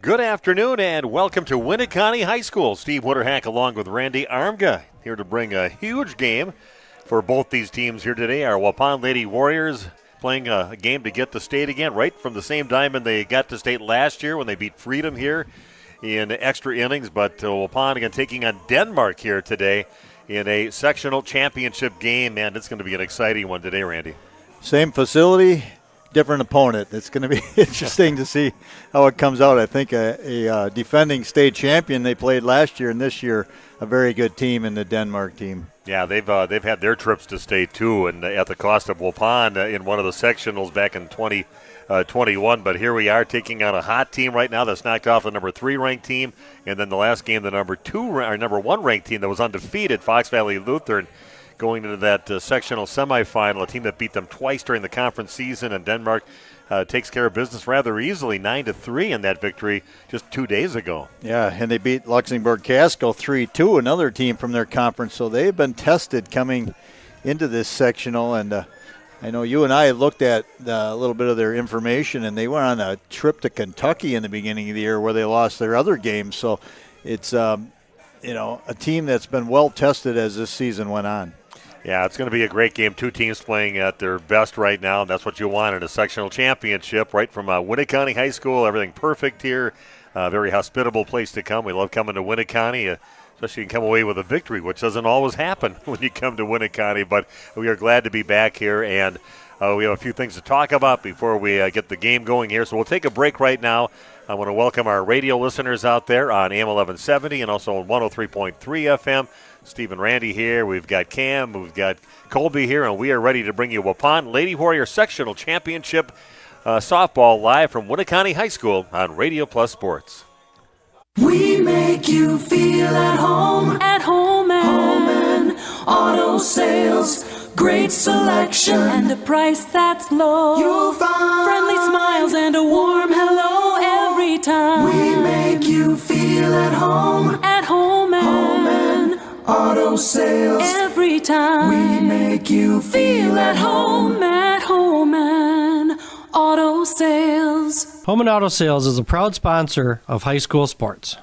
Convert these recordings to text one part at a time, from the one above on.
Good afternoon and welcome to Winneconne High School. Steve Witterhack along with Randy Armga here to bring a huge game for both these teams here today. Our Waupun Lady Warriors playing a game to get to state again, right from the same diamond they got to state last year when they beat Freedom here in extra innings. But Waupun again taking on Denmark here today in a sectional championship game, and it's going to be an exciting one today, Randy. Same facility, different opponent. It's going to be interesting to see how it comes out. I think a defending state champion they played last year, and this year a very good team in the Denmark team. Yeah, they've had their trips to state too, and at the cost of Waupun in one of the sectionals back in 2021. But here we are taking on a hot team right now that's knocked off the number 3 ranked team, and then the last game the number 1 ranked team that was undefeated, Fox Valley Lutheran, going into that sectional semifinal, a team that beat them twice during the conference season, and Denmark takes care of business rather easily, 9-3 in that victory just 2 days ago. Yeah, and they beat Luxembourg Casco 3-2, another team from their conference, so they've been tested coming into this sectional, and I know you and I looked at a little bit of their information, and they went on a trip to Kentucky in the beginning of the year where they lost their other games, so it's a team that's been well tested as this season went on. Yeah, it's going to be a great game. Two teams playing at their best right now, and that's what you want in a sectional championship, right from Winneconne High School. Everything perfect here. Very hospitable place to come. We love coming to Winneconne, especially you can come away with a victory, which doesn't always happen when you come to Winneconne. But we are glad to be back here, and we have a few things to talk about before we get the game going here. So we'll take a break right now. I want to welcome our radio listeners out there on AM 1170 and also on 103.3 FM. Steve and Randy here. We've got Cam. We've got Colby here, and we are ready to bring you Waupun Lady Warrior Sectional Championship softball live from Winneconne High School on Radio Plus Sports. We make you feel at home and auto sales. Great selection and a price that's low. You'll find friendly smiles and a warm hello every time. We make you feel at home and auto sales. Every time we make you feel at home and auto sales. Home and Auto Sales is a proud sponsor of high school sports.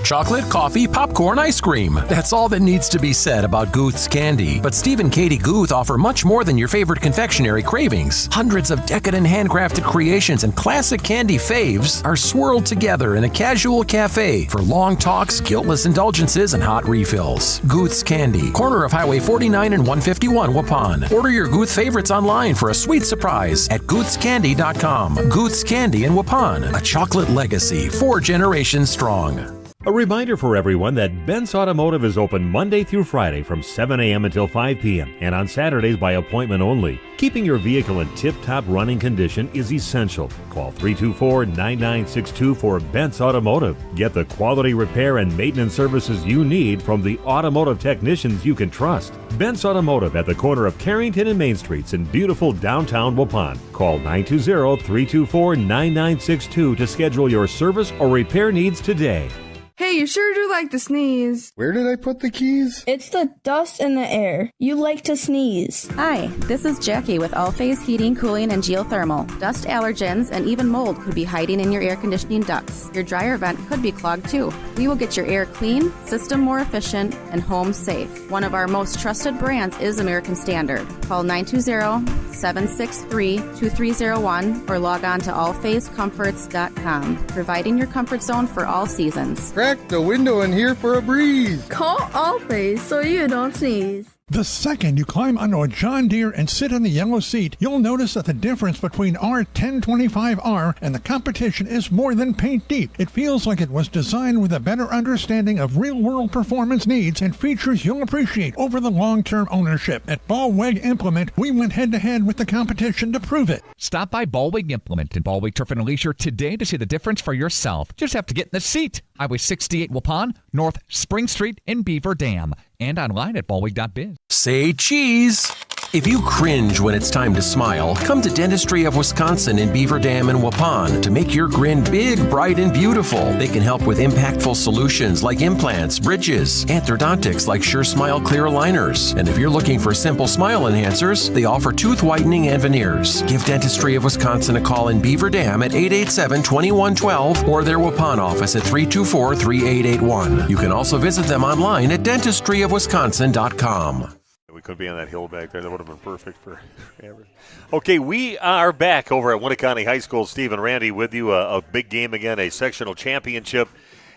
Chocolate, coffee, popcorn, ice cream. That's all that needs to be said about Guth's candy. But Steve and Katie Guth offer much more than your favorite confectionery cravings. Hundreds of decadent handcrafted creations and classic candy faves are swirled together in a casual cafe for long talks, guiltless indulgences, and hot refills. Guth's Candy, corner of Highway 49 and 151 Waupun. Order your Guth favorites online for a sweet surprise at guthscandy.com. Guth's Candy in Waupun, a chocolate legacy 4 generations strong. A reminder for everyone that Bent's Automotive is open Monday through Friday from 7 a.m. until 5 p.m. and on Saturdays by appointment only. Keeping your vehicle in tip-top running condition is essential. Call 324-9962 for Bent's Automotive. Get the quality repair and maintenance services you need from the automotive technicians you can trust. Bent's Automotive at the corner of Carrington and Main Streets in beautiful downtown Waupun. Call 920-324-9962 to schedule your service or repair needs today. Hey, you sure do like to sneeze. Where did I put the keys? It's the dust in the air. You like to sneeze. Hi, this is Jackie with All Phase Heating, Cooling, and Geothermal. Dust allergens and even mold could be hiding in your air conditioning ducts. Your dryer vent could be clogged too. We will get your air clean, system more efficient, and home safe. One of our most trusted brands is American Standard. Call 920-763-2301 or log on to allphasecomforts.com, providing your comfort zone for all seasons. Crack the window in here for a breeze. Call Allphase so you don't sneeze. The second you climb onto a John Deere and sit in the yellow seat, you'll notice that the difference between our 1025R and the competition is more than paint deep. It feels like it was designed with a better understanding of real-world performance needs and features you'll appreciate over the long-term ownership. At Ballweg Implement, we went head-to-head with the competition to prove it. Stop by Ballweg Implement in Ballweg Turf and Leisure today to see the difference for yourself. Just have to get in the seat. Highway 68 Waupun, North Spring Street in Beaver Dam, and online at ballweg.biz. Say cheese. If you cringe when it's time to smile, come to Dentistry of Wisconsin in Beaver Dam and Waupun to make your grin big, bright, and beautiful. They can help with impactful solutions like implants, bridges, orthodontics like Sure Smile clear aligners. And if you're looking for simple smile enhancers, they offer tooth whitening and veneers. Give Dentistry of Wisconsin a call in Beaver Dam at 887-2112 or their Waupun office at 324-3881. You can also visit them online at dentistryofwisconsin.com. We could be on that hill back there. That would have been perfect for Amber. Okay, we are back over at Winneconne High School. Steve and Randy with you. A big game again, a sectional championship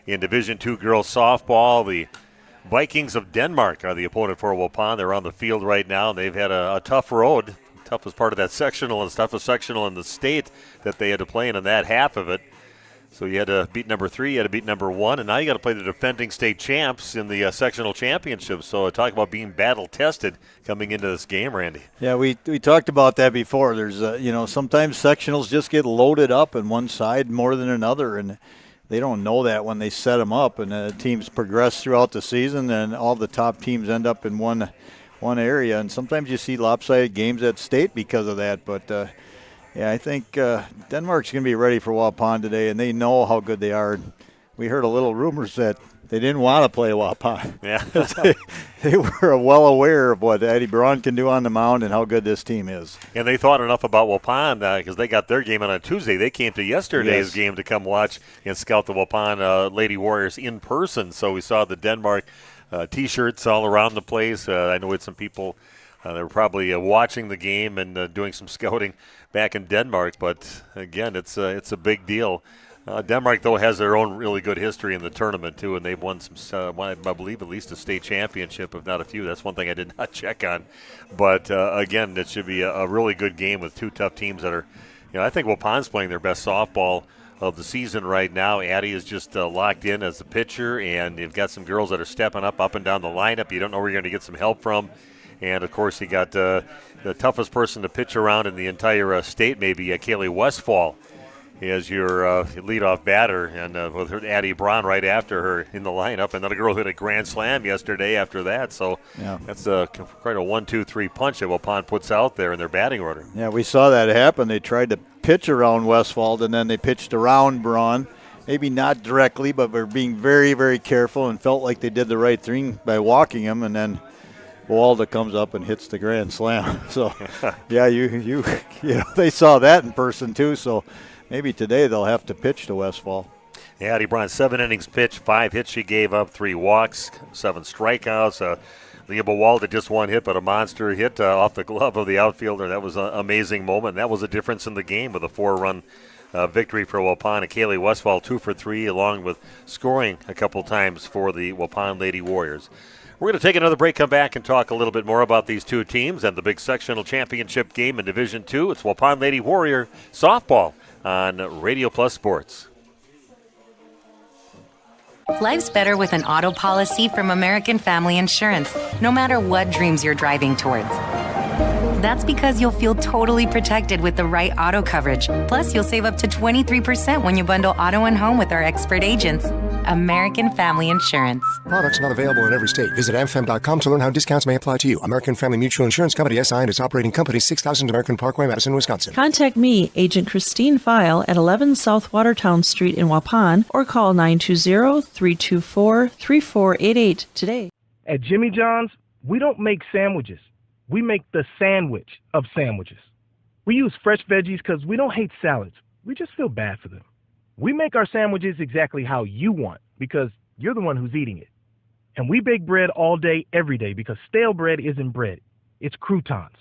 in Division II girls softball. The Vikings of Denmark are the opponent for Waupun. They're on the field right now. They've had a tough road, toughest part of that sectional, and toughest sectional in the state that they had to play in that half of it. So you had to beat number 3, you had to beat number 1, and now you got to play the defending state champs in the sectional championship. So talk about being battle-tested coming into this game, Randy. Yeah, we talked about that before. There's, sometimes sectionals just get loaded up on one side more than another, and they don't know that when they set them up. And teams progress throughout the season, and all the top teams end up in one area. And sometimes you see lopsided games at state because of that, but yeah, I think Denmark's going to be ready for Waupun today, and they know how good they are. We heard a little rumors that they didn't want to play Waupun. Yeah. they were well aware of what Eddie Braun can do on the mound and how good this team is. And they thought enough about Waupun because they got their game on Tuesday. They came to yesterday's game to come watch and scout the Waupun Lady Warriors in person. So we saw the Denmark T-shirts all around the place. I know we had some people that were probably watching the game and doing some scouting back in Denmark, but again, it's a big deal. Denmark, though, has their own really good history in the tournament, too, and they've won some, I believe, at least a state championship, if not a few. That's one thing I did not check on. But, again, it should be a really good game with two tough teams that are, I think Waupun's playing their best softball of the season right now. Addie is just locked in as the pitcher, and you've got some girls that are stepping up and down the lineup. You don't know where you're going to get some help from. And, of course, you got the toughest person to pitch around in the entire state, maybe, Kaylee Westfall, as your leadoff batter, and with her Addie Braun right after her in the lineup. And then a girl hit a grand slam yesterday after that. So that's quite a 1-2-3 punch that Waupun puts out there in their batting order. Yeah, we saw that happen. They tried to pitch around Westfall, and then they pitched around Braun. Maybe not directly, but we're being very, very careful and felt like they did the right thing by walking him, and then Walda comes up and hits the grand slam. So, yeah, you they saw that in person too. So maybe today they'll have to pitch to Westfall. Yeah, Addie Braun, 7 innings pitched, 5 hits she gave up, 3 walks, 7 strikeouts. Leah Walda just 1 hit, but a monster hit off the glove of the outfielder. That was an amazing moment. That was a difference in the game with a 4-run victory for Waupun. And Kaylee Westfall 2 for 3, along with scoring a couple times for the Waupun Lady Warriors. We're going to take another break, come back, and talk a little bit more about these two teams and the big sectional championship game in Division II. It's Waupun Lady Warrior softball on Radio Plus Sports. Life's better with an auto policy from American Family Insurance, no matter what dreams you're driving towards. That's because you'll feel totally protected with the right auto coverage. Plus, you'll save up to 23% when you bundle auto and home with our expert agents. American Family Insurance. Products not available in every state. Visit amfam.com to learn how discounts may apply to you. American Family Mutual Insurance Company, SI, and its operating company, 6000 American Parkway, Madison, Wisconsin. Contact me, Agent Christine File, at 11 South Watertown Street in Waupun, or call 920-324-3488 today. At Jimmy John's, we don't make sandwiches. We make the sandwich of sandwiches. We use fresh veggies because we don't hate salads. We just feel bad for them. We make our sandwiches exactly how you want because you're the one who's eating it. And we bake bread all day, every day because stale bread isn't bread. It's croutons.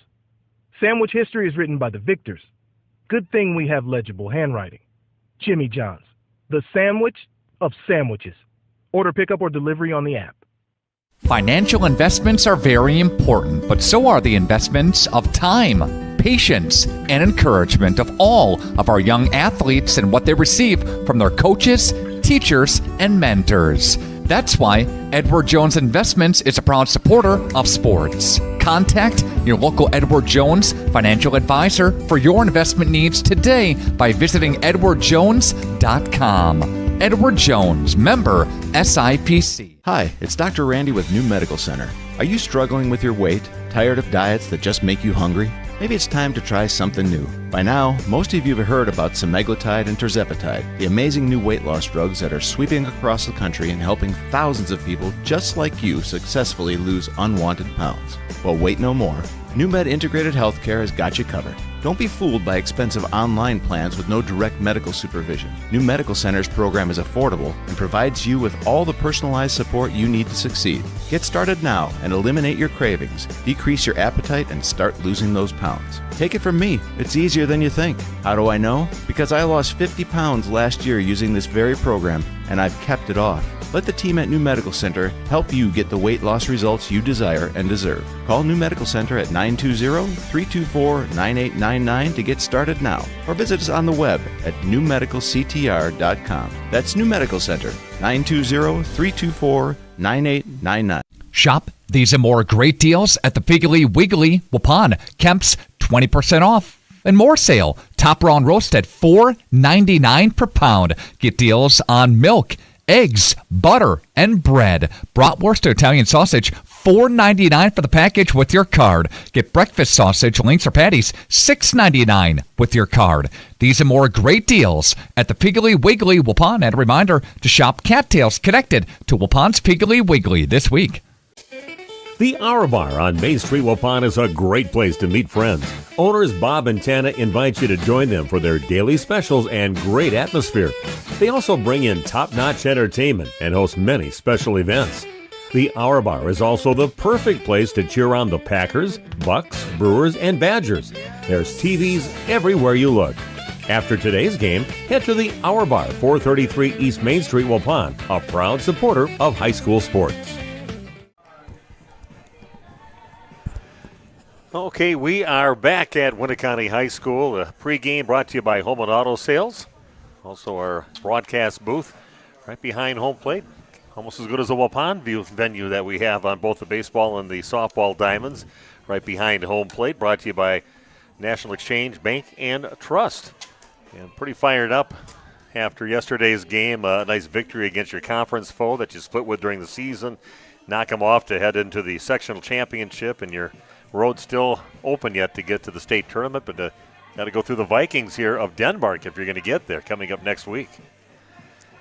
Sandwich history is written by the victors. Good thing we have legible handwriting. Jimmy John's, the sandwich of sandwiches. Order pickup or delivery on the app. Financial investments are very important, but so are the investments of time, patience, and encouragement of all of our young athletes and what they receive from their coaches, teachers, and mentors. That's why Edward Jones Investments is a proud supporter of sports. Contact your local Edward Jones financial advisor for your investment needs today by visiting edwardjones.com. Edward Jones, member SIPC. Hi, it's Dr. Randy with New Medical Center. Are you struggling with your weight? Tired of diets that just make you hungry? Maybe it's time to try something new. By now, most of you have heard about semaglutide and tirzepatide, the amazing new weight loss drugs that are sweeping across the country and helping thousands of people just like you successfully lose unwanted pounds. Well, wait no more. NewMed Integrated Healthcare has got you covered. Don't be fooled by expensive online plans with no direct medical supervision. New Medical Center's program is affordable and provides you with all the personalized support you need to succeed. Get started now and eliminate your cravings, decrease your appetite, and start losing those pounds. Take it from me, it's easier than you think. How do I know? Because I lost 50 pounds last year using this very program, and I've kept it off. Let the team at New Medical Center help you get the weight loss results you desire and deserve. Call New Medical Center at 920-324-9899 to get started now, or visit us on the web at newmedicalctr.com. That's New Medical Center, 920-324-9899. Shop these and more great deals at the Piggly Wiggly Waupun. Kemp's 20% off. And more sale. Top raw and roast at $4.99 per pound. Get deals on milk, eggs, butter, and bread. Bratwurst or Italian sausage, $4.99 for the package with your card. Get breakfast sausage, links, or patties, $6.99 with your card. These and more great deals at the Piggly Wiggly Waupun. And a reminder to shop cattails connected to Waupun's Piggly Wiggly this week. The Hour Bar on Main Street, Waupun is a great place to meet friends. Owners Bob and Tana invite you to join them for their daily specials and great atmosphere. They also bring in top-notch entertainment and host many special events. The Hour Bar is also the perfect place to cheer on the Packers, Bucks, Brewers, and Badgers. There's TVs everywhere you look. After today's game, head to the Hour Bar, 433 East Main Street, Waupun, a proud supporter of high school sports. Okay, we are back at Winneconne High School. The pregame brought to you by Home and Auto Sales. Also our broadcast booth right behind home plate. Almost as good as the Waupun venue that we have on both the baseball and the softball diamonds. Right behind home plate, brought to you by National Exchange Bank and Trust. And pretty fired up after yesterday's game. A nice victory against your conference foe that you split with during the season. Knock them off to head into the sectional championship, and your road's still open yet to get to the state tournament, but got to go through the Vikings here of Denmark if you're going to get there, coming up next week.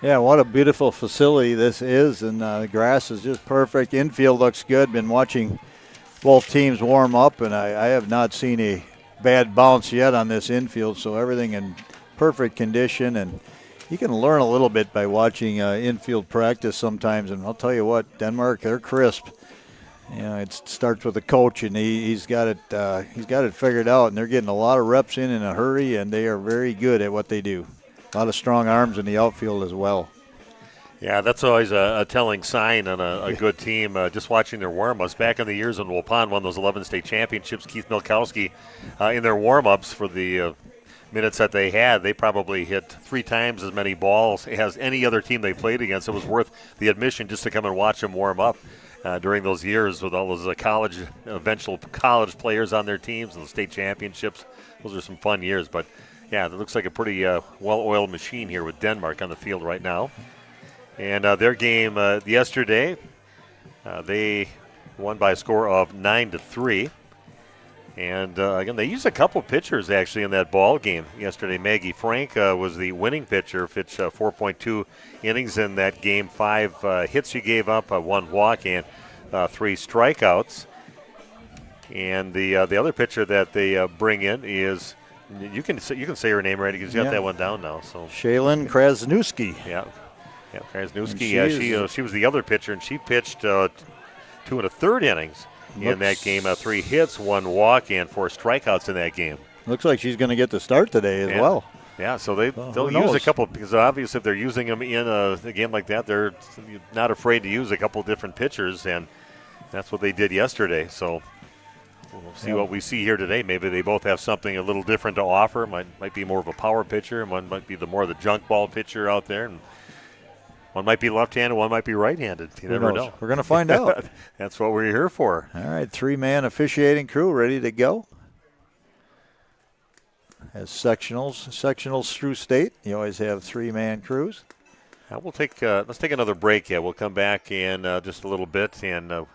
Yeah, what a beautiful facility this is, and the grass is just perfect. Infield looks good. Been watching both teams warm up, and I have not seen a bad bounce yet on this infield, so everything in perfect condition, and you can learn a little bit by watching infield practice sometimes, and I'll tell you what, Denmark, they're crisp. You know, it starts with the coach, and he's got it figured out, and they're getting a lot of reps in a hurry, and they are very good at what they do. A lot of strong arms in the outfield as well. Yeah, that's always a telling sign on a good team. Just watching their warm-ups. Back in the years when Waupun won those 11 state championships, Keith Milkowski, in their warm-ups for the minutes that they had, they probably hit 3 times as many balls as any other team they played against. It was worth the admission just to come and watch them warm up. During those years with all those eventual college players on their teams and the state championships. Those are some fun years. But, yeah, it looks like a pretty well-oiled machine here with Denmark on the field right now. And their game yesterday, they won by a score of 9-3. And, again, they used a couple pitchers, actually, in that ball game yesterday. Maggie Frank was the winning pitcher, pitched 4.2 innings in that game. 5 hits she gave up, 1 walk, and 3 strikeouts. And the other pitcher that they bring in is, you can say her name right because you got that one down now. So Shaylin Krasnewski. Yeah, Krasnewski. She was the other pitcher, and she pitched 2 1/3 innings. In that game, 3 hits, 1 walk, and 4 strikeouts in that game. Looks like she's going to get the start today as well. Yeah, so they'll use a couple, because obviously if they're using them in a game like that, they're not afraid to use a couple different pitchers, and that's what they did yesterday. So we'll see what we see here today. Maybe they both have something a little different to offer. Might be more of a power pitcher, and one might be more of the junk ball pitcher out there. And one might be left-handed, one might be right-handed. You never know. We're going to find out. That's what we're here for. All right, 3-man officiating crew ready to go. As sectionals through state, you always have 3-man crews. We'll take let's take another break. Yeah, we'll come back in just a little bit and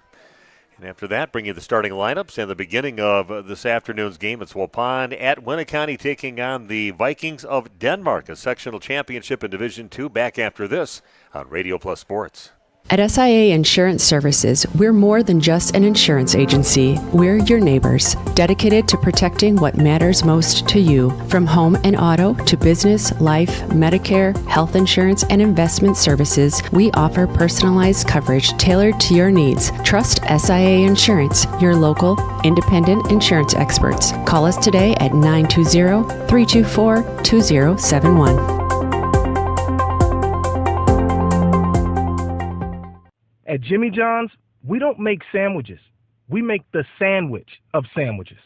And after that, bring you the starting lineups and the beginning of this afternoon's game. It's Waupun at Winneconne taking on the Vikings of Denmark, a sectional championship in Division II. Back after this on Radio Plus Sports. At SIA Insurance Services, we're more than just an insurance agency. We're your neighbors, dedicated to protecting what matters most to you. From home and auto to business, life, Medicare, health insurance, and investment services, we offer personalized coverage tailored to your needs. Trust SIA Insurance, your local, independent insurance experts. Call us today at 920-324-2071. At Jimmy John's, we don't make sandwiches. We make the sandwich of sandwiches.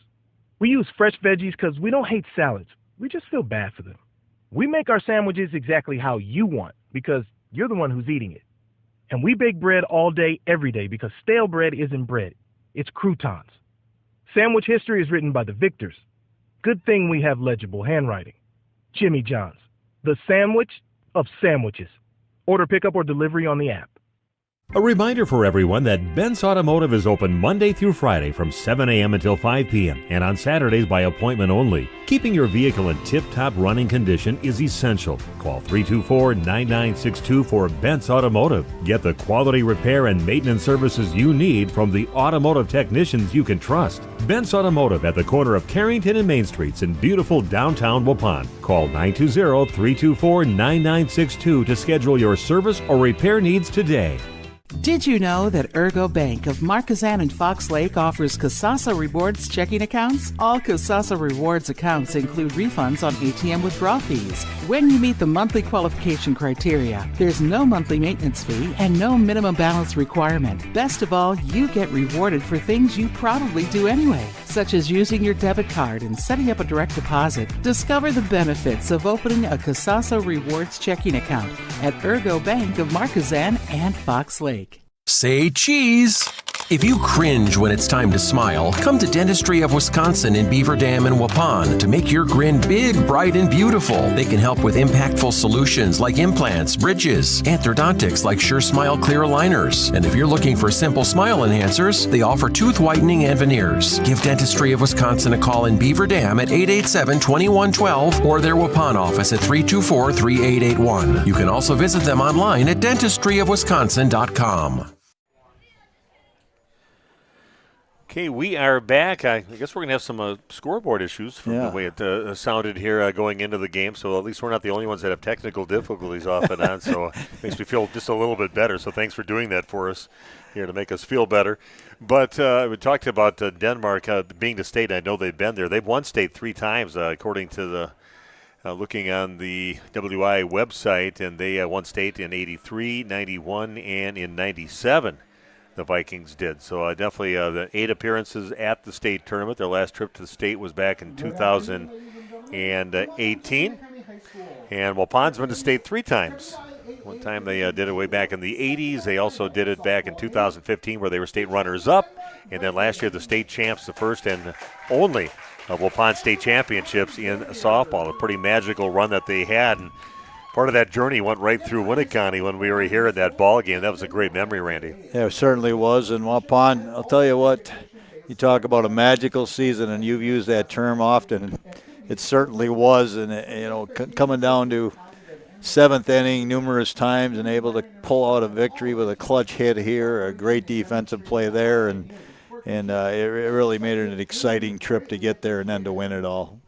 We use fresh veggies because we don't hate salads. We just feel bad for them. We make our sandwiches exactly how you want because you're the one who's eating it. And we bake bread all day, every day because stale bread isn't bread. It's croutons. Sandwich history is written by the victors. Good thing we have legible handwriting. Jimmy John's, the sandwich of sandwiches. Order pickup or delivery on the app. A reminder for everyone that Ben's Automotive is open Monday through Friday from 7 a.m. until 5 p.m. and on Saturdays by appointment only. Keeping your vehicle in tip-top running condition is essential. Call 324-9962 for Ben's Automotive. Get the quality repair and maintenance services you need from the automotive technicians you can trust. Ben's Automotive at the corner of Carrington and Main Streets in beautiful downtown Waupun. Call 920-324-9962 to schedule your service or repair needs today. Did you know that Ergo Bank of Marquezan and Fox Lake offers Casasa Rewards checking accounts? All Casasa Rewards accounts include refunds on ATM withdrawal fees when you meet the monthly qualification criteria. There's no monthly maintenance fee and no minimum balance requirement. Best of all, you get rewarded for things you probably do anyway, such as using your debit card and setting up a direct deposit. Discover the benefits of opening a Casasa Rewards checking account at Ergo Bank of Marquezan and Fox Lake. Say cheese! If you cringe when it's time to smile, come to Dentistry of Wisconsin in Beaver Dam and Waupun to make your grin big, bright, and beautiful. They can help with impactful solutions like implants, bridges, orthodontics like Sure Smile clear aligners. And if you're looking for simple smile enhancers, they offer tooth whitening and veneers. Give Dentistry of Wisconsin a call in Beaver Dam at 887-2112 or their Waupun office at 324-3881. You can also visit them online at dentistryofwisconsin.com. Okay, we are back. I guess we're going to have some scoreboard issues from the way it sounded here going into the game, so at least we're not the only ones that have technical difficulties off and on, so it makes me feel just a little bit better. So thanks for doing that for us here to make us feel better. But we talked about Denmark being the state. I know they've been there. They've won state 3 times, according to the looking on the WIAA website, and they won state in 83, 91, and in 97. The Vikings did. So definitely the 8 appearances at the state tournament. Their last trip to the state was back in 2018. And Waupun's been to state 3 times. One time they did it way back in the 80s. They also did it back in 2015 where they were state runners-up. And then last year the state champs, the first and only of Waupun state championships in softball. A pretty magical run that they had. And part of that journey went right through Winneconne when we were here at that ball game. That was a great memory, Randy. Yeah, it certainly was. And Waupun, I'll tell you what, you talk about a magical season, and you've used that term often. And it certainly was. And, coming down to 7th inning numerous times and able to pull out a victory with a clutch hit here, a great defensive play there. And it really made it an exciting trip to get there and then to win it all.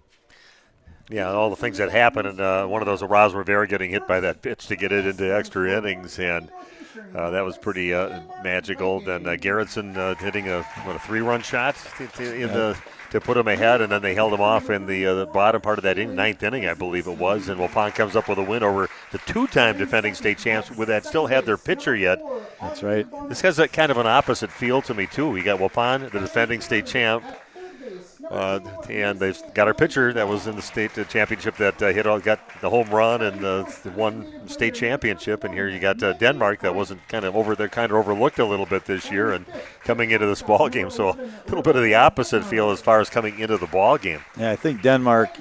Yeah, all the things that happened, and one of those, Roz Rivera getting hit by that pitch to get it into extra innings, and that was pretty magical. Then Garrettson hitting a 3-run shot to put him ahead, and then they held him off in the bottom part of that 9th inning, I believe it was, and Waupun comes up with a win over the 2-time defending state champs with that still had their pitcher yet. That's right. This has a kind of an opposite feel to me, too. We got Waupun, the defending state champ, and they've got our pitcher that was in the state championship that got the home run and won state championship. And here you got Denmark that wasn't kind of overlooked a little bit this year and coming into this ball game. So a little bit of the opposite feel as far as coming into the ball game. Yeah, I think Denmark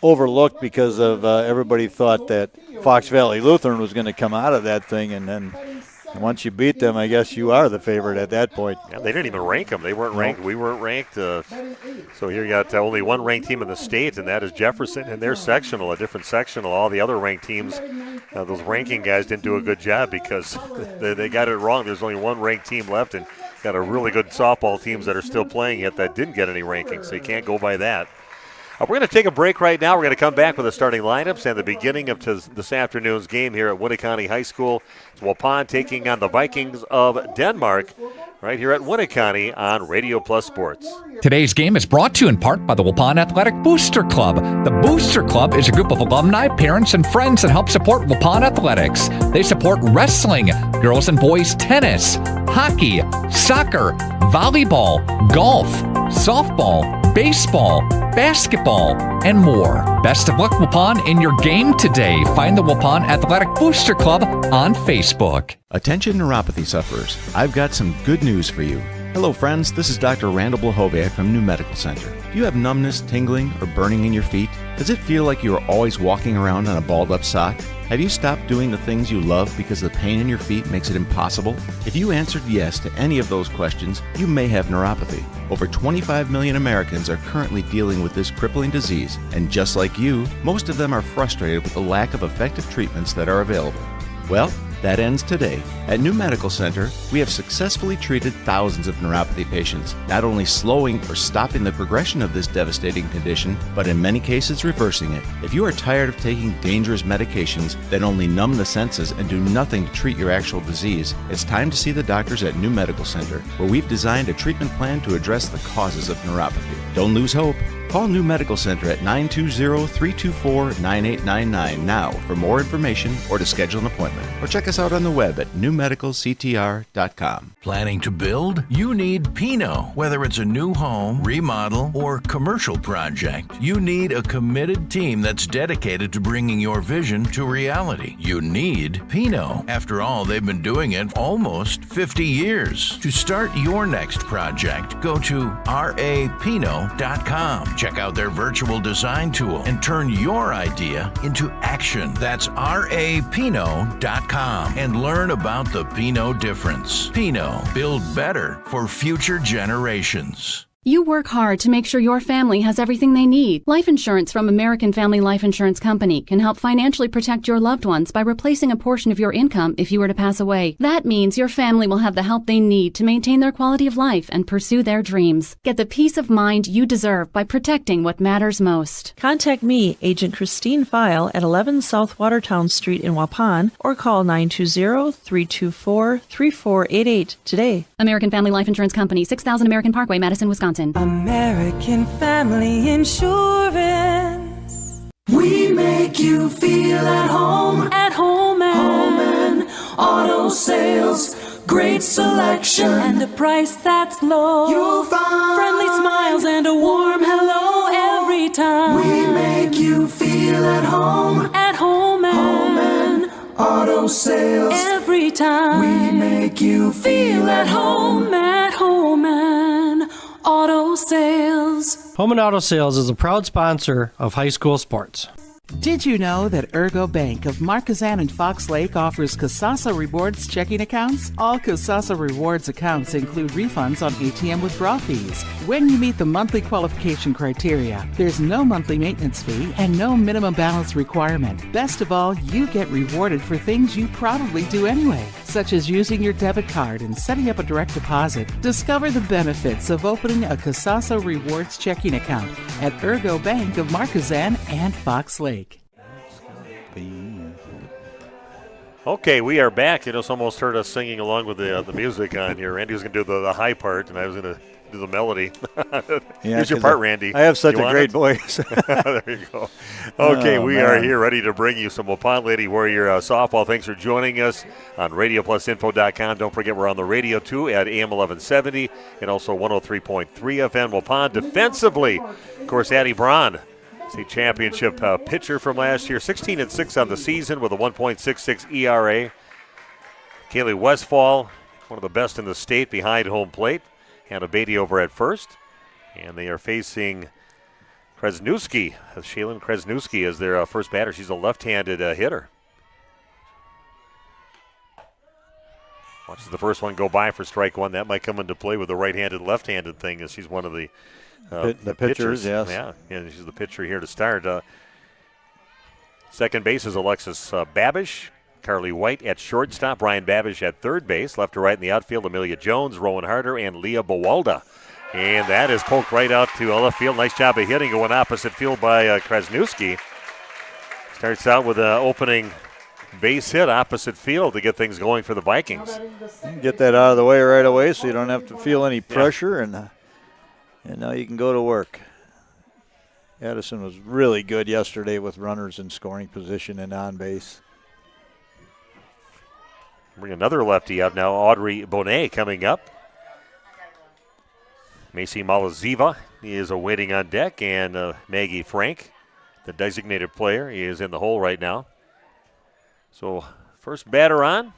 overlooked because of everybody thought that Fox Valley Lutheran was going to come out of that thing, and then And once you beat them, I guess you are the favorite at that point. Yeah, they didn't even rank them. They weren't ranked. We weren't ranked. So here you got only one ranked team in the state, and that is Jefferson, and their sectional, a different sectional. All the other ranked teams, those ranking guys didn't do a good job because they got it wrong. There's only one ranked team left, and got a really good softball teams that are still playing yet that didn't get any rankings, so you can't go by that. We're going to take a break right now. We're going to come back with the starting lineups and the beginning of this afternoon's game here at Winneconne High School. It's Waupun taking on the Vikings of Denmark right here at Winneconne on Radio Plus Sports. Today's game is brought to you in part by the Waupun Athletic Booster Club. The Booster Club is a group of alumni, parents, and friends that help support Waupun athletics. They support wrestling, girls and boys tennis, hockey, soccer, volleyball, golf, softball, baseball, basketball, and more. Best of luck, Waupun, in your game today. Find the Waupun Athletic Booster Club on Facebook. Attention neuropathy sufferers, I've got some good news for you. Hello friends, this is Dr. Randall Blahoviak from New Medical Center. Do you have numbness, tingling, or burning in your feet? Does it feel like you are always walking around on a balled up sock? Have you stopped doing the things you love because the pain in your feet makes it impossible? If you answered yes to any of those questions, you may have neuropathy. Over 25 million Americans are currently dealing with this crippling disease, and just like you, most of them are frustrated with the lack of effective treatments that are available. Well, that ends today. At New Medical Center, we have successfully treated thousands of neuropathy patients, not only slowing or stopping the progression of this devastating condition, but in many cases reversing it. If you are tired of taking dangerous medications that only numb the senses and do nothing to treat your actual disease, it's time to see the doctors at New Medical Center, where we've designed a treatment plan to address the causes of neuropathy. Don't lose hope. Call New Medical Center at 920-324-9899 now for more information or to schedule an appointment. Or check us out on the web at newmedicalctr.com. Planning to build? You need Pinot. Whether it's a new home, remodel, or commercial project, you need a committed team that's dedicated to bringing your vision to reality. You need Pinot. After all, they've been doing it almost 50 years. To start your next project, go to rapinot.com. Check out their virtual design tool and turn your idea into action. That's rapinot.com and learn about the Pinot difference. Pinot, build better for future generations. You work hard to make sure your family has everything they need. Life insurance from American Family Life Insurance Company can help financially protect your loved ones by replacing a portion of your income if you were to pass away. That means your family will have the help they need to maintain their quality of life and pursue their dreams. Get the peace of mind you deserve by protecting what matters most. Contact me, Agent Christine File, at 11 South Watertown Street in Waupun, or call 920-324-3488 today. American Family Life Insurance Company, 6000 American Parkway, Madison, Wisconsin. American Family Insurance. We make you feel at home and auto sales. Great selection and a price that's low. You'll find friendly smiles and a warm hello every time. We make you feel at home and auto sales. Every time we make you feel at home and auto sales. Home and Auto Sales is a proud sponsor of high school sports. Did you know that Ergo Bank of Marquezan and Fox Lake offers Casasa Rewards checking accounts? All Casasa Rewards accounts include refunds on ATM withdrawal fees. When you meet the monthly qualification criteria, there's no monthly maintenance fee and no minimum balance requirement. Best of all, you get rewarded for things you probably do anyway, such as using your debit card and setting up a direct deposit. Discover the benefits of opening a Casasa Rewards checking account at Ergo Bank of Marquezan and Fox Lake. Okay, we are back. You just almost heard us singing along with the music on here. Randy was going to do the high part, and I was going to do the melody. Here's your part, Randy. I have such a great voice. There you go. Okay, we are here ready to bring you some Waupun Lady Warrior softball. Thanks for joining us on RadioPlusInfo.com. Don't forget we're on the radio, too, at AM 1170 and also 103.3 FM. Waupun defensively, of course, Addie Braun, state championship pitcher from last year, 16-6 on the season with a 1.66 ERA. Kaylee Westfall, one of the best in the state behind home plate. Hannah Beatty over at first. And they are facing Kresnewski. Shaylin Kresnewski is their first batter. She's a left-handed hitter. Watches the first one go by for strike one. That might come into play with the right-handed, left-handed thing, as she's one of the pitchers. Yes. Yeah, and she's the pitcher here to start. Second base is Alexis Babish. Carly White at shortstop. Brian Babish at third base. Left to right in the outfield, Amelia Jones, Rowan Harder, and Leah Bowalda. And that is poked right out to left field. Nice job of hitting, going opposite field by Krasniewski. Starts out with an opening base hit opposite field to get things going for the Vikings. Get that out of the way right away so you don't have to feel any pressure, and now you can go to work. Addison was really good yesterday with runners in scoring position and on base. Bring another lefty up now, Audrey Bonet coming up. Macy Malaziva is awaiting on deck, and Maggie Frank, the designated player, is in the hole right now. So first batter on,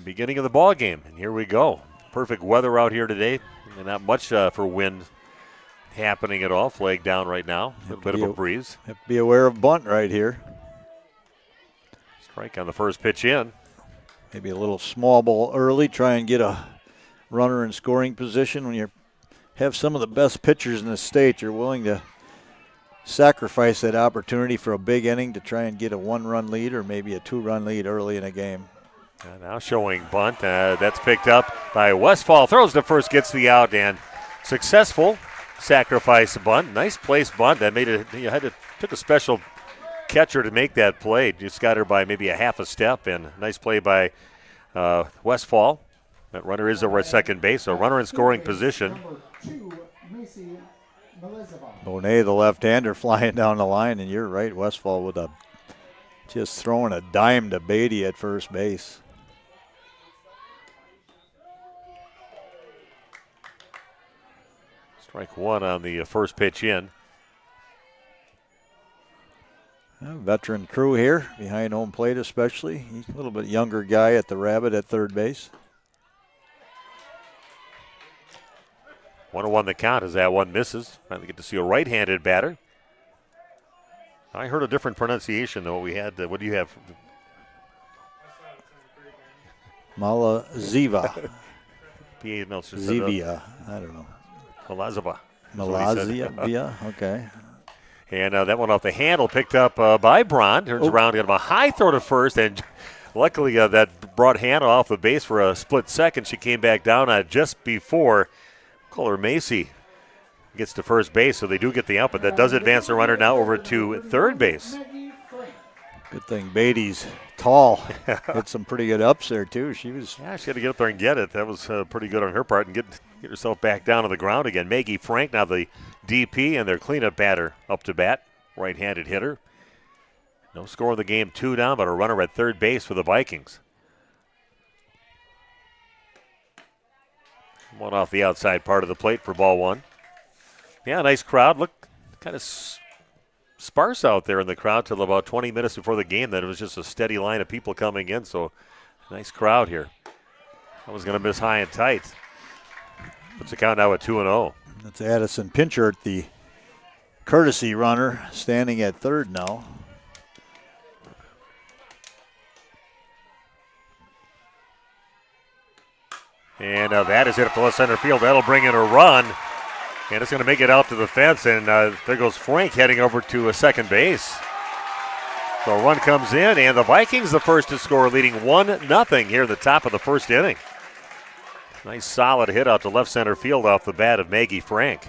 beginning of the ball game, and here we go. Perfect weather out here today, and not much for wind happening at all. Flag down right now, a little bit of a breeze. Have to be aware of bunt right here. Strike on the first pitch in. Maybe a little small ball early, try and get a runner in scoring position. When you have some of the best pitchers in the state, you're willing to sacrifice that opportunity for a big inning to try and get a one-run lead or maybe a two-run lead early in a game. Now showing bunt. That's picked up by Westfall. Throws to first, gets the out, and successful sacrifice bunt. Nice place bunt. That made it. You had to took a special catcher to make that play. Just got her by maybe a half a step, and nice play by Westfall. That runner is over at second base, so runner in scoring position. Bonet, the left-hander, flying down the line, and you're right, Westfall with just throwing a dime to Beatty at first base. Strike one on the first pitch in. Veteran crew here, behind home plate especially. He's a little bit younger guy at the Rabbit at third base. 1-1 the count as that one misses. Finally get to see a right-handed batter. I heard a different pronunciation than what we had. What do you have? Malaziva. P.A. Meltzer. Zevia. I don't know. Malaziva. Malazia, okay. And that one off the handle, picked up by Braun. Turns around, got him a high throw to first, and luckily that brought Hannah off the base for a split second. She came back down on it just before. Call her Macy gets to first base, so they do get the out, but that does advance the runner now over to third base. Good thing Beatty's tall. Hit some pretty good ups there, too. She had to get up there and get it. That was pretty good on her part, and get herself back down to the ground again. Maggie Frank, now the DP, and their cleanup batter up to bat. Right-handed hitter. No score in the game, 2 down, but a runner at third base for the Vikings. One off the outside part of the plate for ball one. Yeah, nice crowd. Look kind of sparse out there in the crowd till about 20 minutes before the game. Then it was just a steady line of people coming in, so nice crowd here. I was going to miss high and tight. Puts the count now at 2-0. That's Addison Pinchert, the courtesy runner, standing at third now. And that is hit to left center field. That'll bring in a run. And it's going to make it out to the fence. And there goes Frank heading over to second base. So a run comes in, and the Vikings the first to score, leading 1-0 here at the top of the first inning. Nice solid hit out to left center field off the bat of Maggie Frank.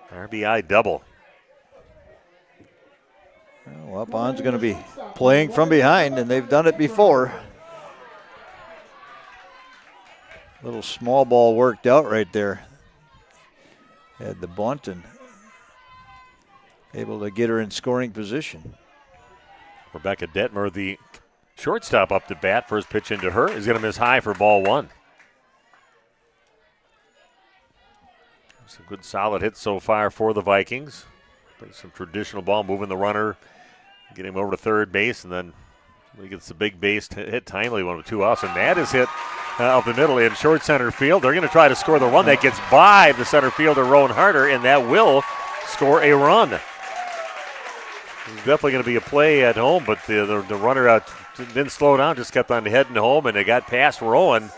RBI double. Well, Wapuan's going to be playing from behind, and they've done it before. Little small ball worked out right there. Had the bunt and able to get her in scoring position. Rebecca Detmer, the shortstop, up to bat. First pitch into her is going to miss high for ball one. Some good solid hits so far for the Vikings. Play some traditional ball, moving the runner, getting him over to third base, and then he gets the big base hit timely, one with 2 outs, and that is hit up the middle in short center field. They're going to try to score the run. That gets by the center fielder, Rowan Harder, and that will score a run. There's definitely going to be a play at home, but the runner out didn't slow down, just kept on heading home, and they got past Rowan,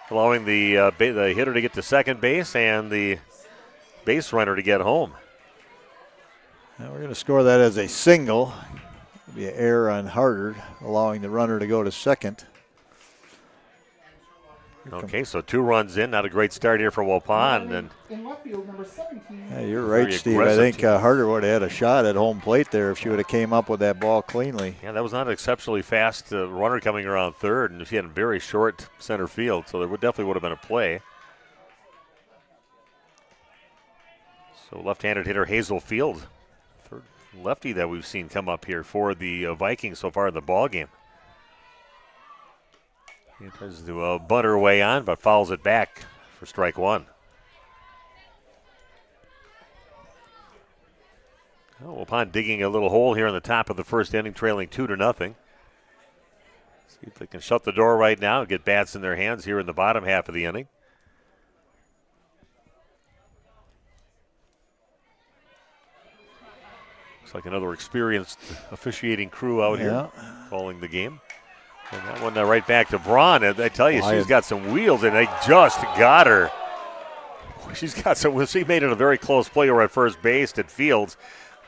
allowing the hitter to get to second base and the base runner to get home. Now we're going to score that as a single. It'll be an error on Harder, allowing the runner to go to second. Okay, so 2 runs in. Not a great start here for Waupun. And in left field, number 17. Yeah, you're right, Steve. I think Harder would have had a shot at home plate there if she would have came up with that ball cleanly. Yeah, that was not an exceptionally fast runner coming around third, and she had a very short center field, so there definitely would have been a play. So left-handed hitter Hazel Field, third lefty that we've seen come up here for the Vikings so far in the ball game. He tries to butt her way on, but fouls it back for strike 1. Well, Waupun digging a little hole here in the top of the first inning, trailing 2-0. See if they can shut the door right now and get bats in their hands here in the bottom half of the inning. Looks like another experienced officiating crew out here calling the game. And that one right back to Braun. And I tell you, she's got some wheels, and they just got her. She's got some. She made it a very close play over at first base at Fields,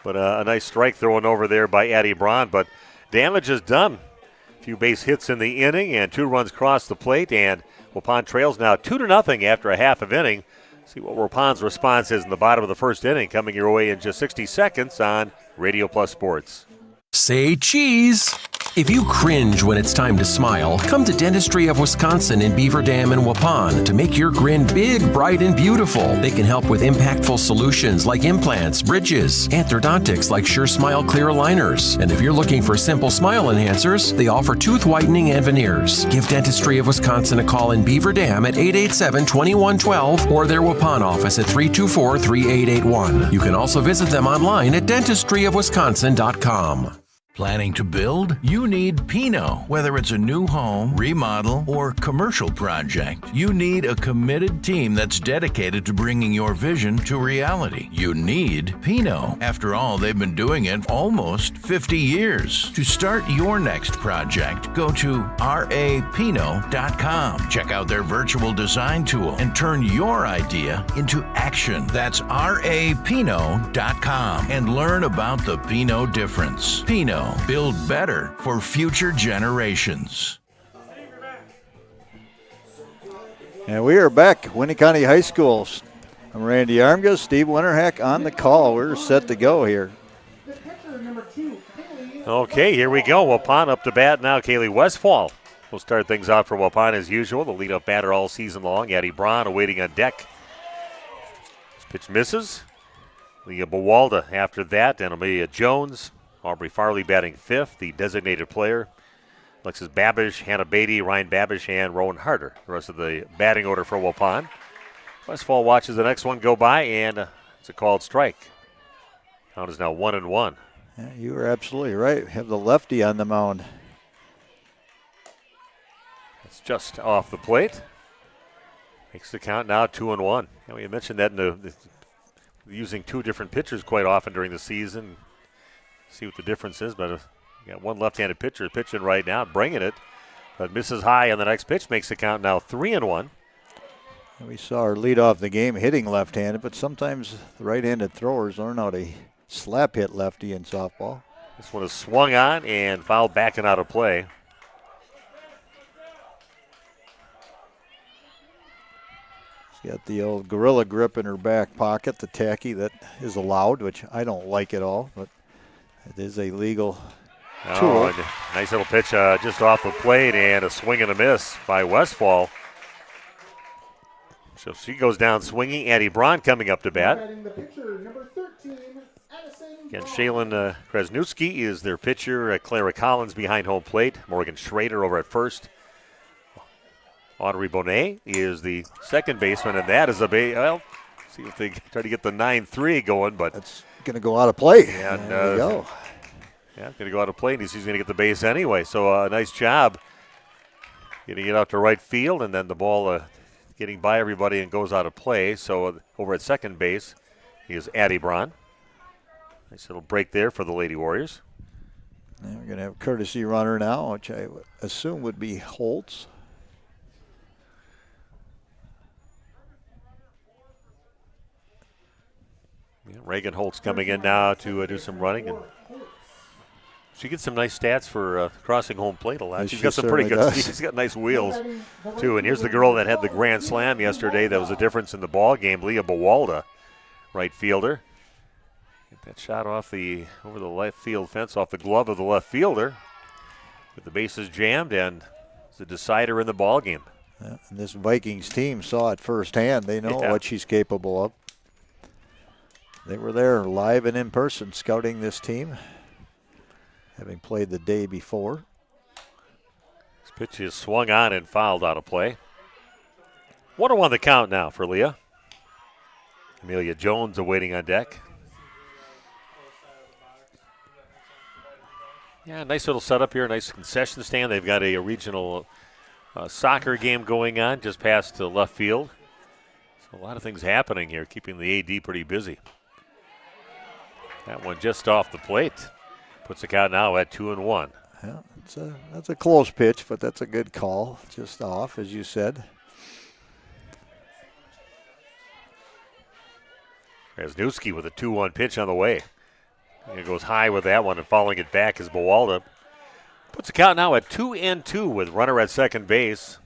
but a nice strike thrown over there by Addie Braun. But damage is done. A few base hits in the inning, and 2 runs cross the plate, and Waupun trails now 2-0 after a half of inning. See what Waupun's response is in the bottom of the first inning, coming your way in just 60 seconds on Radio Plus Sports. Say cheese. If you cringe when it's time to smile, come to Dentistry of Wisconsin in Beaver Dam and Waupun to make your grin big, bright, and beautiful. They can help with impactful solutions like implants, bridges, orthodontics like Sure Smile clear aligners. And if you're looking for simple smile enhancers, they offer tooth whitening and veneers. Give Dentistry of Wisconsin a call in Beaver Dam at 887-2112 or their Waupun office at 324-3881. You can also visit them online at dentistryofwisconsin.com. Planning to build? You need Pinot. Whether it's a new home, remodel, or commercial project, you need a committed team that's dedicated to bringing your vision to reality. You need Pinot. After all, they've been doing it almost 50 years. To start your next project, go to rapinot.com. Check out their virtual design tool and turn your idea into action. That's rapinot.com and learn about the Pinot difference. Pinot. Build better for future generations. And we are back, Winneconne High School. I'm Randy Armgas, Steve Winterhack on the call. We're set to go here. Okay, here we go. Waupun up to bat now. Kaylee Westfall will start things out for Waupun as usual. The leadoff batter all season long. Addie Braun awaiting on deck. This pitch misses. Leah Bawalda after that, and Amelia Jones. Aubrey Farley batting 5th, the designated player. Alexis Babish, Hannah Beatty, Ryan Babish, and Rowan Harder. The rest of the batting order for Waupun. Westfall watches the next one go by, and it's a called strike. Count is now 1-1. Yeah, you were absolutely right. We have the lefty on the mound. It's just off the plate. Makes the count now 2-1. And we mentioned that in using 2 different pitchers quite often during the season. See what the difference is, but you got one left-handed pitcher pitching right now, bringing it, but misses high on the next pitch, makes the count now 3-1. We saw her lead off the game hitting left-handed, but sometimes the right-handed throwers learn how to slap hit lefty in softball. This one is swung on and fouled back and out of play. She's got the old gorilla grip in her back pocket, the tacky that is allowed, which I don't like at all, but it is a legal tool. Nice little pitch just off the plate and a swing and a miss by Westfall. So she goes down swinging. Addie Braun coming up to bat. Again, Shaylin Kresnewski is their pitcher. Clara Collins behind home plate. Morgan Schrader over at first. Audrey Bonet is the second baseman, and that is well, see if they try to get the 9-3 going, but it's going to go out of play. And, there we go. Yeah, going to go out of play, and he's going to get the base anyway. So nice job getting it out to right field, and then the ball getting by everybody and goes out of play. So over at second base is Addie Braun. Nice little break there for the Lady Warriors. And we're going to have a courtesy runner now, which I assume would be Holtz. Yeah, Reagan Holtz coming in now to do some running, and she gets some nice stats for crossing home plate a lot. She's got some pretty good. She's got nice wheels too. And here's the girl that had the grand slam yesterday. That was a difference in the ball game. Leah Bawalda, right fielder. Get that shot off over the left field fence, off the glove of the left fielder. With the bases jammed, and it's a decider in the ball game. Yeah, and this Vikings team saw it firsthand. They know what she's capable of. They were there live and in person scouting this team, having played the day before. This pitch is swung on and fouled out of play. 1-1 the count now for Leah. Amelia Jones awaiting on deck. Yeah, nice little setup here, nice concession stand. They've got a regional soccer game going on just past left field. So a lot of things happening here, keeping the AD pretty busy. That one just off the plate. Puts the count now at 2-1. Yeah, that's a close pitch, but that's a good call. Just off, as you said. Krasnewski with a 2-1 pitch on the way. It goes high with that one, and following it back is Bawalda. Puts the count now at 2-2 with runner at second base.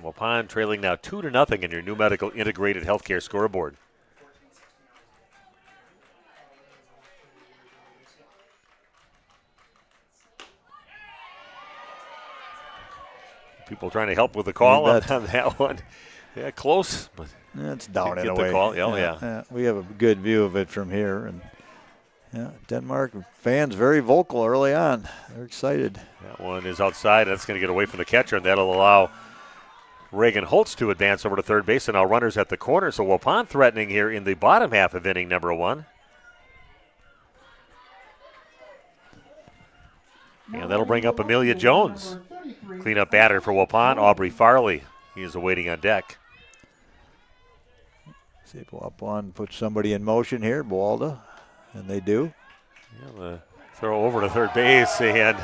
Waupun trailing now 2-0 in your new medical integrated healthcare scoreboard. People trying to help with the call on that one. Yeah, close. But it's down in a way. Call. Yeah. We have a good view of it from here. And Denmark fans very vocal early on. They're excited. That one is outside. That's going to get away from the catcher, and that'll allow Reagan Holtz to advance over to third base. And now runners at the corner. So Waupun threatening here in the bottom half of inning number 1. And that'll bring up Amelia Jones. Cleanup batter for Waupun, Aubrey Farley. He is awaiting on deck. See if Waupun puts somebody in motion here, Bawalda, and they do. Yeah, throw over to third base, and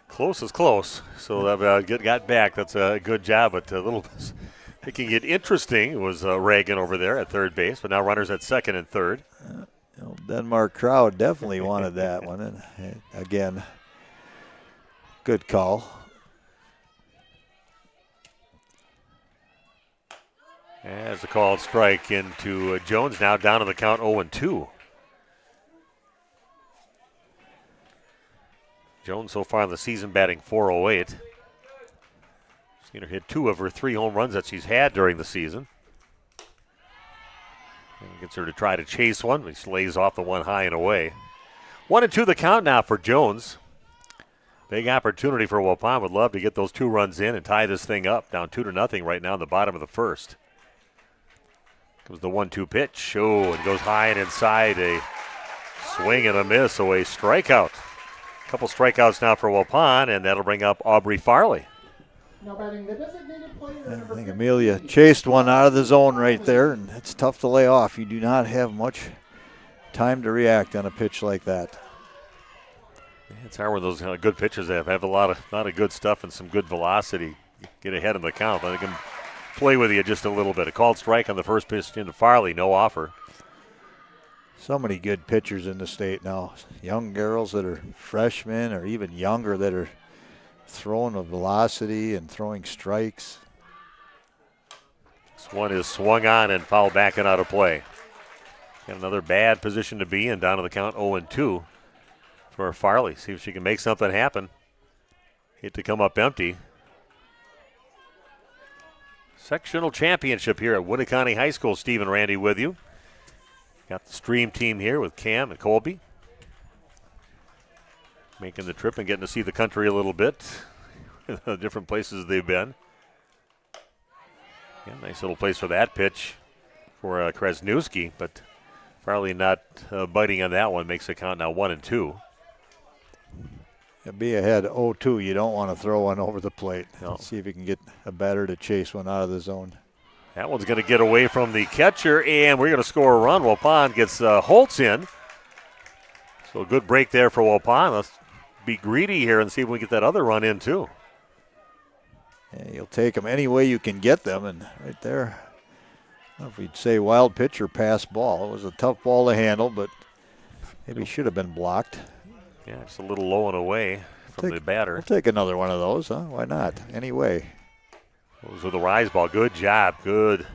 close is close. So that got back. That's a good job, but a little making it interesting was Reagan over there at third base, but now runners at second and third. Denmark crowd definitely wanted that one. And again, good call. As a called strike into Jones, now down on the count 0-2. Jones so far in the season batting .408. Seen her hit 2 of her 3 home runs that she's had during the season. And gets her to try to chase one, but she lays off the one high and away. 1-2 the count now for Jones. Big opportunity for Waupun. Would love to get those 2 runs in and tie this thing up. Down 2-0 right now in the bottom of the first. Comes the 1-2 pitch. Oh, it goes high and inside. A swing and a miss, so a strikeout. A couple strikeouts now for Waupun, and that'll bring up Aubrey Farley. Now batting the designated player. I think Amelia chased one out of the zone right there, and it's tough to lay off. You do not have much time to react on a pitch like that. It's hard when those good pitchers have a lot of good stuff and some good velocity. Get ahead in the count. They can play with you just a little bit. A called strike on the first pitch into Farley, no offer. So many good pitchers in the state now. Young girls that are freshmen or even younger that are throwing a velocity and throwing strikes. This one is swung on and fouled back and out of play. Got another bad position to be in, down to the count 0-2 for Farley. See if she can make something happen. Hit to come up empty. Sectional championship here at Winneconne High School. Steve and Randy with you. Got the stream team here with Cam and Colby. Making the trip and getting to see the country a little bit. The different places they've been. Yeah, nice little place for that pitch for Krasnewski, but Farley not biting on that one. Makes the count now 1-2. Be ahead 0-2. You don't want to throw one over the plate. No. See if you can get a batter to chase one out of the zone. That one's going to get away from the catcher, and we're going to score a run. Waupun gets Holtz in. So a good break there for Waupun. Let's be greedy here and see if we get that other run in too. Yeah, you'll take them any way you can get them, and right there, I don't know if we'd say wild pitch or pass ball. It was a tough ball to handle, but maybe should have been blocked. Yeah, it's a little low and away from the batter. We'll take another one of those, huh? Why not? Anyway. Those with the rise ball. Good job. Good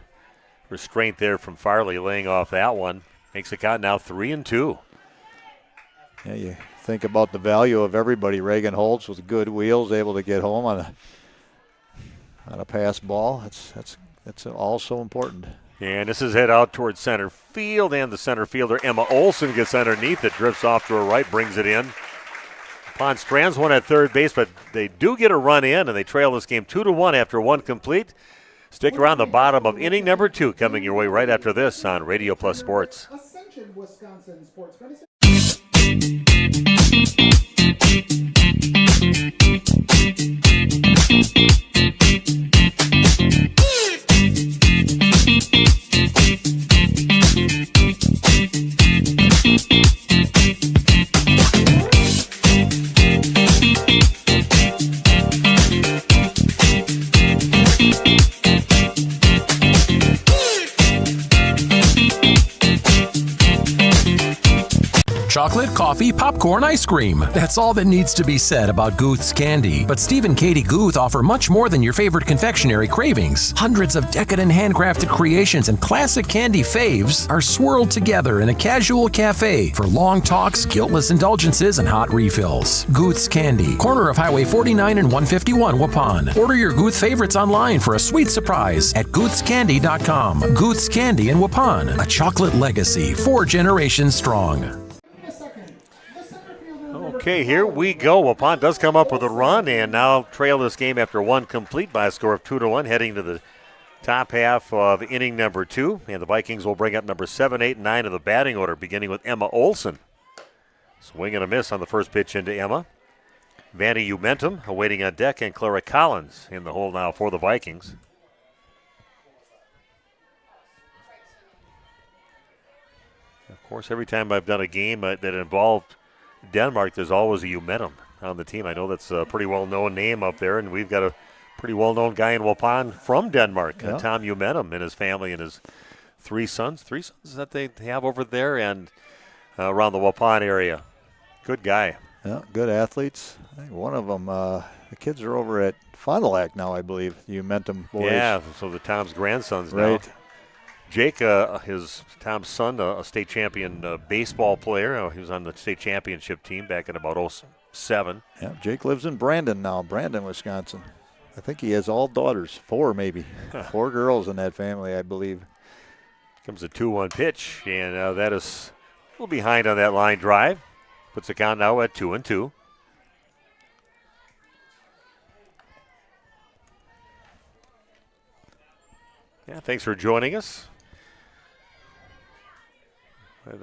restraint there from Farley laying off that one. Makes the count now 3-2. Yeah, you think about the value of everybody. Reagan Holtz with good wheels, able to get home on a pass ball. That's also important. And this is head out towards center field, and the center fielder, Emma Olson, gets underneath it, drifts off to her right, brings it in. Pond strands one at third base, but they do get a run in, and they trail this game 2-1 after one complete. Stick around, the bottom of inning number 2 coming your way right after this on Radio Plus Sports. Ascension, Wisconsin Sports Medicine. Chocolate, coffee, popcorn, ice cream. That's all that needs to be said about Guth's candy. But Steve and Katie Guth offer much more than your favorite confectionery cravings. Hundreds of decadent handcrafted creations and classic candy faves are swirled together in a casual cafe for long talks, guiltless indulgences, and hot refills. Guth's Candy, corner of Highway 49 and 151 Waupun. Order your Guth favorites online for a sweet surprise at guthscandy.com. Guth's Candy in Waupun, a chocolate legacy 4 generations strong. Okay, here we go. Waupun does come up with a run and now trail this game after one complete by a score of 2-1, heading to the top half of inning number 2. And the Vikings will bring up number 7, 8, and 9 of the batting order, beginning with Emma Olson. Swing and a miss on the first pitch into Emma. Vanny Umentum awaiting on deck, and Clara Collins in the hole now for the Vikings. Of course, every time I've done a game that involved Denmark, there's always a Umentum on the team. I know that's a pretty well-known name up there, and we've got a pretty well-known guy in Waupun from Denmark, yeah. Tom Umentum, and his family and his 3 sons that they have over there and around the Waupun area. Good guy. Yeah, good athletes. I think one of them, the kids are over at Fond du Lac now, I believe, the Umentum boys. Yeah, so the Tom's grandsons right. now. Jake, Tom's son, a state champion baseball player. He was on the state championship team back in about 2007. Yeah, Jake lives in Brandon now, Wisconsin. I think he has all daughters, 4 maybe. 4 girls in that family, I believe. Comes a 2-1 pitch, and that is a little behind on that line drive. Puts the count now at 2-2. Yeah, thanks for joining us.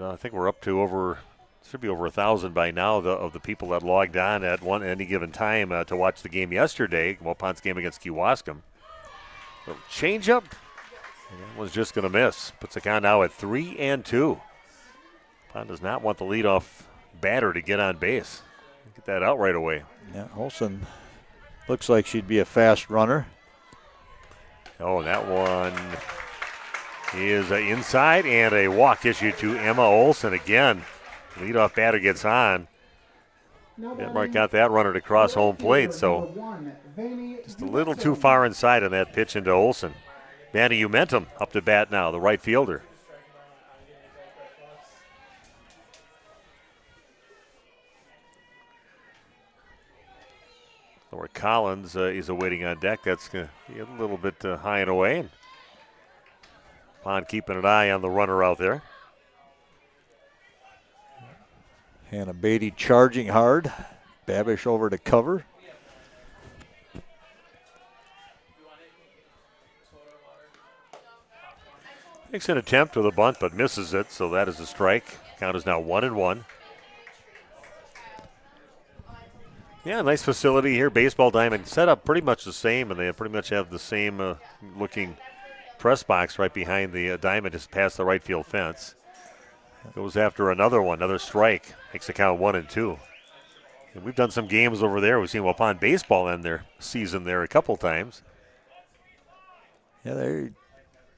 I think we're up to should be over 1,000 by now of the people that logged on at any given time to watch the game yesterday, Waupun's game against Kewaskum. Change up. That one's just going to miss. Puts the count now at 3-2. Waupun does not want the leadoff batter to get on base. Get that out right away. Yeah, Olsen looks like she'd be a fast runner. Oh, that one is inside, and a walk issued to Emma Olson again. Leadoff batter gets on. Denmark got that runner to cross home plate, so just a little too far inside on that pitch into Olson. Vanny Umentum up to bat now, the right fielder. Laura Collins is awaiting on deck. That's going to be a little bit high and away. Pond keeping an eye on the runner out there. Hannah Beatty charging hard. Babish over to cover. Makes an attempt with a bunt, but misses it, so that is a strike. Count is now 1-1. Yeah, nice facility here. Baseball diamond set up pretty much the same, and they pretty much have the same looking press box right behind the diamond, just past the right field fence. Goes after another strike. Makes the count 1-2. And we've done some games over there. We've seen Waupun baseball end their season there a couple times. Yeah, they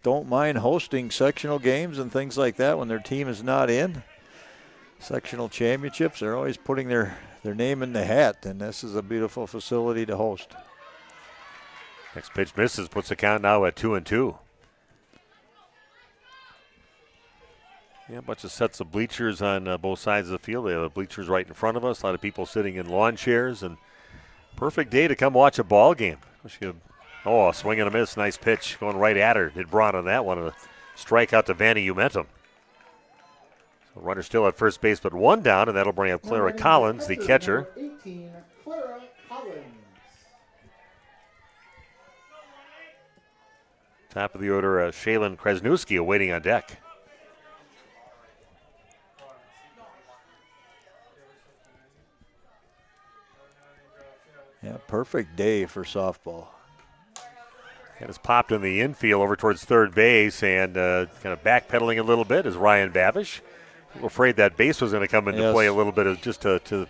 don't mind hosting sectional games and things like that when their team is not in. Sectional championships, they're always putting their name in the hat, and this is a beautiful facility to host. Next pitch misses, puts the count now at 2-2. Yeah, a bunch of sets of bleachers on both sides of the field. They have the bleachers right in front of us. A lot of people sitting in lawn chairs, and perfect day to come watch a ball game. A swing and a miss. Nice pitch going right at her. Did Braun on that one. A strikeout to Vanny Umentum. So runner still at first base, but one down, and that'll bring up Clara Collins, the catcher. 18, Clara Collins. Top of the order, Shaylin Kresnewski awaiting on deck. Yeah, perfect day for softball. And it's popped in the infield over towards third base, and kind of backpedaling a little bit is Ryan Babish. A little afraid that base was going to come into play a little bit, just to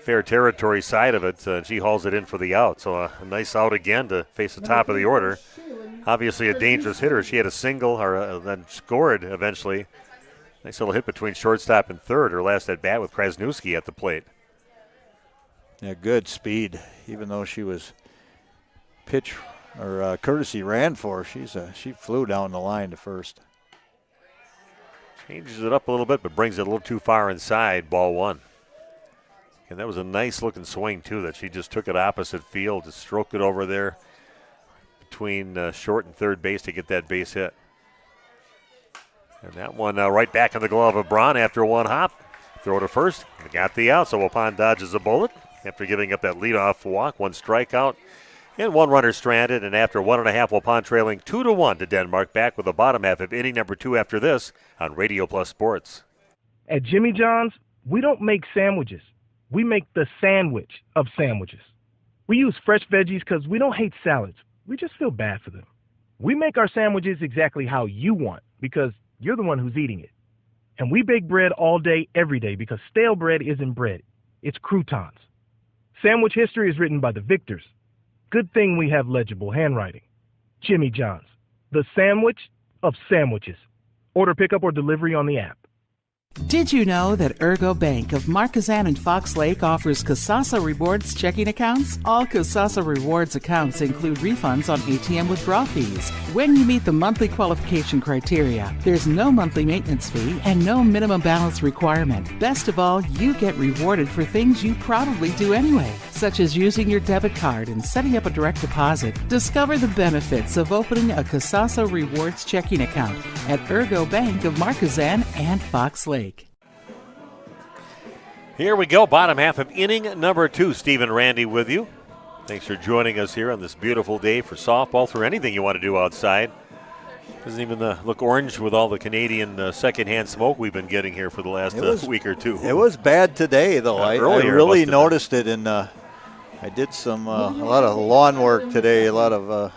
fair territory side of it. She hauls it in for the out. So a nice out again to face the top of the order. Obviously a dangerous hitter. She had a single, or then scored eventually. Nice little hit between shortstop and third. Her last at bat with Krasnewski at the plate. Yeah, good speed. Even though she was courtesy ran for her, she flew down the line to first. Changes it up a little bit, but brings it a little too far inside. Ball one. And that was a nice looking swing too. That she just took it opposite field, just stroked it over there between short and third base to get that base hit. And that one right back in the glove of Braun after one hop. Throw to first. Got the out, so Waupun dodges a bullet after giving up that leadoff walk. One strikeout and one runner stranded. And after 1.5, Waupun trailing 2-1 to Denmark. Back with the bottom half of inning number 2 after this on Radio Plus Sports. At Jimmy John's, we don't make sandwiches. We make the sandwich of sandwiches. We use fresh veggies because we don't hate salads. We just feel bad for them. We make our sandwiches exactly how you want because you're the one who's eating it. And we bake bread all day, every day, because stale bread isn't bread. It's croutons. Sandwich history is written by the victors. Good thing we have legible handwriting. Jimmy John's, the sandwich of sandwiches. Order pickup or delivery on the app. Did you know that Ergo Bank of Marquezan and Fox Lake offers Kasasa Rewards checking accounts? All Kasasa Rewards accounts include refunds on ATM withdrawal fees. When you meet the monthly qualification criteria, there's no monthly maintenance fee and no minimum balance requirement. Best of all, you get rewarded for things you probably do anyway, such as using your debit card and setting up a direct deposit. Discover the benefits of opening a Kasasa Rewards checking account at Ergo Bank of Marquezan and Fox Lake. Here we go, bottom half of inning number 2. Stephen Randy with you. Thanks for joining us here on this beautiful day for softball, for anything you want to do outside. Doesn't even look orange with all the Canadian secondhand smoke we've been getting here for the last week or two. It was bad today, though. I really noticed it, and I did a lot of lawn work today, a lot of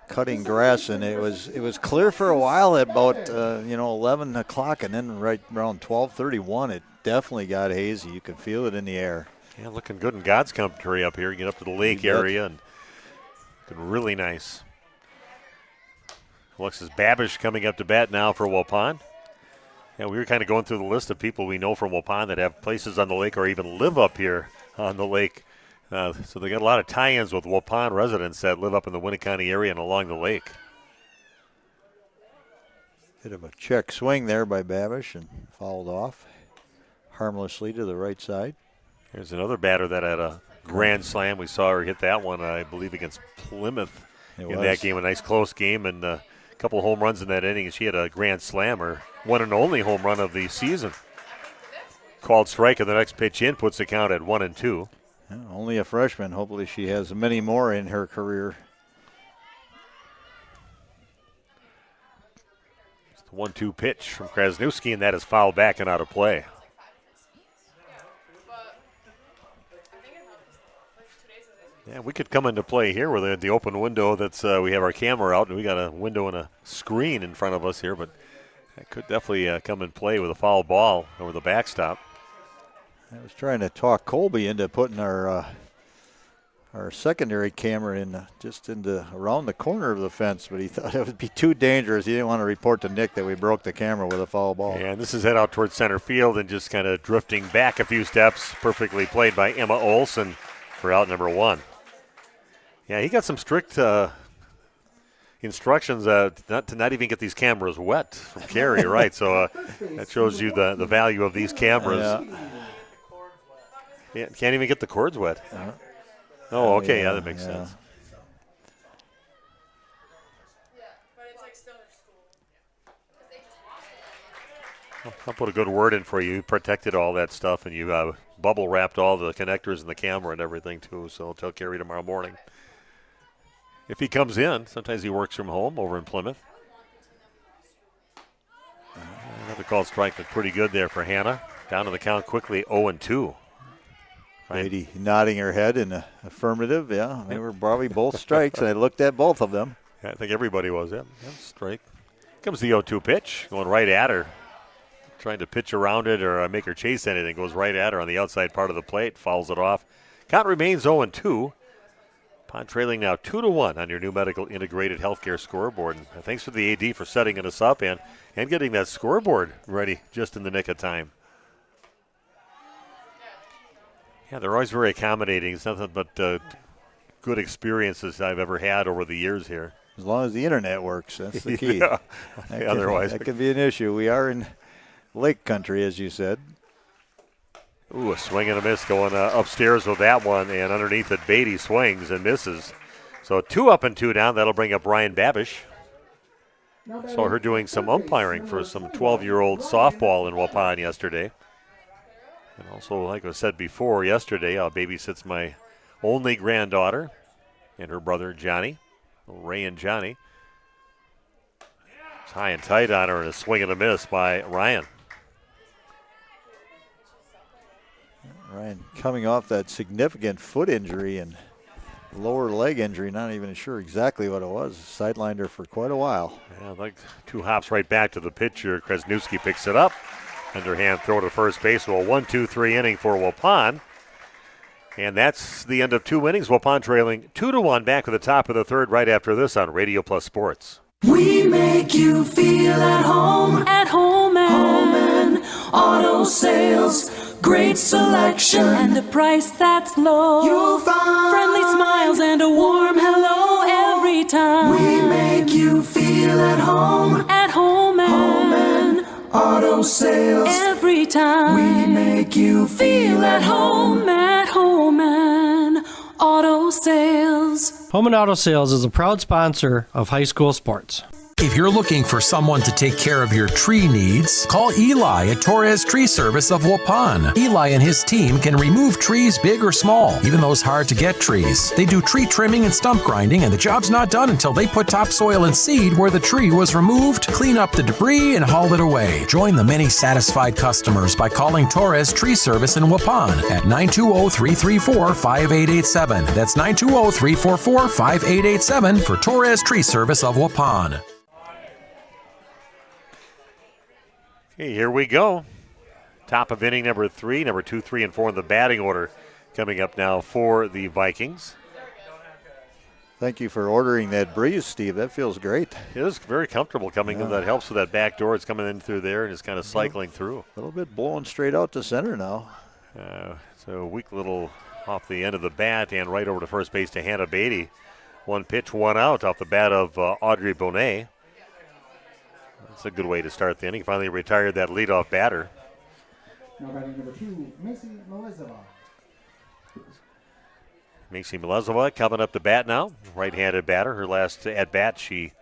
cutting grass, and it was clear for a while at about 11 o'clock, and then right around 12:31 it definitely got hazy. You could feel it in the air. Yeah, looking good in God's country up here. You get up to the lake area and looking really nice. Alexis Babish coming up to bat now for Waupun. Yeah, we were kind of going through the list of people we know from Waupun that have places on the lake or even live up here on the lake. So they got a lot of tie-ins with Waupun residents that live up in the Winneconne area and along the lake. Bit of a check swing there by Babish and fouled off harmlessly to the right side. Here's another batter that had a grand slam. We saw her hit that one, I believe, against Plymouth that game. A nice close game and a couple home runs in that inning. She had a grand slam, her one and only home run of the season. Called strike, and the next pitch in puts the count at 1-2. Yeah, only a freshman. Hopefully she has many more in her career. It's the 1-2 pitch from Krasnewski, and that is fouled back and out of play. Yeah, we could come into play here with the open window. That's we have our camera out, and we got a window and a screen in front of us here. But That could definitely come in play with a foul ball over the backstop. I was trying to talk Colby into putting our secondary camera in just into around the corner of the fence, but he thought it would be too dangerous. He didn't want to report to Nick that we broke the camera with a foul ball. And this is head out towards center field and just kind of drifting back a few steps. Perfectly played by Emma Olson for out number 1. Yeah, he got some strict instructions not to not even get these cameras wet from Carey, right? So that shows you the value of these cameras. Yeah, can't even get the cords wet. Oh, okay, yeah, that makes sense. I'll put a good word in for you. You protected all that stuff, and you bubble wrapped all the connectors and the camera and everything, too. So I'll tell Carey tomorrow morning. If he comes in, sometimes he works from home over in Plymouth. Another called strike, but pretty good there for Hannah. Down to the count quickly, 0-2. Lady nodding her head in the affirmative. Yeah, they were probably both strikes, and I looked at both of them. Yeah, I think everybody was. Yeah, strike. Comes the 0-2 pitch, going right at her. Trying to pitch around it or make her chase anything. Goes right at her on the outside part of the plate. Fouls it off. Count remains 0-2. Pond trailing now 2-1 on your new medical integrated healthcare scoreboard. And thanks to the AD for setting us up and getting that scoreboard ready just in the nick of time. Yeah, they're always very accommodating. It's nothing but good experiences I've ever had over the years here. As long as the internet works, that's the key. Yeah. Otherwise, that could be an issue. We are in Lake Country, as you said. Ooh, a swing and a miss going upstairs with that one, and underneath it, Beatty swings and misses. So 2 up and 2 down. That'll bring up Ryan Babish. Saw her doing some umpiring for some 12-year-old softball in Waupun yesterday. And also, like I said before, yesterday, babysits my only granddaughter and her brother, Johnny. Ray and Johnny. It's high and tight on her, and a swing and a miss by Ryan. Ryan coming off that significant foot injury and lower leg injury, not even sure exactly what it was. Sidelined her for quite a while. Yeah, like 2 hops right back to the pitcher. Kresnewski picks it up. Underhand throw to first base. So a 1-2-3 inning for Waupun. And that's the end of 2 innings. Waupun trailing 2-1 back at the top of the third right after this on Radio Plus Sports. We make you feel at home and auto sales. Great selection and a price that's low. You'll find friendly smiles and a warm hello every time. We make you feel at home and auto sales. Every time we make you feel at home and auto sales. Home and Auto Sales is a proud sponsor of high school sports. If you're looking for someone to take care of your tree needs, call Eli at Torres Tree Service of Waupun. Eli and his team can remove trees big or small, even those hard-to-get trees. They do tree trimming and stump grinding, and the job's not done until they put topsoil and seed where the tree was removed, clean up the debris, and haul it away. Join the many satisfied customers by calling Torres Tree Service in Waupun at 920-334-5887. That's 920-344-5887 for Torres Tree Service of Waupun. Okay, here we go. Top of inning number 3, number 2, 3, and 4 in the batting order coming up now for the Vikings. Thank you for ordering that breeze, Steve. That feels great. It is very comfortable coming in. That helps with that back door. It's coming in through there and it's kind of cycling through. A little bit blowing straight out to center now. So a weak little off the end of the bat and right over to first base to Hannah Beatty. 1 pitch, 1 out off the bat of Audrey Bonet. That's a good way to start the inning. Finally retired that leadoff batter. Now batting number 2, Macy Melezova. Macy Melezova coming up to bat now. Right-handed batter. Her last at-bat, she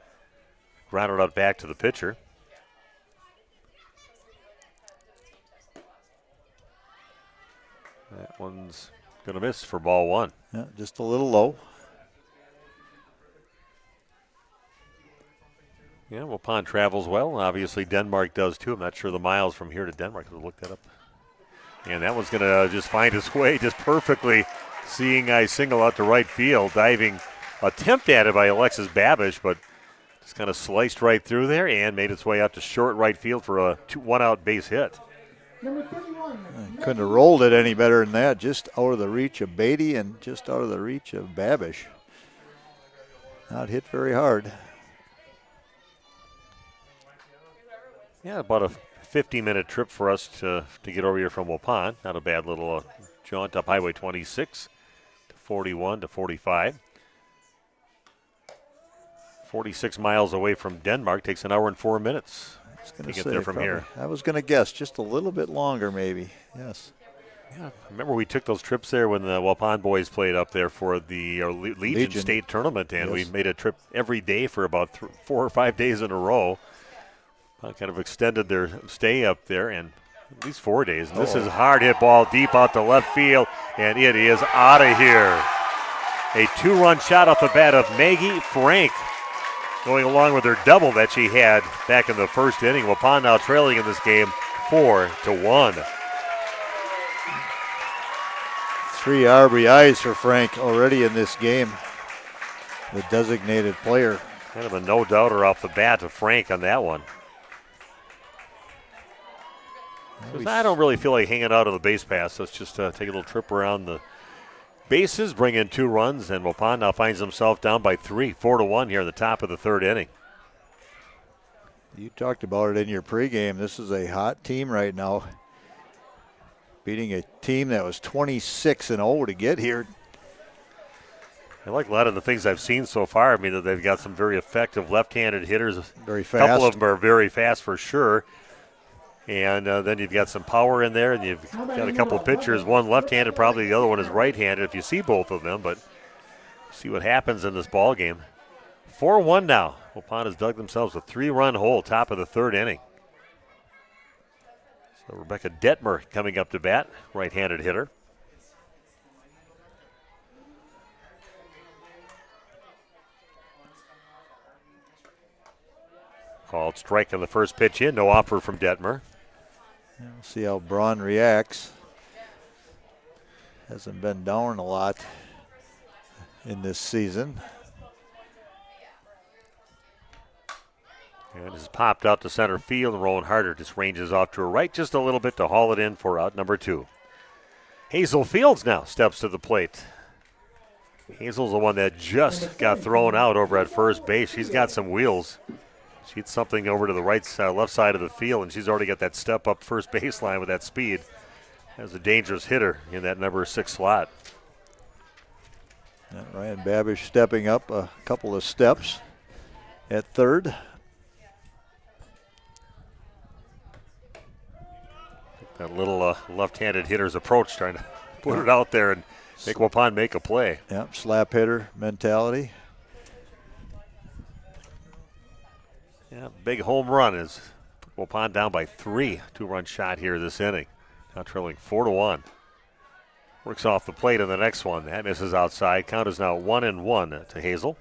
grounded out back to the pitcher. That one's going to miss for ball 1. Yeah, just a little low. Yeah, well, Waupun travels well. Obviously, Denmark does too. I'm not sure the miles from here to Denmark. I'll look that up. And that one's going to just find its way just perfectly. Seeing I single out to right field. Diving attempt at it by Alexis Babish, but Just kind of sliced right through there and made its way out to short right field for a 1-out base hit. Number 31. Couldn't have rolled it any better than that. Just out of the reach of Beatty and just out of the reach of Babish. Not hit very hard. Yeah, about a 50-minute trip for us to get over here from Waupun. Not a bad little jaunt up Highway 26 to 41 to 45. 46 miles away from Denmark. Takes an hour and 4 minutes to get there from here. I was going to guess just a little bit longer maybe, yes. Yeah, remember we took those trips there when the Waupun boys played up there for the Legion State Tournament, and we made a trip every day for about 4 or 5 days in a row. Kind of extended their stay up there, and at least 4 days. And this is a hard hit ball deep out to left field, and it is out of here. A 2-run shot off the bat of Maggie Frank, going along with her double that she had back in the first inning. Waupun now trailing in this game 4-1. 3 RBIs for Frank already in this game. The designated player. Kind of a no-doubter off the bat to Frank on that one. I don't really feel like hanging out on the base pass. Let's just take a little trip around the bases, bring in 2 runs, and Waupun now finds himself down by 3, 4-1 here in the top of the 3rd inning. You talked about it in your pregame. This is a hot team right now. Beating a team that was 26-0 to get here. I like a lot of the things I've seen so far. I mean, that they've got some very effective left-handed hitters. Very fast. A couple of them are very fast for sure. And then you've got some power in there, and you've got a couple of pitchers. One left-handed, probably the other one is right-handed if you see both of them. But see what happens in this ball game. 4-1 now. Waupun has dug themselves a 3-run hole, top of the 3rd inning. So Rebecca Detmer coming up to bat, right-handed hitter. Called strike on the first pitch in. No offer from Detmer. We'll see how Braun reacts. Hasn't been down a lot in this season. And has popped out to center field. Rowan Harder just ranges off to her right just a little bit to haul it in for out number 2. Hazel Fields now steps to the plate. Hazel's the one that just got thrown out over at first base. She's got some wheels. She hits something over to the left side of the field, and she's already got that step up first baseline with that speed. As a dangerous hitter in that number 6 slot. And Ryan Babish stepping up a couple of steps at third. That little left-handed hitter's approach, trying to put it out there and make Waupun make a play. Yep, slap hitter mentality. Yeah, big home run is Waupun down by 3. 2-run shot here this inning. Now trailing 4-1. Works off the plate in the next one. That misses outside. Count is now 1-1 to Hazel.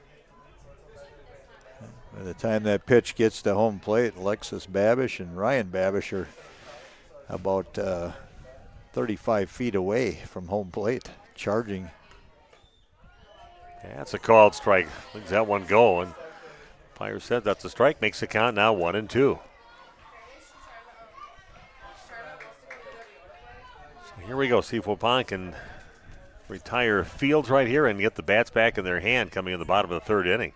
By the time that pitch gets to home plate, Alexis Babish and Ryan Babish are about 35 feet away from home plate, charging. Yeah, that's a called strike. Lets that one go, and umpire said that's a strike. Makes the count now 1-2. So here we go. See if Waupun can retire Fields right here and get the bats back in their hand coming in the bottom of the 3rd inning.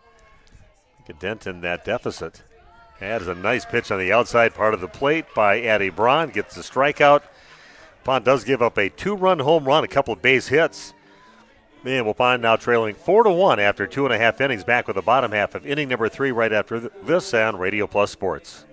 Make a dent in that deficit. That is a nice pitch on the outside part of the plate by Addie Braun. Gets the strikeout. Waupun does give up a 2-run home run, a couple of base hits. Man, Waupun now trailing 4-1 after 2.5 innings, back with the bottom half of inning number 3 right after this on Radio Plus Sports.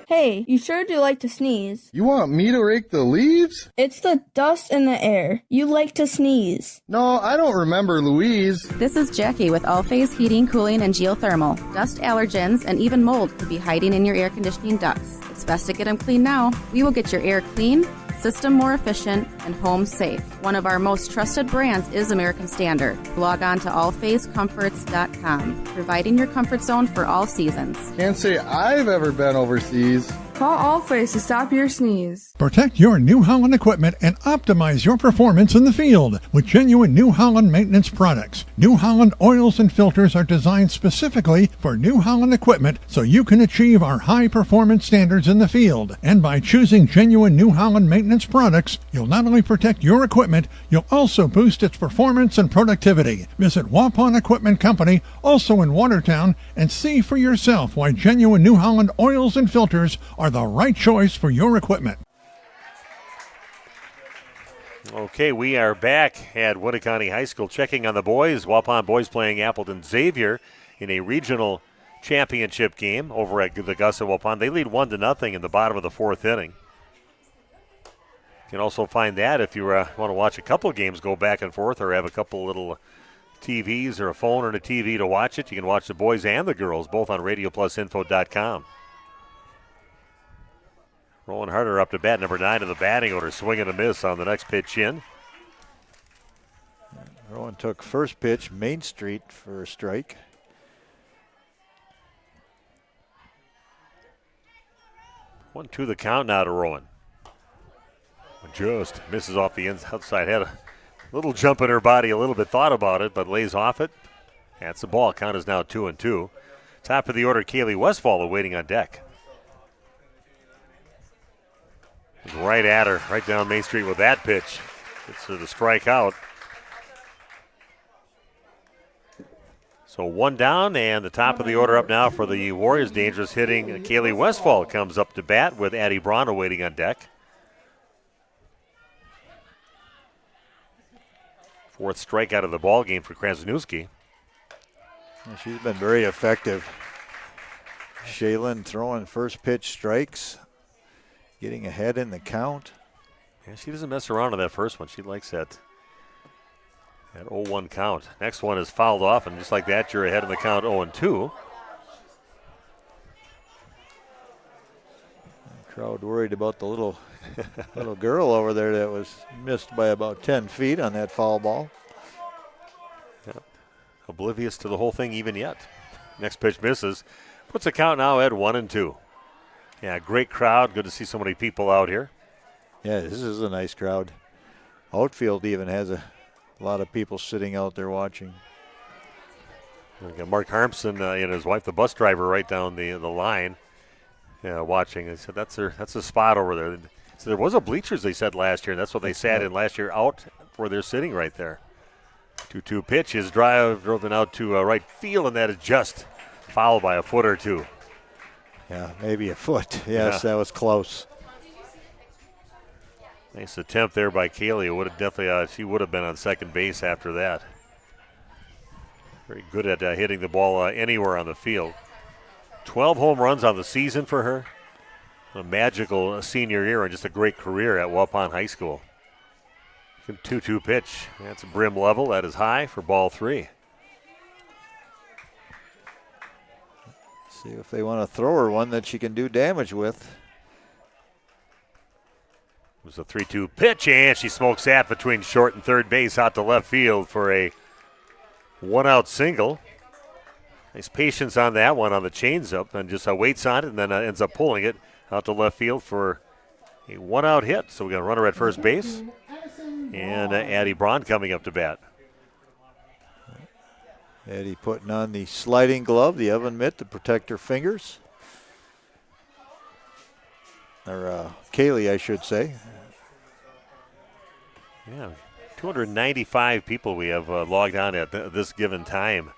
Hey, you sure do like to sneeze. You want me to rake the leaves? It's the dust in the air. You like to sneeze. No, I don't remember Louise. This is Jackie with All Phase Heating, Cooling, and Geothermal. Dust allergens and even mold could be hiding in your air conditioning ducts. It's best to get them clean now. We will get your air clean, system more efficient, and home safe. One of our most trusted brands is American Standard. Log on to allphasecomforts.com, providing your comfort zone for all seasons. Can't say I've ever been overseas. Call Allface to stop your sneeze. Protect your New Holland equipment and optimize your performance in the field with genuine New Holland maintenance products. New Holland oils and filters are designed specifically for New Holland equipment so you can achieve our high performance standards in the field. And by choosing genuine New Holland maintenance products, you'll not only protect your equipment, you'll also boost its performance and productivity. Visit Waupun Equipment Company, also in Watertown, and see for yourself why genuine New Holland oils and filters are the right choice for your equipment. Okay, we are back at Winneconne High School checking on the boys. Waupun boys playing Appleton Xavier in a regional championship game over at the Gus of Waupun. They lead 1-0 in the bottom of the fourth inning. You can also find that if you want to watch a couple of games go back and forth or have a couple little TVs or a phone or a TV to watch it. You can watch the boys and the girls both on RadioPlusInfo.com. Rowan Harder up to bat, number 9 in the batting order, swing and a miss on the next pitch in. Rowan took first pitch, Main Street for a strike. One, two, the count now to Rowan. Just misses off the outside. Had a little jump in her body, a little bit thought about it, but lays off it. That's the ball. Count is now 2-2. Top of the order, Kaylee Westfall awaiting on deck. Right at her, right down Main Street with that pitch. Gets her to strike out. So one down, and the top of the order up now for the Warriors. Dangerous hitting. Kaylee Westfall comes up to bat with Addie Braun waiting on deck. Fourth strikeout of the ball game for Krasnewski. She's been very effective. Shaylin throwing first pitch strikes, getting ahead in the count. Yeah, she doesn't mess around on that first one. She likes that 0-1 count. Next one is fouled off, and just like that, you're ahead in the count 0-2. Crowd worried about the little girl over there that was missed by about 10 feet on that foul ball. Yep. Oblivious to the whole thing even yet. Next pitch misses. Puts the count now at 1-2. Yeah, great crowd. Good to see so many people out here. Yeah, this is a nice crowd. Outfield even has a lot of people sitting out there watching. We got Mark Harmson and his wife, the bus driver, right down the line. Yeah, watching. They said that's a spot over there. So there was a bleachers, they said, last year, and that's what they sat in last year, out where they're sitting right there. 2-2 pitch is driven out to right field, and that is just fouled by a foot or two. Yeah, maybe a foot. Yes, That was close. Nice attempt there by Kaylee. It would have definitely, she would have been on second base after that. Very good at hitting the ball anywhere on the field. 12 home runs on the season for her. A magical senior year and just a great career at Waupun High School. 2-2 pitch. That's a brim level. That is high for ball 3. See if they want to throw her one that she can do damage with. It was a 3-2 pitch, and she smokes that between short and third base out to left field for a one-out single. Nice patience on that one on the changeup, and just waits on it and then ends up pulling it out to left field for a one-out hit. So we got a runner at first base, and Addie Braun coming up to bat. Addie putting on the sliding glove, the oven mitt to protect her fingers. Or Kaylee, I should say. Yeah, 295 people we have logged on at this given time.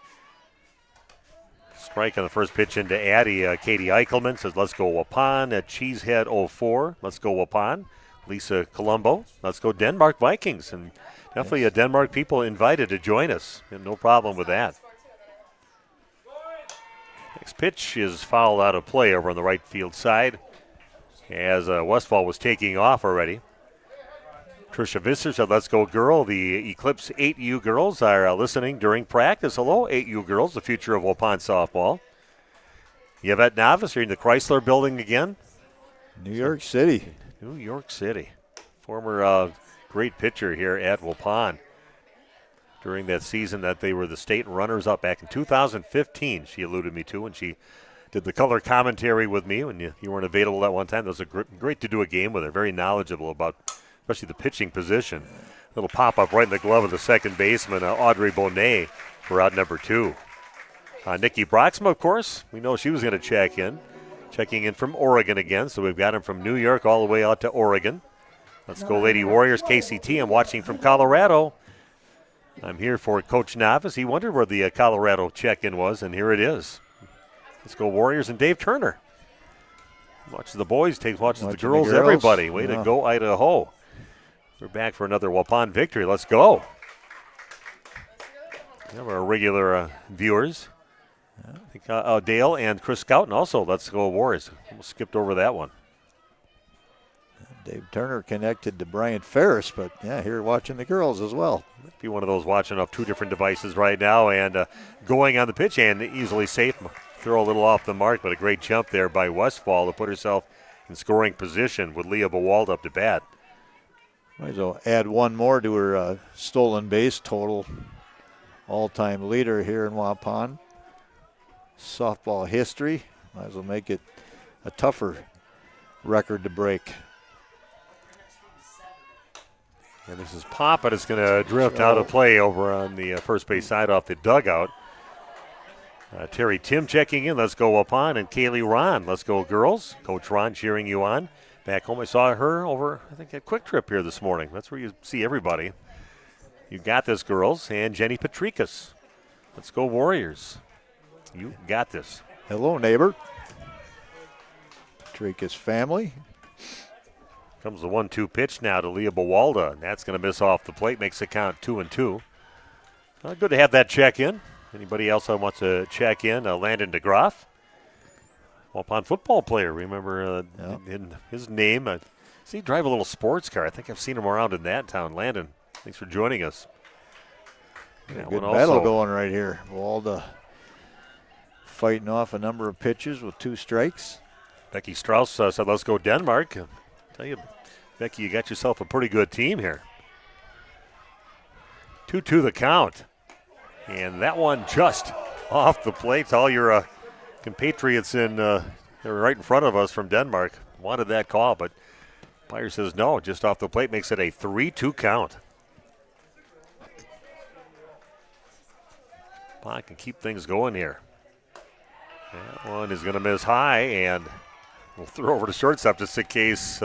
Strike on the first pitch into Addie. Katie Eichelman says, let's go Waupun. Cheesehead 04, let's go Waupun. Lisa Colombo, let's go Denmark Vikings. And definitely Denmark people invited to join us. No problem with that. Next pitch is fouled out of play over on the right field side as Westfall was taking off already. Tricia Visser said, let's go girl. The Eclipse 8U girls are listening during practice. Hello, 8U girls, the future of Waupun softball. Yvette Navis, are you in the Chrysler building again? New York City. New York City. Former great pitcher here at Waupun. During that season that they were the state runners-up back in 2015, she alluded me to, when she did the color commentary with me when you weren't available that one time. That was great to do a game with her. Very knowledgeable about especially the pitching position. Little pop-up right in the glove of the second baseman, Audrey Bonet, for out number 2. Nikki Broxma, of course, we know she was going to check in. Checking in from Oregon again, so we've got him from New York all the way out to Oregon. Let's go Lady Warriors. KCT, I'm watching from Colorado. I'm here for Coach Navis. He wondered where the Colorado check-in was, and here it is. Let's go Warriors and Dave Turner. Watches the boys, watches the girls, everybody. Way to go, Idaho. We're back for another Waupun victory. Let's go. We have our regular viewers. I think Dale and Chris Scouten also. Let's go Warriors. Almost skipped over that one. Dave Turner connected to Brian Ferris, but here watching the girls as well. Might be one of those watching off 2 different devices right now and going on the pitch and easily safe. Throw a little off the mark, but a great jump there by Westfall to put herself in scoring position with Leah Bawald up to bat. Might as well add one more to her stolen base total. All-time leader here in Waupun. Softball history. Might as well make it a tougher record to break. And this is pop, but it's going to drift out of play over on the first base side off the dugout. Terry Tim checking in. Let's go Waupun. And Kaylee Ron. Let's go girls. Coach Ron cheering you on. Back home, I saw her over, I think, at Quick Trip here this morning. That's where you see everybody. You got this, girls. And Jenny Patrikas. Let's go Warriors. You got this. Hello, neighbor. Patrikas family. Comes the 1-2 pitch now to Leah Bawalda, and that's going to miss off the plate. Makes the count 2-2. Good to have that check in. Anybody else that wants to check in? Landon DeGroff, Waupun football player. Remember in his name. See, drive a little sports car. I think I've seen him around in that town. Landon, thanks for joining us. Good battle going right here. Bawalda fighting off a number of pitches with 2 strikes. Becky Strauss said, let's go Denmark. Tell you, Becky, you got yourself a pretty good team here. 2-2 the count. And that one just off the plate. All your compatriots they're right in front of us from Denmark wanted that call, but umpire says no, just off the plate, makes it a 3-2 count. I can keep things going here. That one is going to miss high, and we'll throw over to shortstop just in case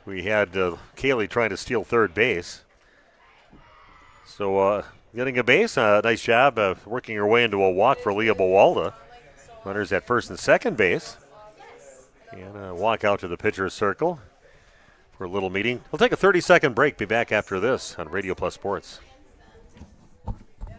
we had Kaylee trying to steal third base. So getting a base, nice job working her way into a walk for Leah Bawalda. Runners at first and second base. And walk out to the pitcher's circle for a little meeting. We'll take a 30-second break. Be back after this on Radio Plus Sports.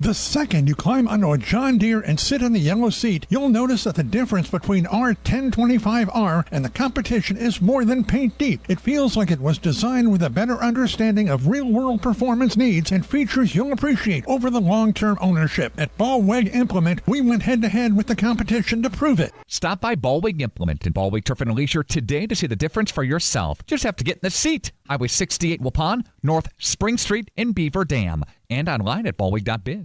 The second you climb onto a John Deere and sit in the yellow seat, you'll notice that the difference between our 1025R and the competition is more than paint deep. It feels like it was designed with a better understanding of real-world performance needs and features you'll appreciate over the long-term ownership. At Ballweg Implement, we went head-to-head with the competition to prove it. Stop by Ballweg Implement in Ballweg Turf and Leisure today to see the difference for yourself. Just have to get in the seat. Highway 68 Waupun, North Spring Street in Beaver Dam, and online at ballweg.biz.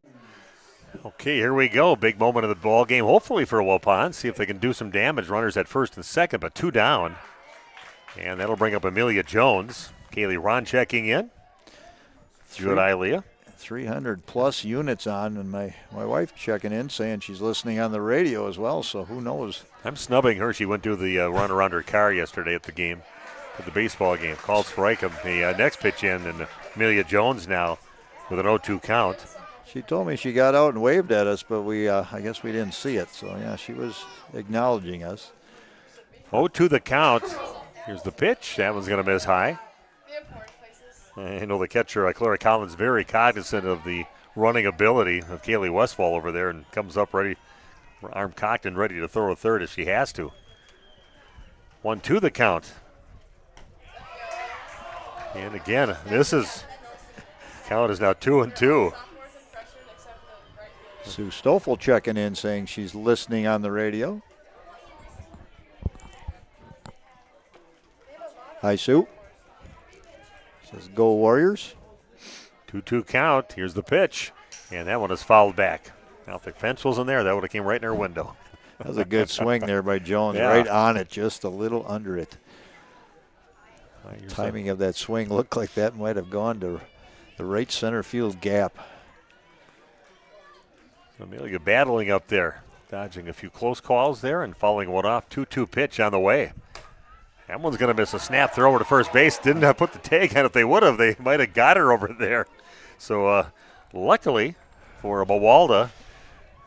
Okay, here we go. Big moment of the ball game, hopefully for Waupun. See if they can do some damage. Runners at first and second, but 2 down. And that'll bring up Amelia Jones. Kaylee Ron checking in. Good eye, Leah. 300-plus units on, and my wife checking in, saying she's listening on the radio as well, so who knows. I'm snubbing her. She went to the run around her car yesterday at the game, at the baseball game. Called strike on the next pitch in, and Amelia Jones now with an 0-2 count. She told me she got out and waved at us, but I guess we didn't see it. So, yeah, she was acknowledging us. 0-2 the count. Here's the pitch. That one's going to miss high. I know the catcher, Clara Collins, very cognizant of the running ability of Kaylee Westfall over there and comes up ready, arm cocked and ready to throw a third if she has to. 1-2 the count. And again, count is now 2-2. Sue Stoffel checking in, saying she's listening on the radio. Hi, Sue. Says go Warriors. 2-2 count. Here's the pitch. And that one is fouled back. Now if the fence was in there, that would have came right in her window. That was a good swing there by Jones. Yeah. Right on it, just a little under it. Timing of that swing looked like that might have gone to the right center field gap. Amelia battling up there, dodging a few close calls there and fouling one off. 2-2 pitch on the way. That one's going to miss a snap throw over to first base. Didn't put the tag on. If they would have, they might have got her over there. So luckily for Mawalda,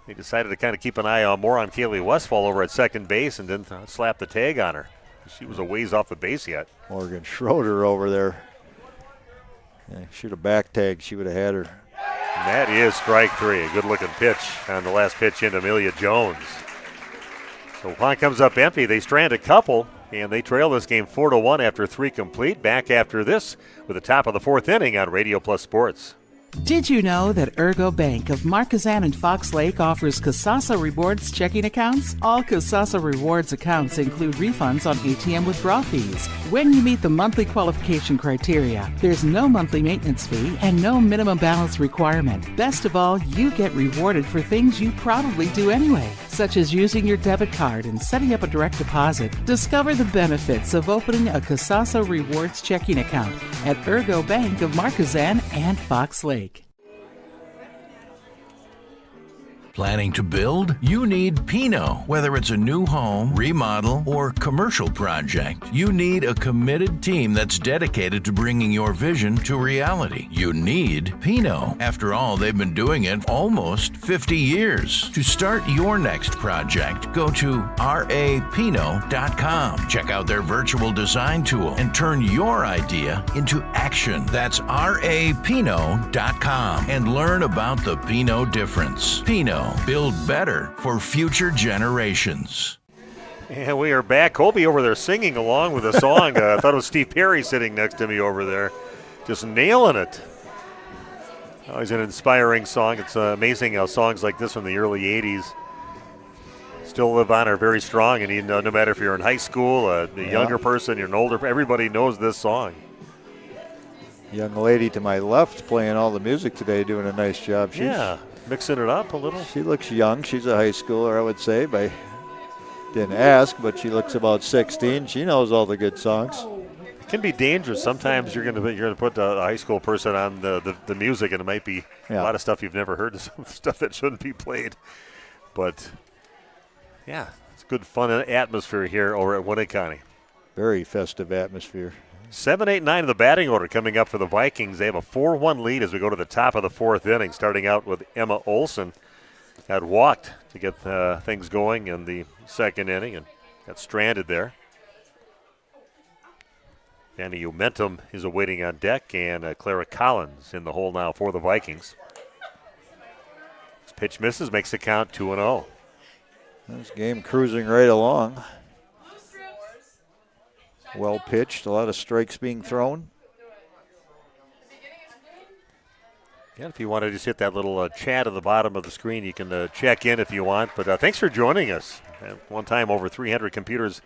they decided to kind of keep an eye on more on Kaylee Westfall over at second base and didn't slap the tag on her. She was a ways off the base yet. Morgan Schroeder over there. Yeah, shoot a back tag, she would have had her. And that is strike three. A good-looking pitch on the last pitch into Amelia Jones. So Waupun comes up empty. They strand a couple, and they trail this game 4-1 after 3 complete. Back after this with the top of the 4th inning on Radio Plus Sports. Did you know that Ergo Bank of Marquezan and Fox Lake offers Casasa Rewards checking accounts? All Casasa Rewards accounts include refunds on ATM withdrawal fees. When you meet the monthly qualification criteria, there's no monthly maintenance fee and no minimum balance requirement. Best of all, you get rewarded for things you probably do anyway, such as using your debit card and setting up a direct deposit. Discover the benefits of opening a Casasa Rewards checking account at Ergo Bank of Marquezan and Fox Lake. Planning to build? You need Pinot. Whether it's a new home, remodel, or commercial project, you need a committed team that's dedicated to bringing your vision to reality. You need Pinot. After all, they've been doing it almost 50 years. To start your next project, go to rapinot.com. Check out their virtual design tool and turn your idea into action. That's rapinot.com and learn about the Pinot difference. Pinot. Build better for future generations. And we are back. Colby over there singing along with a song. I thought it was Steve Perry sitting next to me over there. Just nailing it. Always an inspiring song. It's amazing how songs like this from the early 80s still live on, are very strong. And you know, no matter if you're in high school, a younger person, you're an older, everybody knows this song. Young lady to my left playing all the music today, doing a nice job. She's mixing it up a little. She looks young. She's a high schooler, I would say. Didn't ask, but she looks about 16. She knows all the good songs. It can be dangerous. Sometimes you're going to put a high school person on the music, and it might be a lot of stuff you've never heard, some stuff that shouldn't be played. But yeah, it's good fun atmosphere here over at Winneconne. Very festive atmosphere. 7, 8, 9 of the batting order coming up for the Vikings. They have a 4-1 lead as we go to the top of the 4th inning, starting out with Emma Olson. Had walked to get things going in the 2nd inning and got stranded there. Danny Umentum is awaiting on deck, and Clara Collins in the hole now for the Vikings. This pitch misses, makes the count 2-0. This game cruising right along. Well pitched, a lot of strikes being thrown. Yeah, if you want to just hit that little chat at the bottom of the screen, you can check in if you want. But thanks for joining us. At one time, over 300 computers.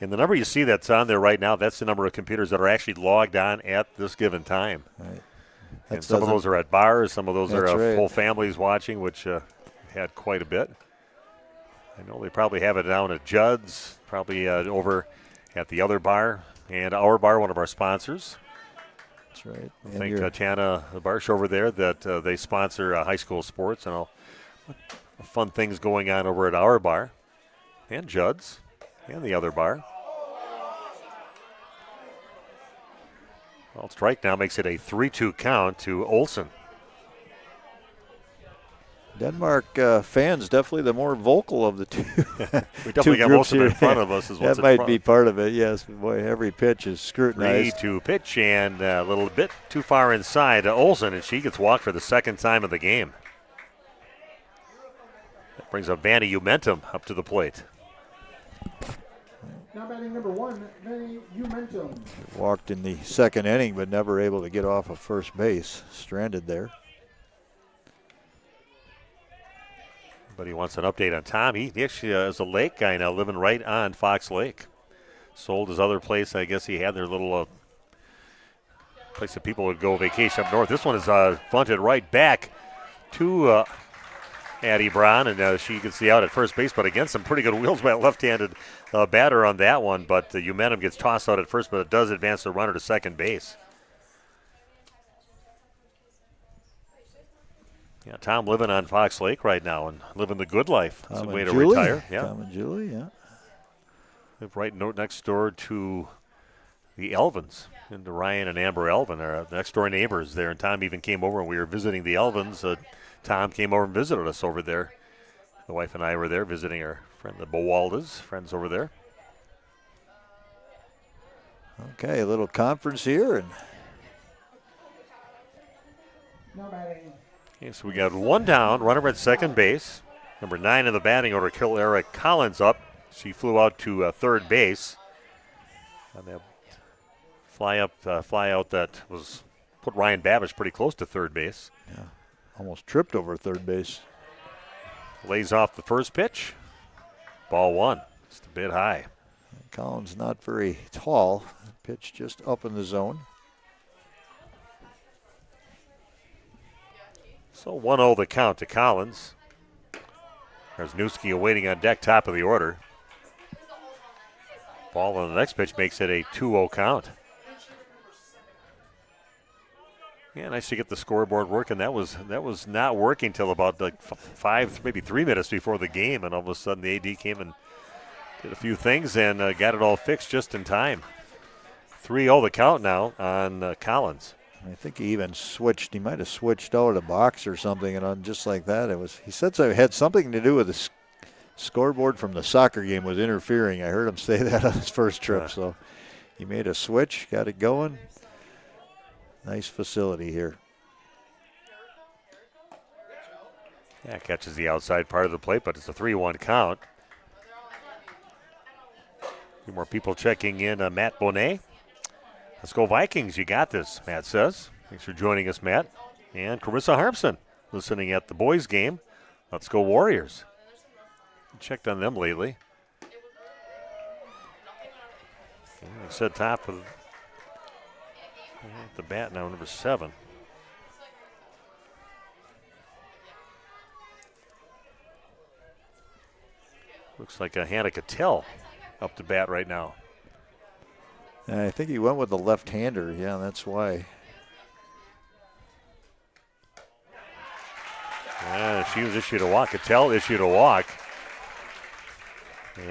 And the number you see that's on there right now, that's the number of computers that are actually logged on at this given time. Right. And some of those are at bars. Some of those are right. Full families watching, which had quite a bit. I know they probably have it down at Judd's, probably over at the other bar, and our bar, one of our sponsors. That's right. I think Tana Barsh over there that they sponsor high school sports and all fun things going on over at our bar and Judd's and the other bar. Well, strike now makes it a 3-2 count to Olsen. Denmark fans definitely the more vocal of the two. We definitely got most of it in front of us. That might be part of it, yes. Boy, every pitch is scrutinized. 3-2 pitch and a little bit too far inside to Olsen, and she gets walked for the 2nd time of the game. That brings up Vanny Umentum up to the plate. Now batting number 1, Vanny Umentum. Walked in the 2nd inning, but never able to get off of first base. Stranded there. But he wants an update on Tom. He actually is a lake guy now, living right on Fox Lake. Sold his other place. I guess he had their little place that people would go vacation up north. This one is bunted right back to Addie Braun, and she gets the out at first base, but again, some pretty good wheels by a left-handed batter on that one. But Umenum gets tossed out at first, but it does advance the runner to second base. Yeah, Tom living on Fox Lake right now and living the good life. It's a way to retire. Yeah. Tom and Julie, yeah. Live right next door to the Elvins, and to Ryan and Amber Elvin, our next door neighbors there. And Tom even came over when we were visiting the Elvins. Tom came over and visited us over there. The wife and I were there visiting our friend, the Bowaldas, friends over there. Okay, a little conference here. And okay, so we got one down, runner at second base. Number 9 in the batting order, Clara Collins up. She flew out to third base. And that fly out that was put Ryan Babish pretty close to third base. Yeah, almost tripped over third base. Lays off the first pitch. Ball 1, just a bit high. Collins not very tall. Pitch just up in the zone. So 1-0 the count to Collins. There's Newski awaiting on deck, top of the order. Ball on the next pitch makes it a 2-0 count. Yeah, nice to get the scoreboard working. That was not working till about like 5, maybe 3 minutes before the game, and all of a sudden the AD came and did a few things and got it all fixed just in time. 3-0 the count now on Collins. I think he even switched. He might have switched out a box or something, and on just like that, he said so. It had something to do with the scoreboard from the soccer game was interfering. I heard him say that on his first trip. So he made a switch, got it going. Nice facility here. Yeah, catches the outside part of the plate, but it's a 3-1 count. A few more people checking in. Matt Bonet. Let's go Vikings, you got this, Matt says. Thanks for joining us, Matt. And Carissa Harmson listening at the boys game. Let's go Warriors. Checked on them lately. I said top of the bat now, number 7. Looks like Hannah Cattell up to bat right now. I think he went with the left-hander. Yeah, that's why. She was issued a walk. Cattell issued a walk.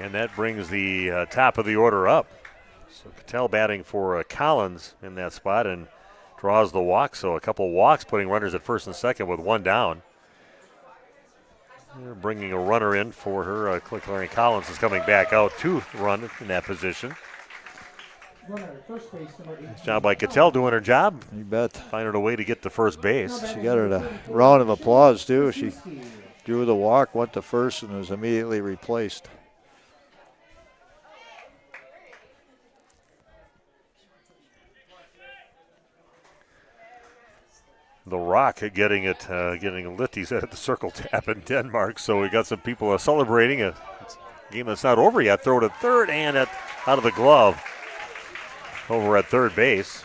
And that brings the top of the order up. So Cattell batting for Collins in that spot and draws the walk. So a couple walks putting runners at first and second with 1 down. They're bringing a runner in for her. Clary Collins is coming back out to run in that position. Nice job by Cattell doing her job. You bet. Finding a way to get to first base. She got her a round of applause, too. She drew the walk, went to first, and was immediately replaced. The Rock getting lit, he said, at the circle tap in Denmark. So we got some people celebrating a game that's not over yet. Throw to third and out of the glove. Over at third base.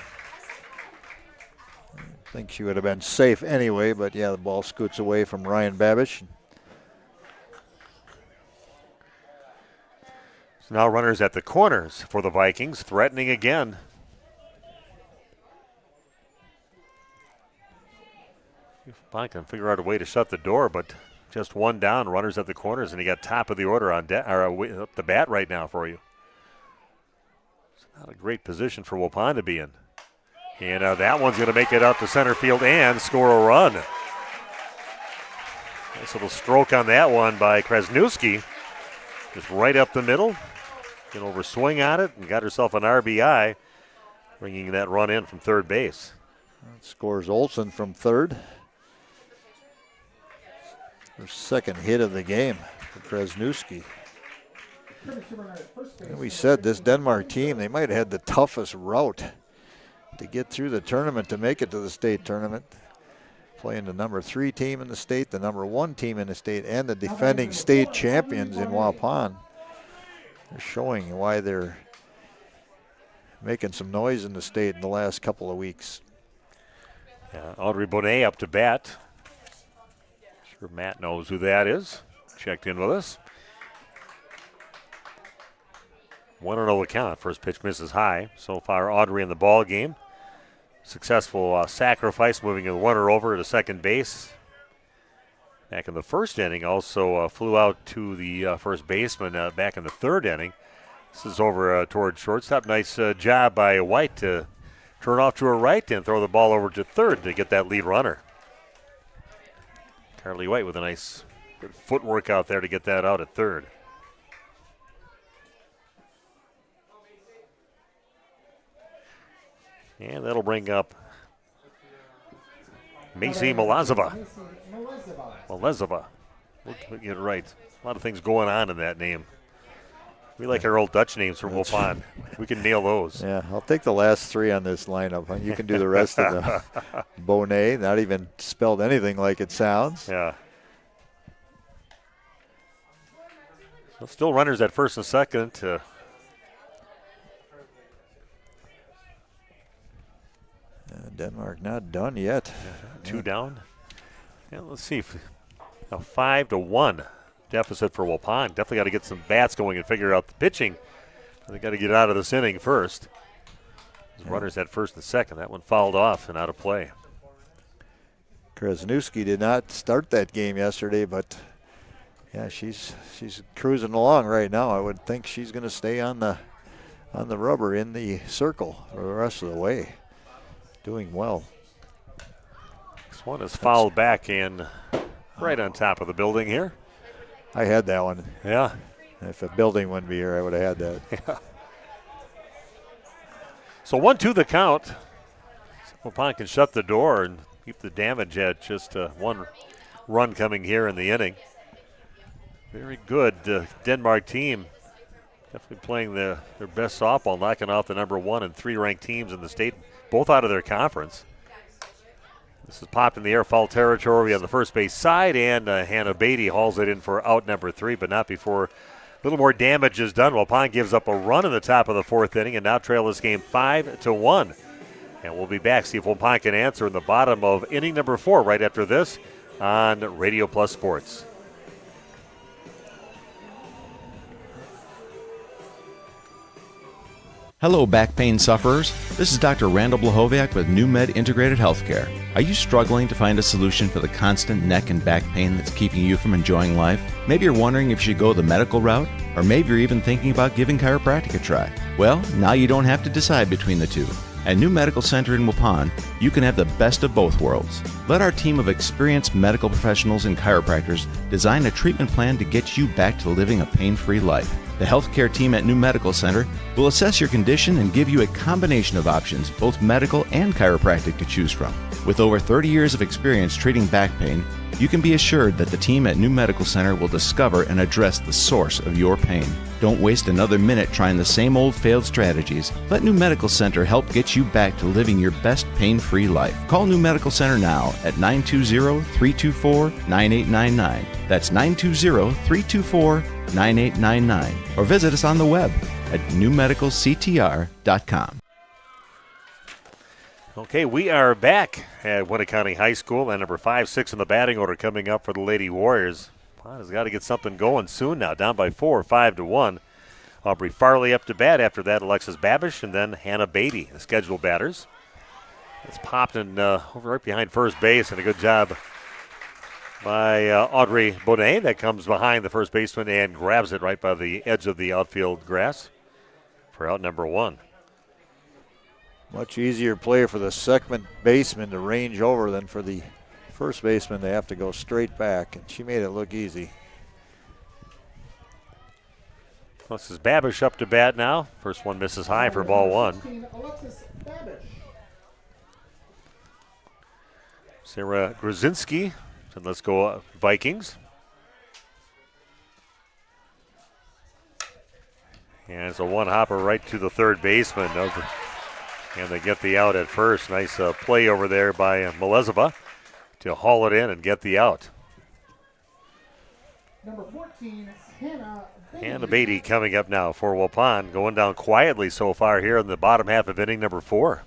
I think she would have been safe anyway, but yeah, the ball scoots away from Ryan Babish. So now runners at the corners for the Vikings, threatening again. I can figure out a way to shut the door, but just 1 down, runners at the corners, and you got top of the order on up the bat right now for you. Not a great position for Waupun to be in. And that one's going to make it out to center field and score a run. Nice little stroke on that one by Krasniewski. Just right up the middle. Get over swing on it and got herself an RBI, bringing that run in from third base. That scores Olsen from third. Her second hit of the game for Krasniewski. And we said this Denmark team, they might have had the toughest route to get through the tournament to make it to the state tournament. Playing the number 3 team in the state, the number 1 team in the state, and the defending state champions in Waupun. They're showing why they're making some noise in the state in the last couple of weeks. Yeah, Audrey Bonet up to bat. She Sure Matt knows who that is. Checked in with us. 1-0 count. First pitch misses high. So far, Audrey in the ball game. Successful sacrifice, moving the runner over to second base. Back in the first inning, also flew out to the first baseman back in the third inning. This is over toward shortstop. Nice job by White to turn off to her right and throw the ball over to third to get that lead runner. Carly White with a nice good footwork out there to get that out at third. And that'll bring up Macy Malazova. Malazova. We'll get it right. A lot of things going on in that name. We like our old Dutch names from Waupun. We can nail those. Yeah, I'll take the last three on this lineup. You can do the rest of the Bonet, not even spelled anything like it sounds. Yeah. So still runners at first and second. Denmark not done yet. Two down. Yeah, let's see. A 5-1 deficit for Waupun. Definitely got to get some bats going and figure out the pitching. They got to get out of this inning first. Runners at first and second. That one fouled off and out of play. Krasnewski did not start that game yesterday, but yeah, she's cruising along right now. I would think she's going to stay on the rubber in the circle for the rest of the way. Doing well. This one is fouled back in right on top of the building here. I had that one. Yeah. If a building wouldn't be here, I would have had that. Yeah. So 1-2 the count. Waupun can shut the door and keep the damage at just one run coming here in the inning. Very good Denmark team. Definitely playing their best softball, knocking off the number 1 and 3 ranked teams in the state, both out of their conference. This is popped in the air, foul territory on the first base side, and Hannah Beatty hauls it in for out number 3, but not before a little more damage is done. Waupun gives up a run in the top of the fourth inning and now trail this game 5-1. And we'll be back, see if Waupun can answer in the bottom of inning number 4 right after this on Radio Plus Sports. Hello, back pain sufferers. This is Dr. Randall Blahoviak with New Med Integrated Healthcare. Are you struggling to find a solution for the constant neck and back pain that's keeping you from enjoying life? Maybe you're wondering if you should go the medical route, or maybe you're even thinking about giving chiropractic a try. Well, now you don't have to decide between the two. At New Medical Center in Waupun, you can have the best of both worlds. Let our team of experienced medical professionals and chiropractors design a treatment plan to get you back to living a pain-free life. The healthcare team at New Medical Center will assess your condition and give you a combination of options, both medical and chiropractic, to choose from. With over 30 years of experience treating back pain, you can be assured that the team at New Medical Center will discover and address the source of your pain. Don't waste another minute trying the same old failed strategies. Let New Medical Center help get you back to living your best pain-free life. Call New Medical Center now at 920-324-9899. That's 920-324-9899. Or visit us on the web at newmedicalctr.com. Okay, we are back at Winneconne High School, and number 5-6 in the batting order coming up for the Lady Warriors. Waupun has got to get something going soon now, down by 4, 5-1. Aubrey Farley up to bat. After that, Alexis Babish, and then Hannah Beatty, the scheduled batters. It's popped in over right behind first base, and a good job by Audrey Bonet. That comes behind the first baseman and grabs it right by the edge of the outfield grass for out number 1. Much easier play for the second baseman to range over than for the first baseman. They have to go straight back, and she made it look easy. This is Babish up to bat now. First one misses high for ball 1. Sarah Grzinski. And let's go Vikings. And it's a one-hopper right to the third baseman. And they get the out at first. Nice play over there by Malezova to haul it in and get the out. Number 14, Hannah Beatty. Hannah Beatty coming up now for Waupun, going down quietly so far here in the bottom half of inning number 4.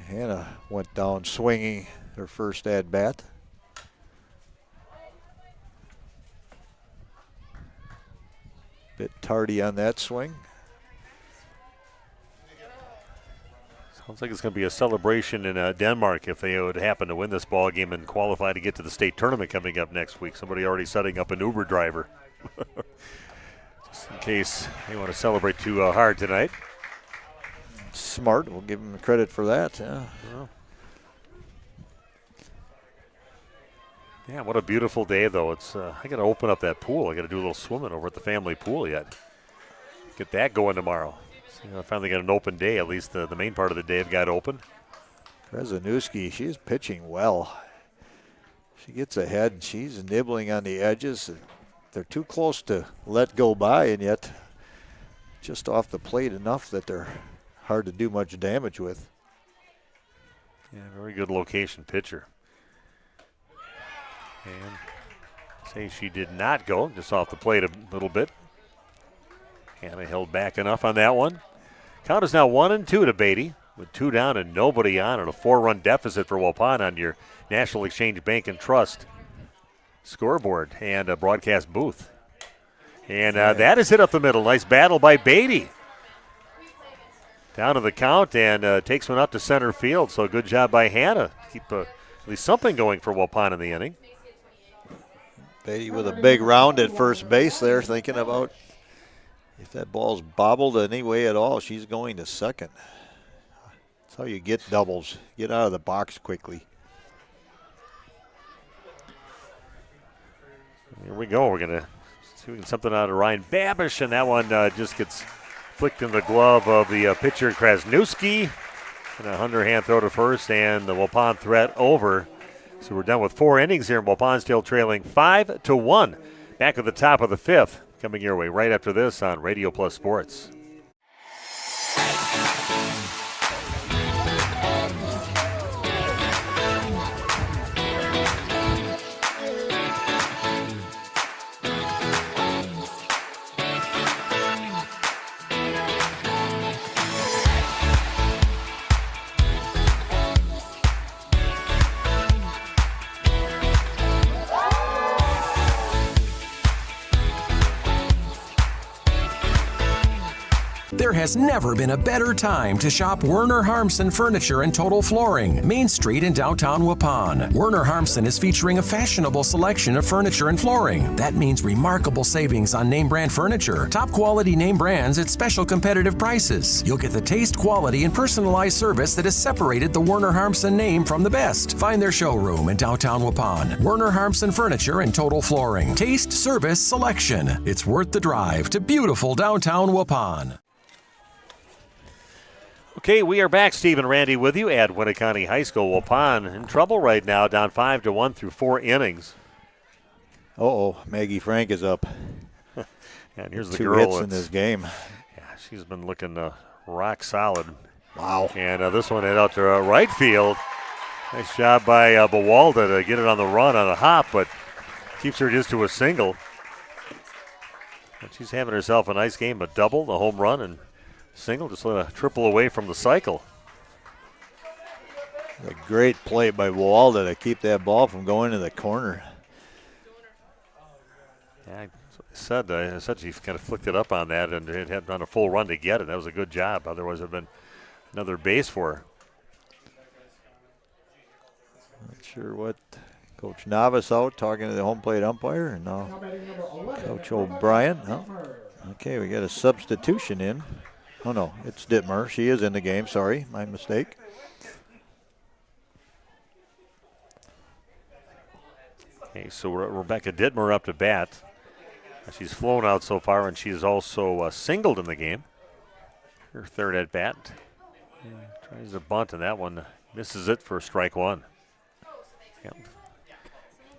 Hannah went down swinging her first at-bat. Bit tardy on that swing. Sounds like it's going to be a celebration in Denmark if they would happen to win this ball game and qualify to get to the state tournament coming up next week. Somebody already setting up an Uber driver. Just in case they want to celebrate too hard tonight. Smart. We'll give him the credit for that. Yeah. Well, yeah, what a beautiful day, though. It's I got to open up that pool. I got to do a little swimming over at the family pool yet. Get that going tomorrow. So, I finally got an open day. At least the main part of the day I've got open. Krasnowski, she's pitching well. She gets ahead, and she's nibbling on the edges. They're too close to let go by, and yet just off the plate enough that they're hard to do much damage with. Yeah, very good location pitcher. And say she did not go, just off the plate a little bit. Hannah held back enough on that one. Count is now 1-2 to Beatty, with 2 down and nobody on, and a 4-run deficit for Waupun on your National Exchange Bank and Trust scoreboard and a broadcast booth. And that is hit up the middle. Nice battle by Beatty. Down to the count and takes one up to center field. So good job by Hannah. Keep at least something going for Waupun in the inning. Beatty with a big round at first base there, thinking about if that ball's bobbled any way at all, she's going to second. That's how you get doubles. Get out of the box quickly. Here we go. We're going to see if we can get something out of Ryan Babish, and that one just gets flicked in the glove of the pitcher Krasnowski. And a underhand throw to first, and the Waupun threat over. So we're done with 4 innings here, and Waupun still trailing 5-1. Back at the top of the 5th, coming your way right after this on Radio Plus Sports. There has never been a better time to shop Werner Harmsen Furniture and Total Flooring, Main Street in downtown Waupun. Werner Harmsen is featuring a fashionable selection of furniture and flooring. That means remarkable savings on name brand furniture, top quality name brands at special competitive prices. You'll get the taste, quality, and personalized service that has separated the Werner Harmsen name from the best. Find their showroom in downtown Waupun. Werner Harmsen Furniture and Total Flooring. Taste, service, selection. It's worth the drive to beautiful downtown Waupun. Okay, we are back. Steve and Randy with you at Winneconne High School. Waupun in trouble right now, down 5-1 through 4 innings. Maggie Frank is up. And here's the 2 girl hits in this game. Yeah, she's been looking rock solid. Wow. And this one hit out to right field. Nice job by Bawalda to get it on the run on a hop, but keeps her just to a single. And she's having herself a nice game, a double, the home run, and single, just let a triple away from the cycle. A great play by Bawalda to keep that ball from going to the corner. Yeah, I said she kind of flicked it up on that, and it had done a full run to get it. That was a good job. Otherwise, it would have been another base for her. Not sure what Coach Novice out talking to the home plate umpire, and now Coach O'Brien. Oh, okay, we got a substitution in. Oh, no, it's Dittmer. She is in the game. Sorry, my mistake. Okay, so Rebecca Dittmer up to bat. She's flown out so far, and she's also singled in the game. Her third at bat. Tries a bunt, and that one misses it for strike 1. Yep.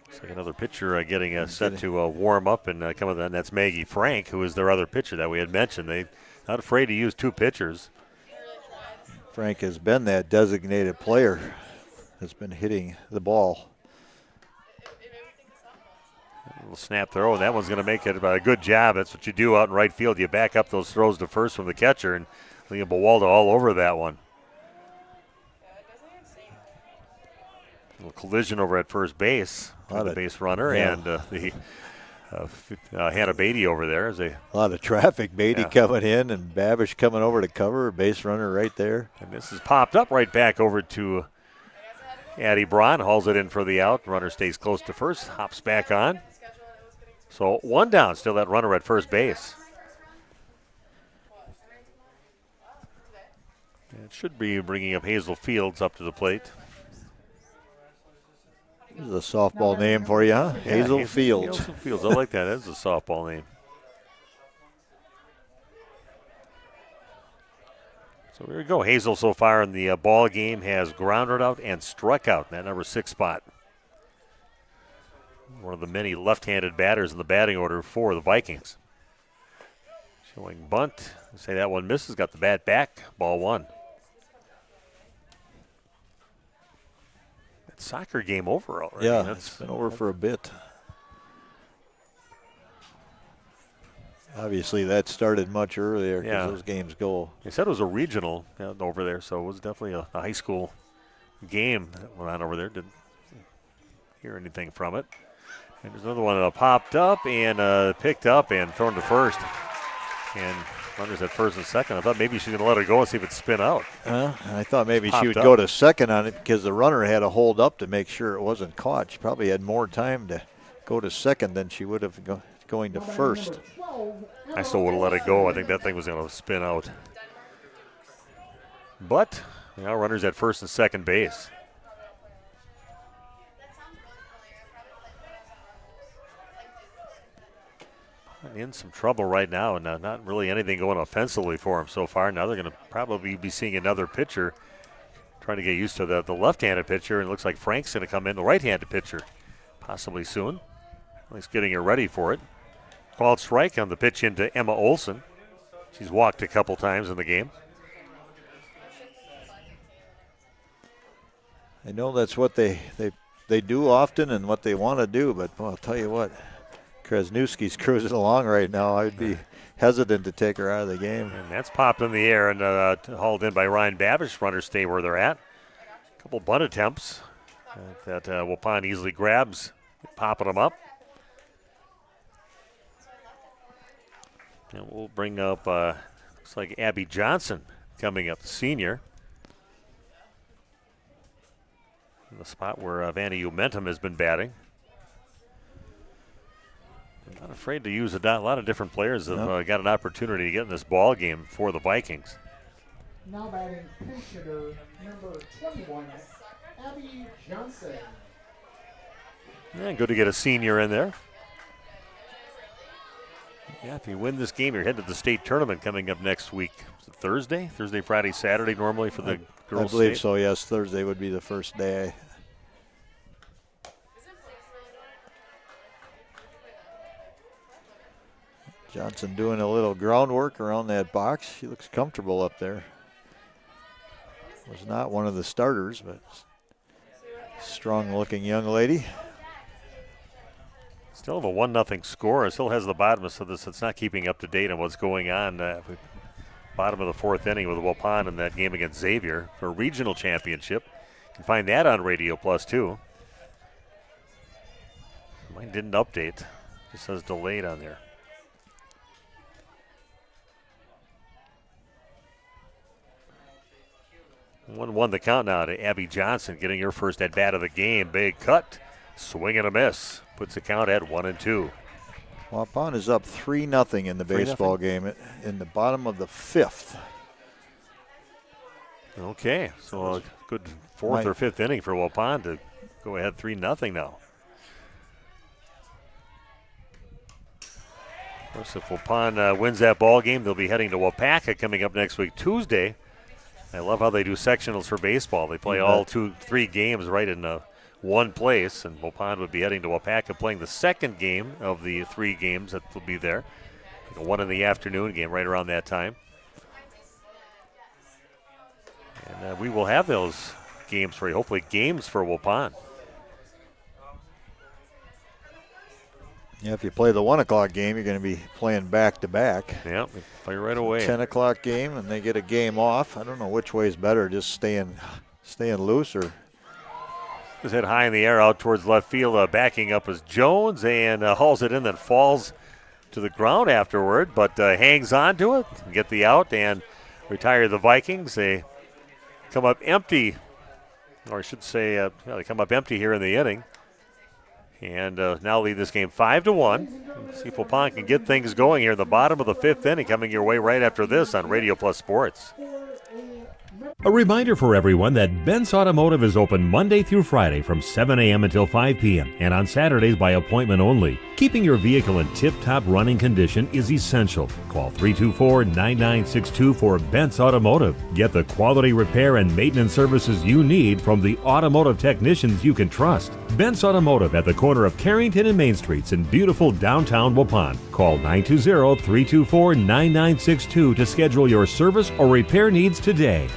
Looks like another pitcher getting set to warm up and come with that. And that's Maggie Frank, who is their other pitcher that we had mentioned. They're not afraid to use 2 pitchers. Frank has been that designated player that's been hitting the ball. A little snap throw, and that one's going to make it a good job. That's what you do out in right field. You back up those throws to first from the catcher, and Liam Bawalda all over that one. A little collision over at first base. The base runner, yeah. and the Hannah Beatty over there. A lot of traffic. Beatty coming in and Babish coming over to cover. Base runner right there. And this is popped up right back over to Addie Braun. Hauls it in for the out. Runner stays close to first. Hops back on. So 1 down. Still that runner at first base. It should be bringing up Hazel Fields up to the plate. This is a softball name for you, huh? Yeah, Hazel Fields. Hazel Fields. I like that. That's a softball name. So here we go. Hazel so far in the ball game has grounded out and struck out in that number 6 spot. One of the many left-handed batters in the batting order for the Vikings. Showing bunt. Say that one misses. Got the bat back. Ball 1. That soccer game over already. Yeah, it's been over for a bit. Obviously, that started much earlier because those games go. They said it was a regional over there, so it was definitely a high school game that went on over there. Didn't hear anything from it. And there's another one that popped up and picked up and thrown to first. And runners at first and second. I thought maybe she's going to let it go and see if it spin out. I thought maybe she would go to second on it because the runner had to hold up to make sure it wasn't caught. She probably had more time to go to second than she would have going to first. I still would have let it go. I think that thing was going to spin out. But now runners at first and second base. In some trouble right now, and not really anything going offensively for him so far. Now they're going to probably be seeing another pitcher trying to get used to the left-handed pitcher, and it looks like Frank's going to come in, the right-handed pitcher, possibly soon. At least getting her ready for it. Called strike on the pitch into Emma Olson. She's walked a couple times in the game. I know that's what they do often and what they want to do, but I'll tell you what, Krasniewski's cruising along right now. I'd be hesitant to take her out of the game. And that's popped in the air and hauled in by Ryan Babish. Runners stay where they're at. A couple bunt attempts that Waupun easily grabs, popping them up. And we'll bring up, looks like Abby Johnson coming up, the senior. In the spot where Vanna Umentum has been batting. I'm not afraid to use a lot of different players that have got an opportunity to get in this ball game for the Vikings. Now batting pinch hitter number 21, Abby Johnson. Yeah, good to get a senior in there. Yeah, if you win this game, you're headed to the state tournament coming up next week. Is it Thursday? Thursday, Friday, Saturday normally for the girls' I believe state? so, yes. Thursday would be the first day. Johnson doing a little groundwork around that box. She looks comfortable up there. Was not one of the starters, but strong-looking young lady. Still have a 1-0 score. It still has the bottom of this. It's not keeping up to date on what's going on. Bottom of the 4th inning with Waupun in that game against Xavier for a regional championship. You can find that on Radio Plus too. Mine didn't update. It just says delayed on there. One the count now to Abby Johnson, getting her first at bat of the game. Big cut, swing and a miss. Puts the count at 1-2. Waupun is up 3-0 in the baseball game in the bottom of the 5th. Okay, so a good 4th or 5th inning for Waupun to go ahead 3-0 now. Of course, if Waupun wins that ball game, they'll be heading to Waupaca coming up next week, Tuesday. I love how they do sectionals for baseball. They play all 2-3 games right in one place, and Waupun would be heading to Waupaca playing the second game of the 3 games that will be there. Like a 1 in the afternoon game right around that time. And we will have those games for you, hopefully games for Waupun. Yeah, if you play the 1 o'clock game, you're going to be playing back-to-back. Yeah, play right away. 10 o'clock game, and they get a game off. I don't know which way is better, just staying loose or His head high in the air out towards left field. Backing up is Jones and hauls it in, then falls to the ground afterward, but hangs on to it, get the out, and retire the Vikings. They come up empty, or I should say, they come up empty here in the inning. And now lead this game 5-1. See if Waupun can get things going here in the bottom of the 5th inning, coming your way right after this on Radio Plus Sports. A reminder for everyone that Ben's Automotive is open Monday through Friday from 7 a.m. until 5 p.m. and on Saturdays by appointment only. Keeping your vehicle in tip-top running condition is essential. Call 324-9962 for Ben's Automotive. Get the quality repair and maintenance services you need from the automotive technicians you can trust. Ben's Automotive at the corner of Carrington and Main Streets in beautiful downtown Waupun. Call 920-324-9962 to schedule your service or repair needs today.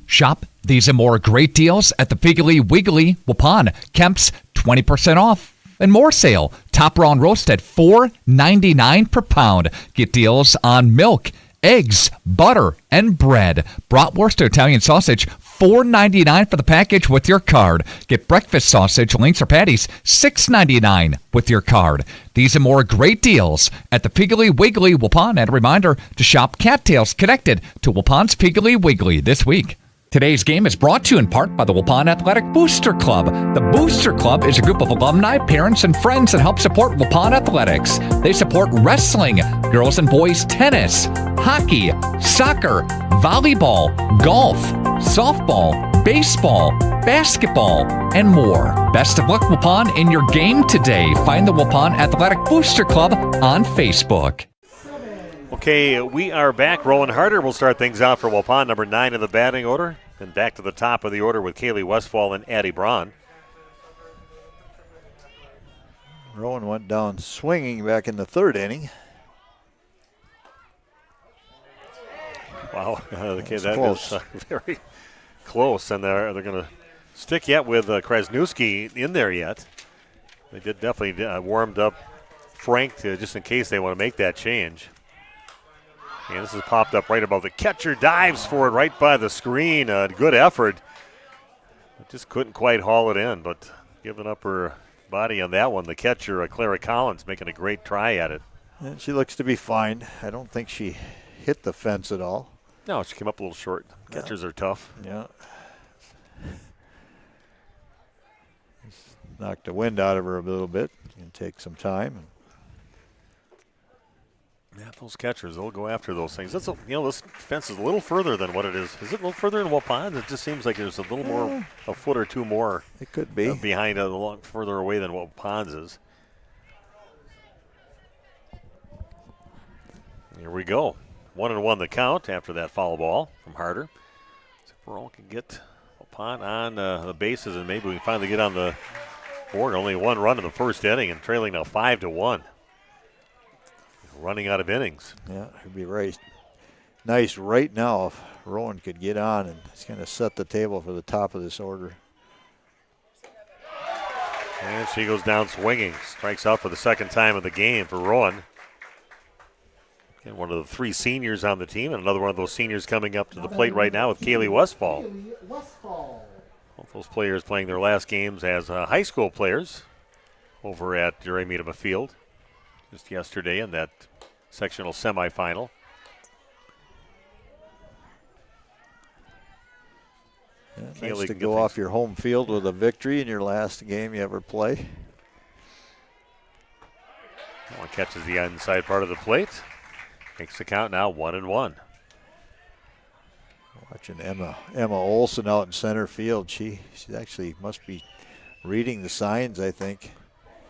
Shop these and more great deals at the Piggly Wiggly Waupun. Kemp's 20% off and more sale. Top raw and roast at $4.99 per pound. Get deals on milk, eggs, butter, and bread. Bratwurst or Italian sausage, $4.99 for the package with your card. Get breakfast sausage, links, or patties, $6.99 with your card. These and more great deals at the Piggly Wiggly Waupun. And a reminder to shop cattails connected to Waupun's Piggly Wiggly this week. Today's game is brought to you in part by the Waupun Athletic Booster Club. The Booster Club is a group of alumni, parents, and friends that help support Waupun athletics. They support wrestling, girls and boys tennis, hockey, soccer, volleyball, golf, softball, baseball, basketball, and more. Best of luck, Waupun, in your game today. Find the Waupun Athletic Booster Club on Facebook. Okay, we are back. Rowan Harder will start things out for Waupun, number 9 in the batting order. Then back to the top of the order with Kaylee Westfall and Addie Braun. Rowan went down swinging back in the 3rd inning. Wow, okay, that close. is very close. And they're going to stick yet with Krasnewski in there yet. They did definitely warmed up Frank just in case they want to make that change. And this is popped up right above the catcher. Dives for it right by the screen. Good effort. Just couldn't quite haul it in, but giving up her body on that one. The catcher, Clara Collins, making a great try at it. And she looks to be fine. I don't think she hit the fence at all. No, she came up a little short. Catchers are tough. Yeah. Knocked the wind out of her a little bit. Can take some time. Yeah, those catchers, they'll go after those things. This fence is a little further than what it is. Is it a little further in Waupun? It just seems like there's a little more, a foot or two more. It could be. Behind a lot further away than Waupun's is. Here we go. 1-1 the count after that foul ball from Harder. So if Rowan can get Waupun on the bases and maybe we can finally get on the board. Only one run in the 1st inning and trailing now 5-1. Running out of innings. Yeah, it'd be right. Nice right now if Rowan could get on and it's going to set the table for the top of this order. And she goes down swinging. Strikes out for the 2nd time of the game for Rowan. And one of the 3 seniors on the team, and another one of those seniors coming up to the plate right now with Kaylee Westfall. Both those players playing their last games as high school players over at Durham Field just yesterday in that sectional semifinal. Yeah, nice to go off your home field with a victory in your last game you ever play. One catches the inside part of the plate. Makes the count now 1-1. Watching Emma Olson out in center field. She actually must be reading the signs, I think.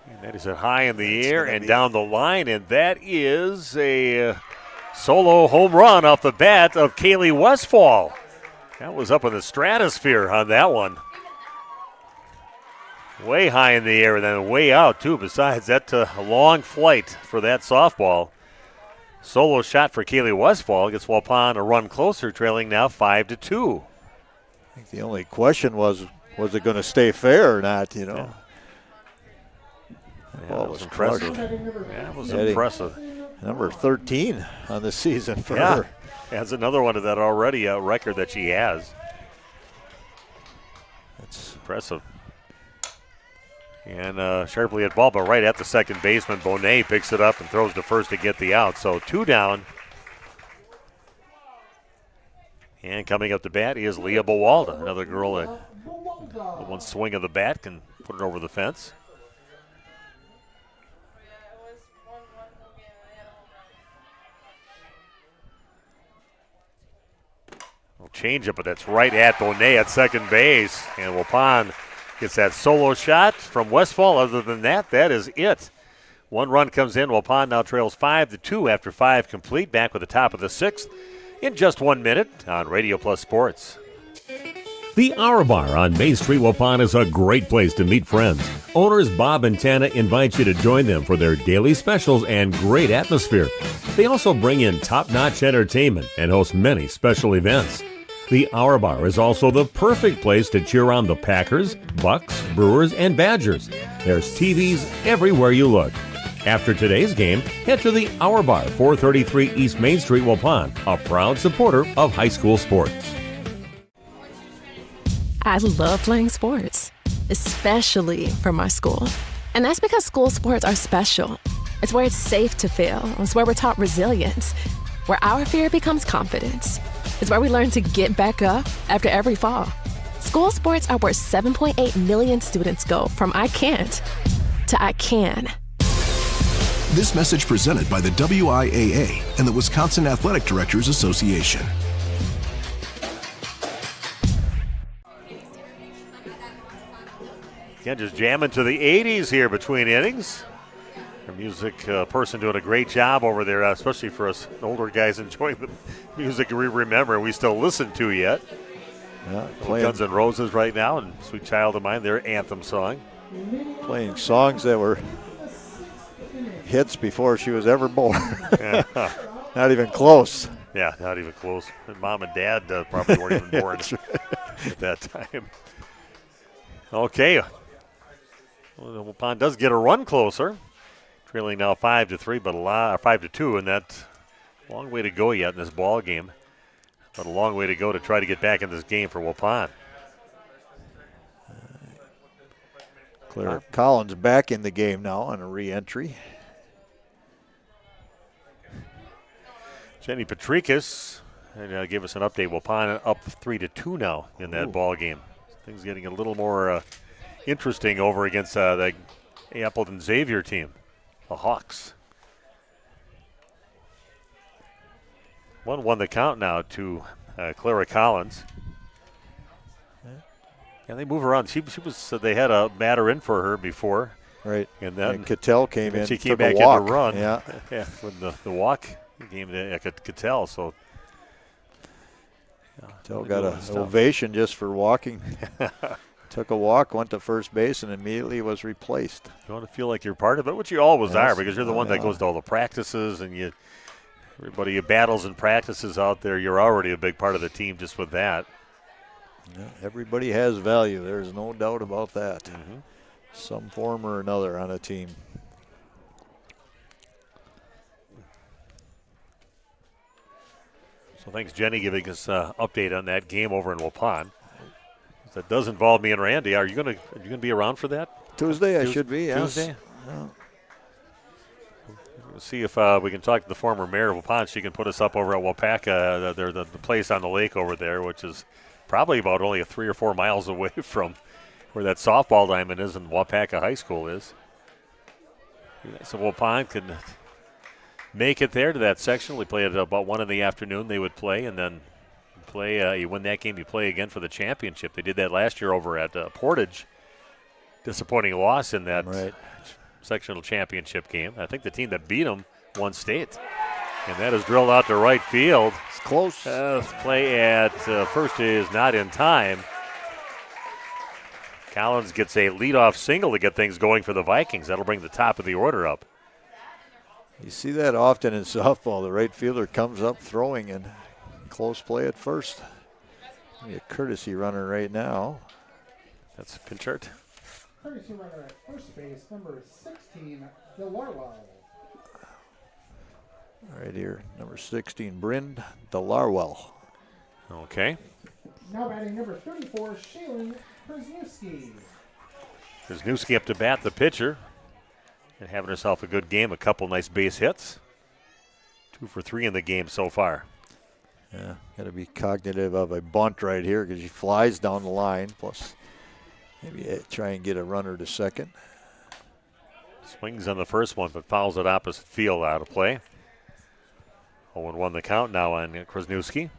And that is it high in the air and down the line, and that is a solo home run off the bat of Kaylee Westfall. That was up in the stratosphere on that one. Way high in the air and then way out, too. Besides, that's a long flight for that softball. Solo shot for Kaylee Westfall. Gets Waupun a run closer, trailing now 5-2. I think the only question was it going to stay fair or not, you know? Yeah. Yeah, it was impressive. Yeah, it was impressive. Number 13 on the season for her. Has another one of that already record that she has. That's impressive. And sharply hit ball, but right at the second baseman. Bonet picks it up and throws to first to get the out. So 2 down. And coming up to bat is Leah Bowalda, another girl that with one swing of the bat can put it over the fence. Change up, but that's right at Bonet at second base. And Waupun gets that solo shot from Westfall. Other than that, that is it. 1 run comes in. Waupun now trails 5-2 after 5 complete. Back with the top of the 6th in just 1 minute on Radio Plus Sports. The Hour Bar on Main Street, Waupun is a great place to meet friends. Owners Bob and Tana invite you to join them for their daily specials and great atmosphere. They also bring in top-notch entertainment and host many special events. The Hour Bar is also the perfect place to cheer on the Packers, Bucks, Brewers, and Badgers. There's TVs everywhere you look. After today's game, head to the Hour Bar, 433 East Main Street, Waupun, a proud supporter of high school sports. I love playing sports, especially for my school. And that's because school sports are special. It's where it's safe to fail. It's where we're taught resilience, where our fear becomes confidence. It's where we learn to get back up after every fall. School sports are where 7.8 million students go from I can't to I can. This message presented by the WIAA and the Wisconsin Athletic Directors Association. Again, just jamming to the 80s here between innings. Our music person doing a great job over there, especially for us older guys enjoying the music we remember and we still listen to yet. Yeah, Guns N' Roses right now and Sweet Child of Mine, their anthem song. Playing songs that were hits before she was ever born. Yeah. Not even close. Yeah, not even close. And Mom and Dad probably weren't even born at that time. Okay. Well, Waupun does get a run closer. Trailing now 5-3, but 5-2, and that's a long way to go yet in this ball game. But a long way to go to try to get back in this game for Waupun. Clara Collins back in the game now on a re-entry. Jenny Patrikas and gave us an update. Waupun up 3-2 now in that ball game. Things getting a little more interesting over against the Appleton Xavier team. The Hawks. 1-1 the count now to Clara Collins. Yeah, they move around. She was. They had a batter in for her before. Right. And then Cattell came in. She came took back a walk. in to run. Yeah. Yeah. When the walk came to Cattell. So Cattell got an ovation just for walking. Took a walk, went to first base, and immediately was replaced. You want to feel like you're part of it, which you always are, because you're the one that goes to all the practices, and everybody battles and practices out there. You're already a big part of the team just with that. Yeah, everybody has value. There's no doubt about that. Mm-hmm. Some form or another on a team. So thanks, Jenny, giving us an update on that game over in Waupun. That does involve me and Randy. Are you gonna be around for that? Tuesday, I should be. Yes. Tuesday. Yeah. We'll see if we can talk to the former mayor of Waupun. She can put us up over at Wapaka, the place on the lake over there, which is probably about only 3 or 4 miles away from where that softball diamond is and Wapaka High School is. So Waupun can make it there to that section. We play at about 1 in the afternoon. They would play, and then you win that game, you play again for the championship. They did that last year over at Portage. Disappointing loss in that sectional championship game. I think the team that beat them won state. And that is drilled out to right field. It's close. Play at first is not in time. Collins gets a leadoff single to get things going for the Vikings. That'll bring the top of the order up. You see that often in softball. The right fielder comes up throwing and close play at first. Maybe a courtesy runner right now. That's Pinchard. Courtesy runner at first base, number 16, DeLarwell. Right here, number 16, Bryn DeLarwell. Okay. Now batting number 34, Shaylin Przewski. Krasniewski up to bat, the pitcher, and having herself a good game. A couple nice base hits. 2 for 3 in the game so far. Yeah, got to be cognitive of a bunt right here because she flies down the line. Plus, maybe try and get a runner to second. Swings on the first one, but fouls it opposite field, out of play. 0-1 the count now on Krasniewski.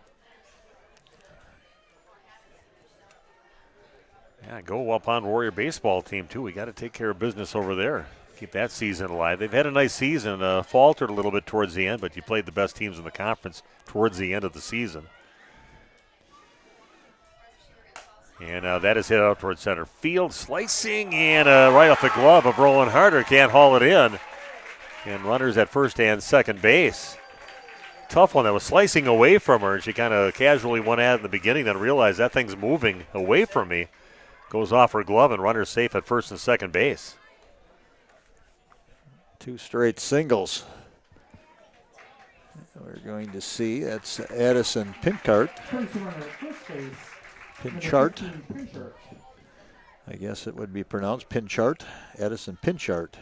Yeah, go Waupun Warrior baseball team, too. We got to take care of business over there. Keep that season alive. They've had a nice season, faltered a little bit towards the end, but you played the best teams in the conference towards the end of the season. And that is hit out towards center field. Slicing and right off the glove of Roland Harder. Can't haul it in. And runners at first and second base. Tough one. That was slicing away from her. She kind of casually went at it in the beginning, then realized that thing's moving away from me. Goes off her glove and runners safe at first and second base. 2 straight singles. We're going to see that's Addison Pinchart. Pinchart. I guess it would be pronounced Pinchart. Addison Pinchart.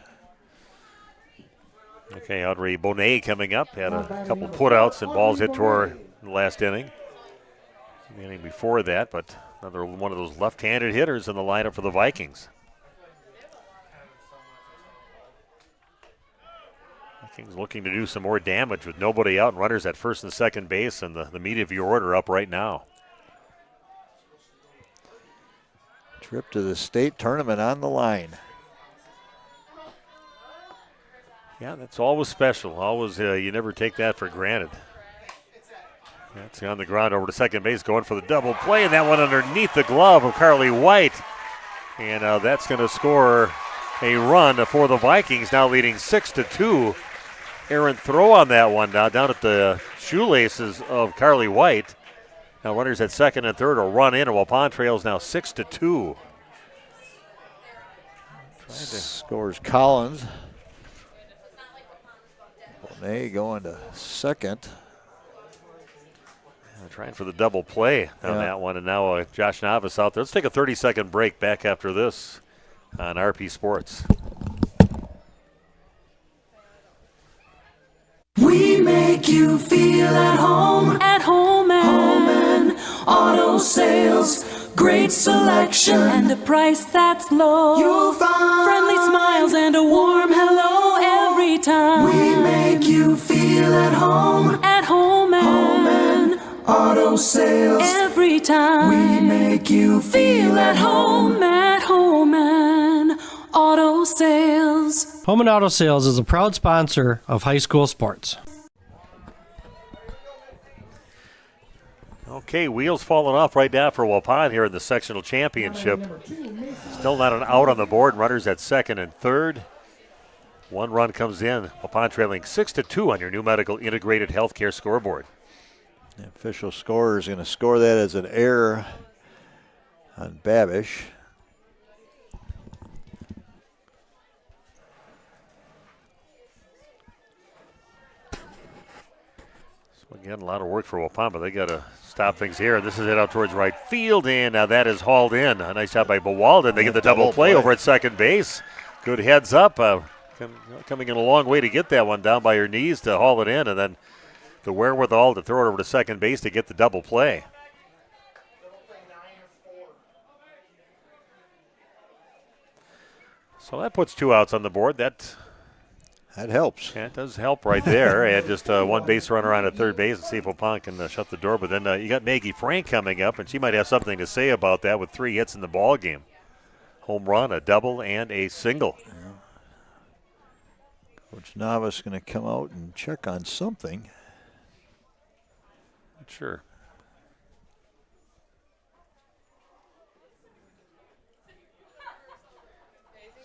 Okay, Audrey Bonet coming up. Had a couple putouts and balls hit to her in the last inning. The inning before that, but another one of those left-handed hitters in the lineup for the Vikings. Vikings looking to do some more damage with nobody out and runners at first and second base, and the meat of your order up right now. Trip to the state tournament on the line. Yeah, that's always special. Always, you never take that for granted. That's on the ground over to second base, going for the double play, and that one underneath the glove of Carly White. And that's going to score a run for the Vikings, now leading 6-2. Errant throw on that one now down at the shoelaces of Carly White. Now runners at second and third will run in, and Waupun trails now 6-2. Scores Collins. Bonet going to second. Trying for the double play on that one, and now Josh Novice out there. Let's take a 30-second break. Back after this on RP Sports. We make you feel at home and auto sales. Great selection and a price that's low. You'll find friendly smiles and a warm hello every time. We make you feel at home and auto sales. Every time we make you feel at home and auto sales. Home and Auto Sales is a proud sponsor of high school sports. Okay, wheels falling off right now for Waupun here in the sectional championship. Still not an out on the board. Runners at second and third. One run comes in. Waupun trailing 6-2 on your new medical integrated healthcare scoreboard. The official scorer is going to score that as an error on Babish. So again, a lot of work for Waupun, but they got to stop things here. This is it out towards right field, and now that is hauled in. A nice job by Bawalden. They get the double play over at second base. Good heads up. Coming in a long way to get that one down by her knees to haul it in, and then the wherewithal to throw it over to second base to get the double play. So that puts 2 outs on the board. That helps. Yeah, it does help right there. And just one base runner on at third base and see if Waupun can shut the door. But then you got Maggie Frank coming up, and she might have something to say about that with 3 hits in the ball game. Home run, a double, and a single. Yeah. Coach Novice going to come out and check on something. Sure.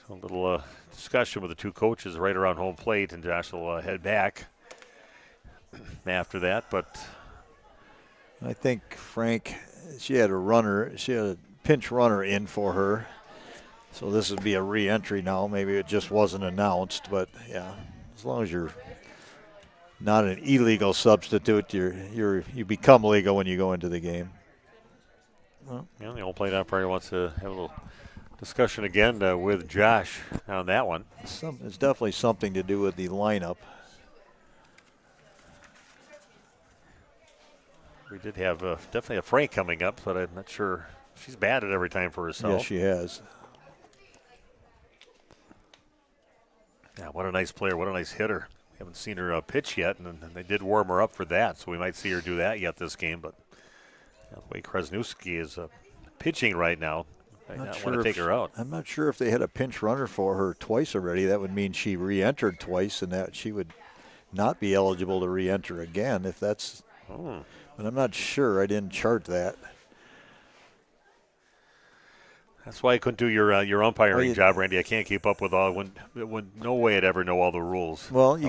So a little discussion with the 2 coaches right around home plate, and Josh will head back after that. But I think Frank, she had a pinch runner in for her. So this would be a re-entry now. Maybe it just wasn't announced, but yeah, as long as you're not an illegal substitute, you become legal when you go into the game. Well, the old plate umpire wants to have a Discussion again with Josh on that one. It's definitely something to do with the lineup. We did have definitely a Frank coming up, but I'm not sure. She's batted every time for herself. Yes, she has. Yeah, what a nice player. What a nice hitter. Haven't seen her pitch yet, and they did warm her up for that, so we might see her do that yet this game. But the way Krasnewski is pitching right now, I not want to take her out. I'm not sure if they had a pinch runner for her twice already. That would mean she re-entered twice, and that she would not be eligible to re-enter again if that's. But I'm not sure. I didn't chart that. That's why I couldn't do your umpiring job, Randy. I can't keep up with all. When no way I'd ever know all the rules. Well,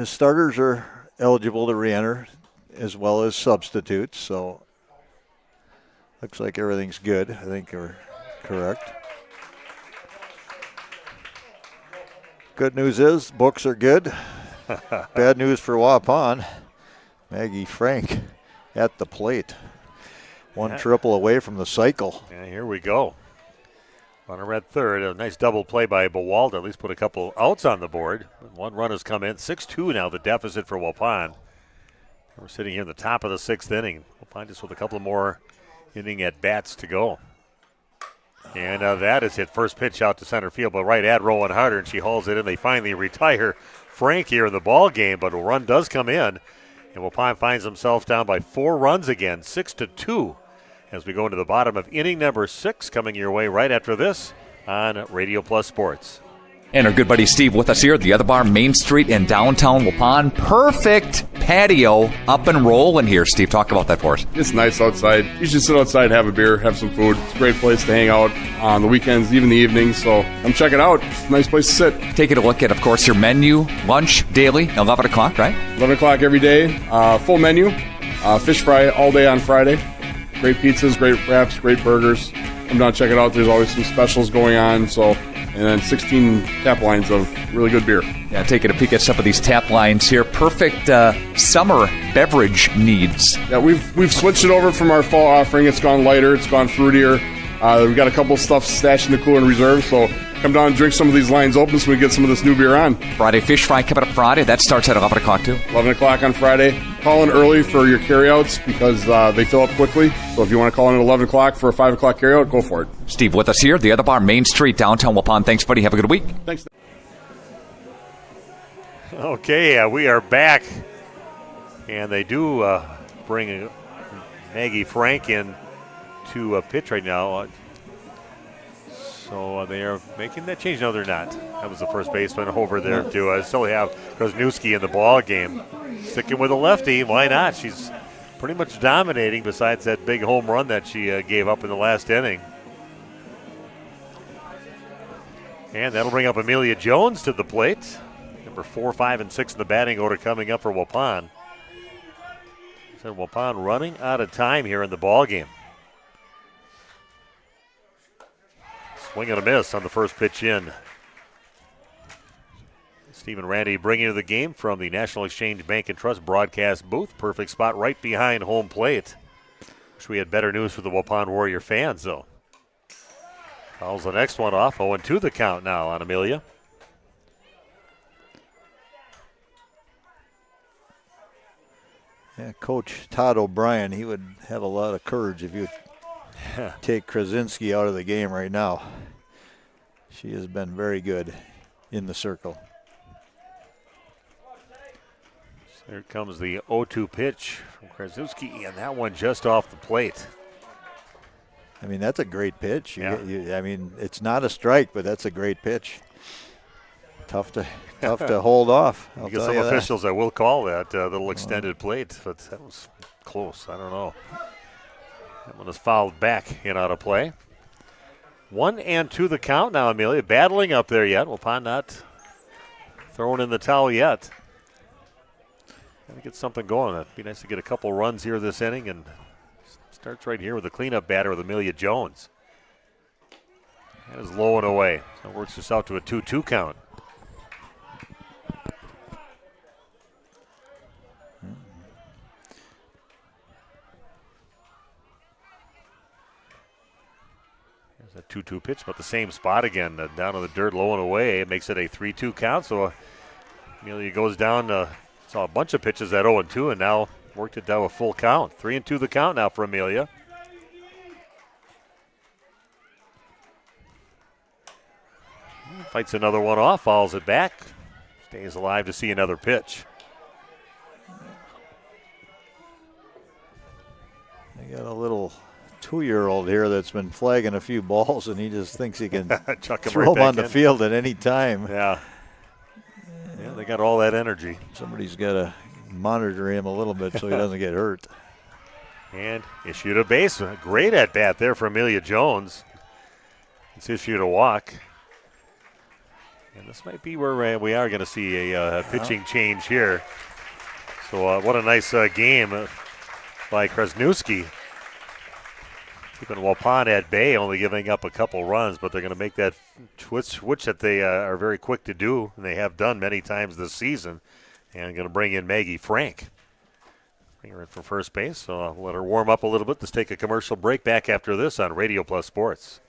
starters are eligible to re-enter as well as substitutes. So looks like everything's good. I think we're correct. Good news is books are good. Bad news for Waupun. Maggie Frank at the plate. One triple away from the cycle. Yeah, here we go. Runner at third. A nice double play by Bawalda. At least put a couple outs on the board. One run has come in. 6-2 now, the deficit for Waupun. We're sitting here in the top of the sixth inning. Waupun just with a couple more inning at bats to go. And that is hit. First pitch out to center field, but right at Rowan Harder, and she hauls it in. They finally retire Frank here in the ball game, but a run does come in. And Waupun finds himself down by 4 runs again, 6-2. As we go into the bottom of inning number 6, coming your way right after this on Radio Plus Sports. And our good buddy Steve with us here at the Other Bar, Main Street in downtown Waupun. Perfect patio up and rolling here. Steve, talk about that for us. It's nice outside. You should sit outside, have a beer, have some food. It's a great place to hang out on the weekends, even the evenings. So come check it out. It's a nice place to sit. Taking a look at, of course, your menu, lunch daily, 11 o'clock, right? 11 o'clock every day. Full menu. Fish fry all day on Friday. Great pizzas, great wraps, great burgers. Come down, check it out. There's always some specials going on. And then 16 tap lines of really good beer. Yeah, taking a peek at some of these tap lines here. Perfect summer beverage needs. Yeah, we've switched it over from our fall offering. It's gone lighter. It's gone fruitier. We've got a couple stuff stashed in the cooler in reserve. So come down and drink some of these lines open so we get some of this new beer on. Friday fish fry coming up Friday. That starts at 11 o'clock too. 11 o'clock on Friday. Call in early for your carryouts because they fill up quickly. So if you want to call in at 11 o'clock for a 5 o'clock carryout, go for it. Steve with us here, the Other Bar, Main Street, downtown Waupun. Thanks, buddy. Have a good week. Thanks. Okay, we are back. And they do bring Maggie Frank in to pitch right now. So they are making that change. No, they're not. That was the first baseman over there to still have Krasnewski in the ball game. Sticking with a lefty, why not? She's pretty much dominating besides that big home run that she gave up in the last inning. And that'll bring up Amelia Jones to the plate. Number 4, 5, and 6 in the batting order coming up for Waupun. So Waupun running out of time here in the ball game. Swing and a miss on the first pitch in. Stephen Randy bringing you the game from the National Exchange Bank and Trust broadcast booth. Perfect spot right behind home plate. Wish we had better news for the Waupun Warrior fans, though. Fouls the next one off. 0-2 the count now on Amelia. Yeah, Coach Todd O'Brien, he would have a lot of courage if you take Krasinski out of the game right now. She has been very good in the circle. So here comes the 0-2 pitch from Krasinski, and that one just off the plate. I mean, that's a great pitch. Yeah. I mean, it's not a strike, but that's a great pitch. Tough to hold off. You get some officials that will call that little extended plate, but that was close. I don't know. That one is fouled back and out of play. 1-2 the count now, Amelia. Battling up there yet. Waupun not throwing in the towel yet. Got to get something going. It'd be nice to get a couple runs here this inning, and starts right here with a cleanup batter with Amelia Jones. That is low and away. That works this out to a 2-2 count. There's a 2-2 pitch, but the same spot again, down on the dirt, low and away. It makes it a 3-2 count. So Amelia goes down. Saw a bunch of pitches at 0-2, and now worked it down a full count. 3-2 the count now for Amelia. Fights another one off, fouls it back. Stays alive to see another pitch. They got a little 2-year-old here that's been flagging a few balls, and he just thinks he can throw them on the field at any time. Yeah. Yeah, they got all that energy. Somebody's got to monitor him a little bit so he doesn't get hurt. And issued a base. Great at bat there for Amelia Jones. It's issued a walk. And this might be where we are going to see a pitching change here. So what a nice game by Krasnewski. Keeping Waupun at bay, only giving up a couple runs, but they're going to make that switch that they are very quick to do, and they have done many times this season. And going to bring in Maggie Frank. Bring her in for first base, so I'll let her warm up a little bit. Let's take a commercial break. Back after this on Radio Plus Sports.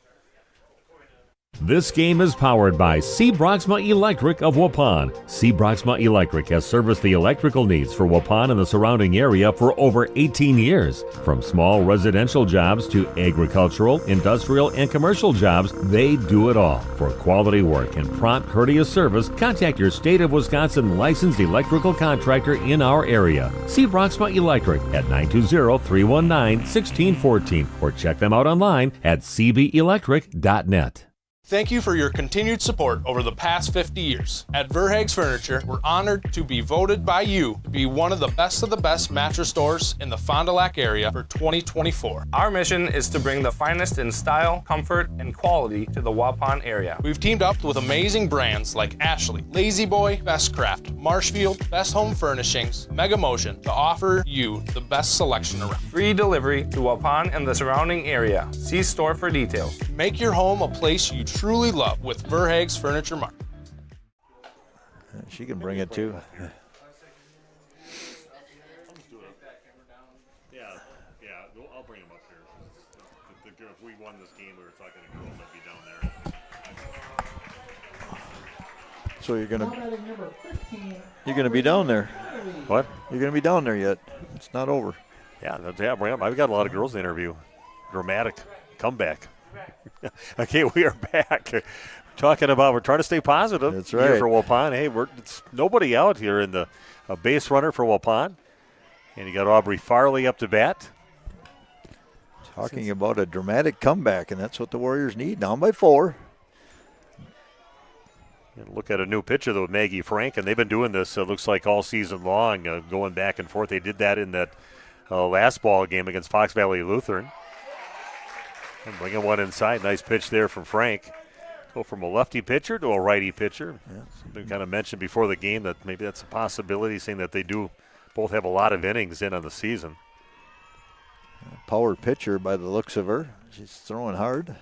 This game is powered by C. Broxma Electric of Waupun. C. Broxma Electric has serviced the electrical needs for Waupun and the surrounding area for over 18 years. From small residential jobs to agricultural, industrial, and commercial jobs, they do it all. For quality work and prompt, courteous service, contact your State of Wisconsin licensed electrical contractor in our area. C. Broxma Electric at 920-319-1614 or check them out online at cbelectric.net. Thank you for your continued support over the past 50 years. At Verhaeg's Furniture, we're honored to be voted by you to be one of the best mattress stores in the Fond du Lac area for 2024. Our mission is to bring the finest in style, comfort, and quality to the Waupun area. We've teamed up with amazing brands like Ashley, Lazy Boy, Best Craft, Marshfield, Best Home Furnishings, Mega Motion to offer you the best selection around. Free delivery to Waupun and the surrounding area. See store for details. Make your home a place you truly love with Verhaeg's Furniture Mart. She can bring it too. Yeah, I'll bring him up here. If we won this game, we were talking to girls that'd be down there. So you're gonna be down there. What? You're gonna be down there yet? It's not over. Yeah, bring up. I've got a lot of girls to interview. Dramatic comeback. Okay, we are back. We're trying to stay positive. That's right. Here for Waupun. Hey, it's nobody out here in the base runner for Waupun. And you got Aubrey Farley up to bat. Talking about a dramatic comeback, and that's what the Warriors need. Down by 4. And look at a new pitcher, though, Maggie Frank, and they've been doing this, looks like, all season long, going back and forth. They did that in that last ball game against Fox Valley Lutheran. And bringing one inside. Nice pitch there from Frank. Go from a lefty pitcher to a righty pitcher. Yeah, something kind of mentioned before the game that maybe that's a possibility, saying that they do both have a lot of innings in on the season. Power pitcher by the looks of her. She's throwing hard.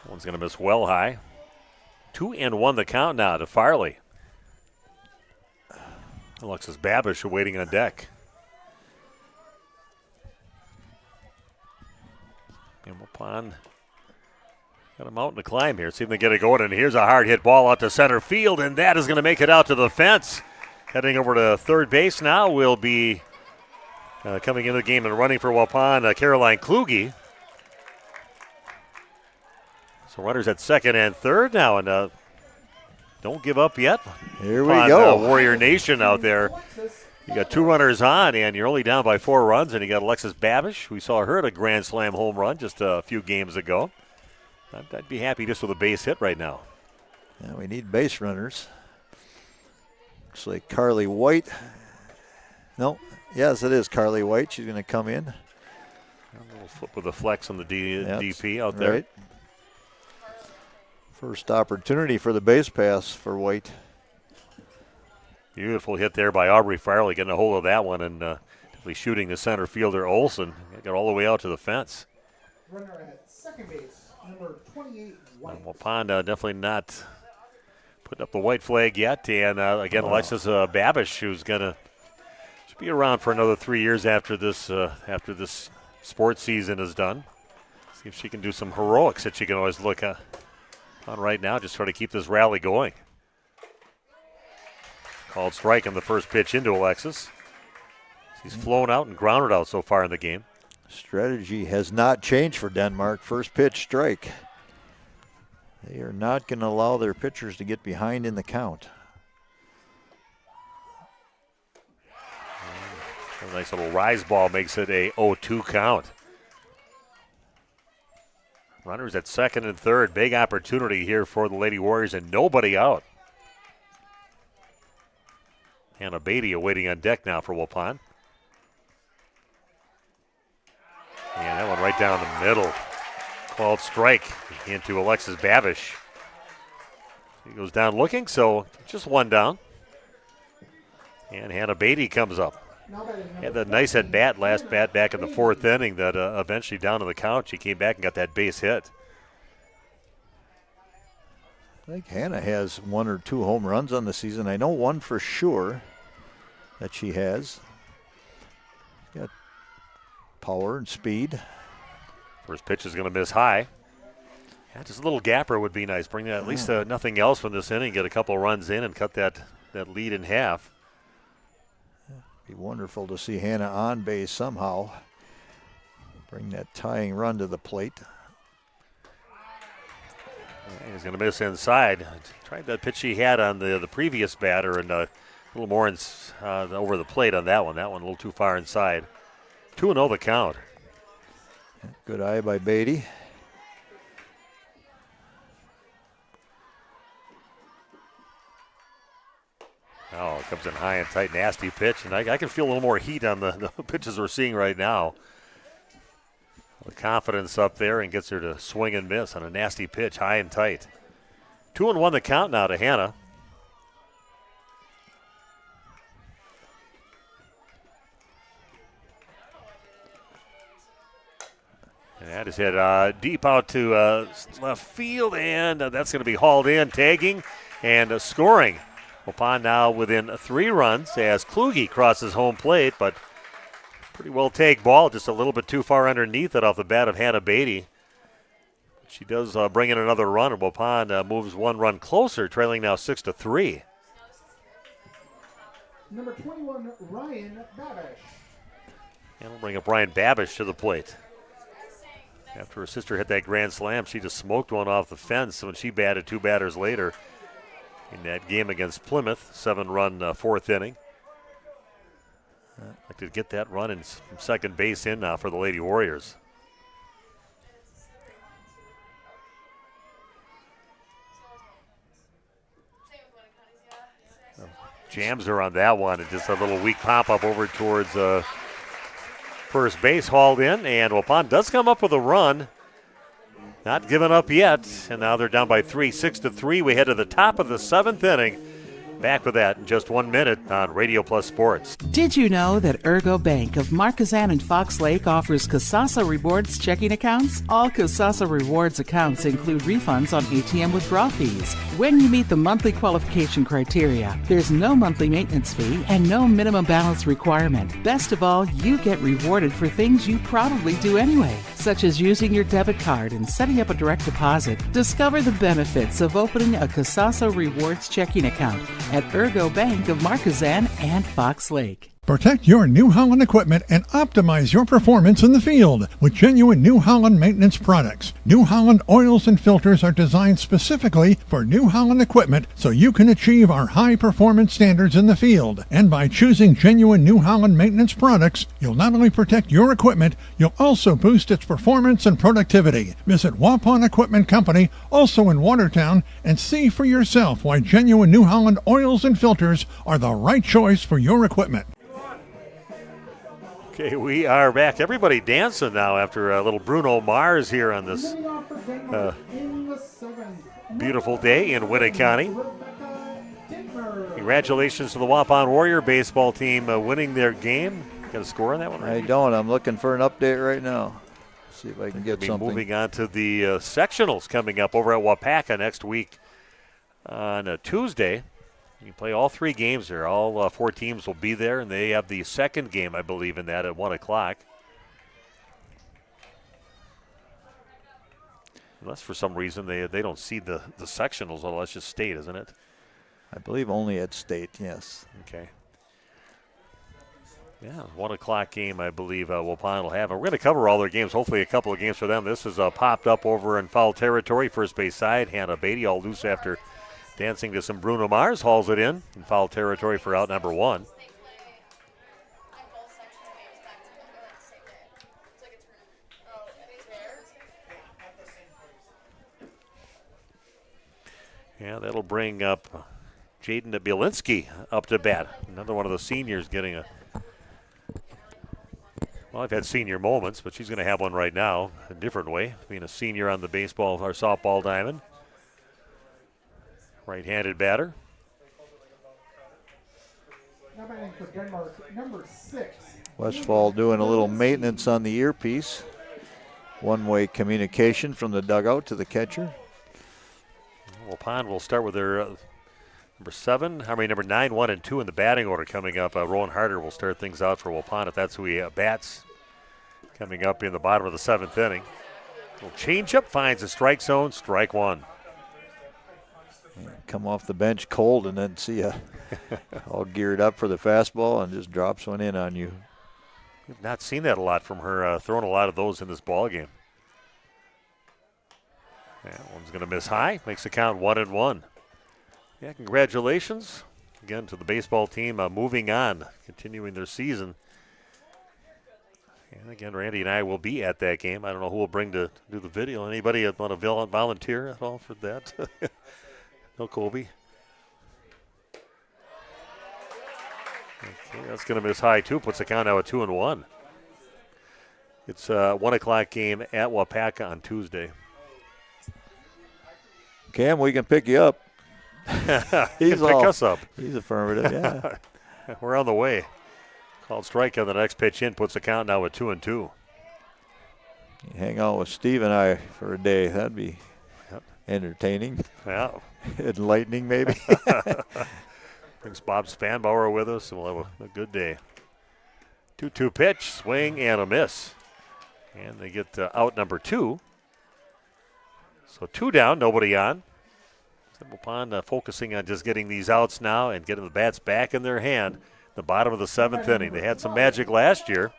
One's going to miss well high. 2-1 the count now to Farley. Alexis Babish waiting on deck. And Waupun got a mountain to climb here. See if they get it going. And here's a hard hit ball out to center field, and that is going to make it out to the fence. Heading over to third base now will be coming into the game and running for Waupun, Caroline Kluge. So runners at second and third now, and don't give up yet. Here we go. Warrior Nation out there. You got 2 runners on, and you're only down by 4 runs, and you got Alexis Babish. We saw her at a Grand Slam home run just a few games ago. I'd be happy just with a base hit right now. Yeah, we need base runners. Looks like Carly White. No, yes, it is Carly White. She's going to come in. A little flip with a flex on the DP out there. Right. First opportunity for the base pass for White. Beautiful hit there by Aubrey Farley, getting a hold of that one and definitely shooting the center fielder Olson. Got all the way out to the fence. Runner at second base, number 28, White. Waupun definitely not putting up the white flag yet. And again, Alexis Babish, who's going to be around for another 3 years after this sports season is done. See if she can do some heroics that she can always look on right now. Just try to keep this rally going. Called strike on the first pitch into Alexis. She's flown out and grounded out so far in the game. Strategy has not changed for Denmark. First pitch strike. They are not going to allow their pitchers to get behind in the count. A nice little rise ball makes it a 0-2 count. Runners at second and third. Big opportunity here for the Lady Warriors and nobody out. Hannah Beatty awaiting on deck now for Waupun. And that one right down the middle. Called strike into Alexis Babish. He goes down looking, so just one down. And Hannah Beatty comes up. Had that nice at bat, last bat back in the fourth inning that eventually down to the count. She came back and got that base hit. I think Hannah has 1 or 2 home runs on the season. I know one for sure that she has. She's got power and speed. First pitch is going to miss high. Yeah, just a little gapper would be nice. Bring that at least nothing else from this inning. Get a couple runs in and cut that lead in half. Be wonderful to see Hannah on base somehow. Bring that tying run to the plate. He's going to miss inside. Tried that pitch he had on the previous batter and a little more over the plate on that one. That one a little too far inside. 2-0 the count. Good eye by Beatty. Oh, it comes in high and tight, nasty pitch. And I can feel a little more heat on the pitches we're seeing right now. The confidence up there and gets her to swing and miss on a nasty pitch, high and tight. 2-1 the count now to Hannah. And that is hit deep out to left field, and that's going to be hauled in, tagging and scoring. Waupun now within 3 runs as Kluge crosses home plate, but pretty well tagged ball, just a little bit too far underneath it off the bat of Hannah Beatty. She does bring in another run, and Waupun moves 1 run closer, trailing now 6-3. Number 21, Ryan Babish. And we'll bring up Ryan Babish to the plate. After her sister hit that grand slam, she just smoked one off the fence when she batted 2 batters later in that game against Plymouth, 7-run fourth inning. Like to get that run in from second base in now for the Lady Warriors. Jams her on that one, and just a little weak pop-up over towards first base, hauled in, and Waupun does come up with a run. Not giving up yet, and now they're down by 3, 6-3. We head to the top of the 7th inning. Back with that in just 1 minute on Radio Plus Sports. Did you know that Ergo Bank of Marquezan and Fox Lake offers Casasa Rewards checking accounts? All Casasa Rewards accounts include refunds on ATM withdrawal fees. When you meet the monthly qualification criteria, there's no monthly maintenance fee and no minimum balance requirement. Best of all, you get rewarded for things you probably do anyway, such as using your debit card and setting up a direct deposit. Discover the benefits of opening a Casasa Rewards checking account at Ergo Bank of Marquezan and Fox Lake. Protect your New Holland equipment and optimize your performance in the field with genuine New Holland maintenance products. New Holland oils and filters are designed specifically for New Holland equipment so you can achieve our high performance standards in the field. And by choosing genuine New Holland maintenance products, you'll not only protect your equipment, you'll also boost its performance and productivity. Visit Waupun Equipment Company, also in Watertown, and see for yourself why genuine New Holland oils and filters are the right choice for your equipment. Okay, we are back. Everybody dancing now after a little Bruno Mars here on this beautiful day in Winneconne. Congratulations to the Waupun Warrior baseball team winning their game. Got a score on that one? I don't. I'm looking for an update right now. See if I can get something. Moving on to the sectionals coming up over at Waupaca next week on a Tuesday. You play all 3 games there. All 4 teams will be there, and they have the second game, I believe, in that at 1 o'clock. Unless for some reason they don't seed the sectionals, although that's just state, isn't it? I believe only at state, yes. Okay. Yeah, 1 o'clock game, I believe Waupun will have. And we're going to cover all their games, hopefully a couple of games for them. This is popped up over in foul territory, first base side. Hannah Beatty all loose after dancing to some Bruno Mars. Hauls it in foul territory for out number 1. Yeah, that'll bring up Jaden Bielinski up to bat. Another one of the seniors getting a... Well, I've had senior moments, but she's going to have one right now, a different way, being a senior on the baseball or softball diamond. Right-handed batter. Now batting for Denmark, number 6. Westfall doing a little maintenance on the earpiece. One-way communication from the dugout to the catcher. Waupun will start with their number 9, 1, and 2 in the batting order coming up. Rowan Harder will start things out for Waupun if that's who he bats coming up in the bottom of the 7th inning. Little changeup finds a strike zone, strike 1. Come off the bench cold and then see ya all geared up for the fastball and just drops one in on you. We've not seen that a lot from her, throwing a lot of those in this ball game. That one's going to miss high, makes the count 1-1. Yeah, congratulations again to the baseball team moving on, continuing their season. And again, Randy and I will be at that game. I don't know who will bring to do the video. Anybody want to volunteer at all for that? No, Colby. Okay, that's going to miss high too. Puts the count now at 2-1. It's a 1 o'clock game at Wapaka on Tuesday. Cam, we can pick you up. He's pick us up. He's affirmative, yeah. We're on the way. Called strike on the next pitch in. Puts the count now at 2-2. You hang out with Steve and I for a day. That'd be entertaining. Yeah. Enlightening, maybe. Brings Bob Spanbauer with us, and we'll have a good day. 2-2 pitch, swing, and a miss. And they get out number 2. So 2 down, nobody on. Waupun focusing on just getting these outs now and getting the bats back in their hand. The bottom of the 7th inning. They had some magic last year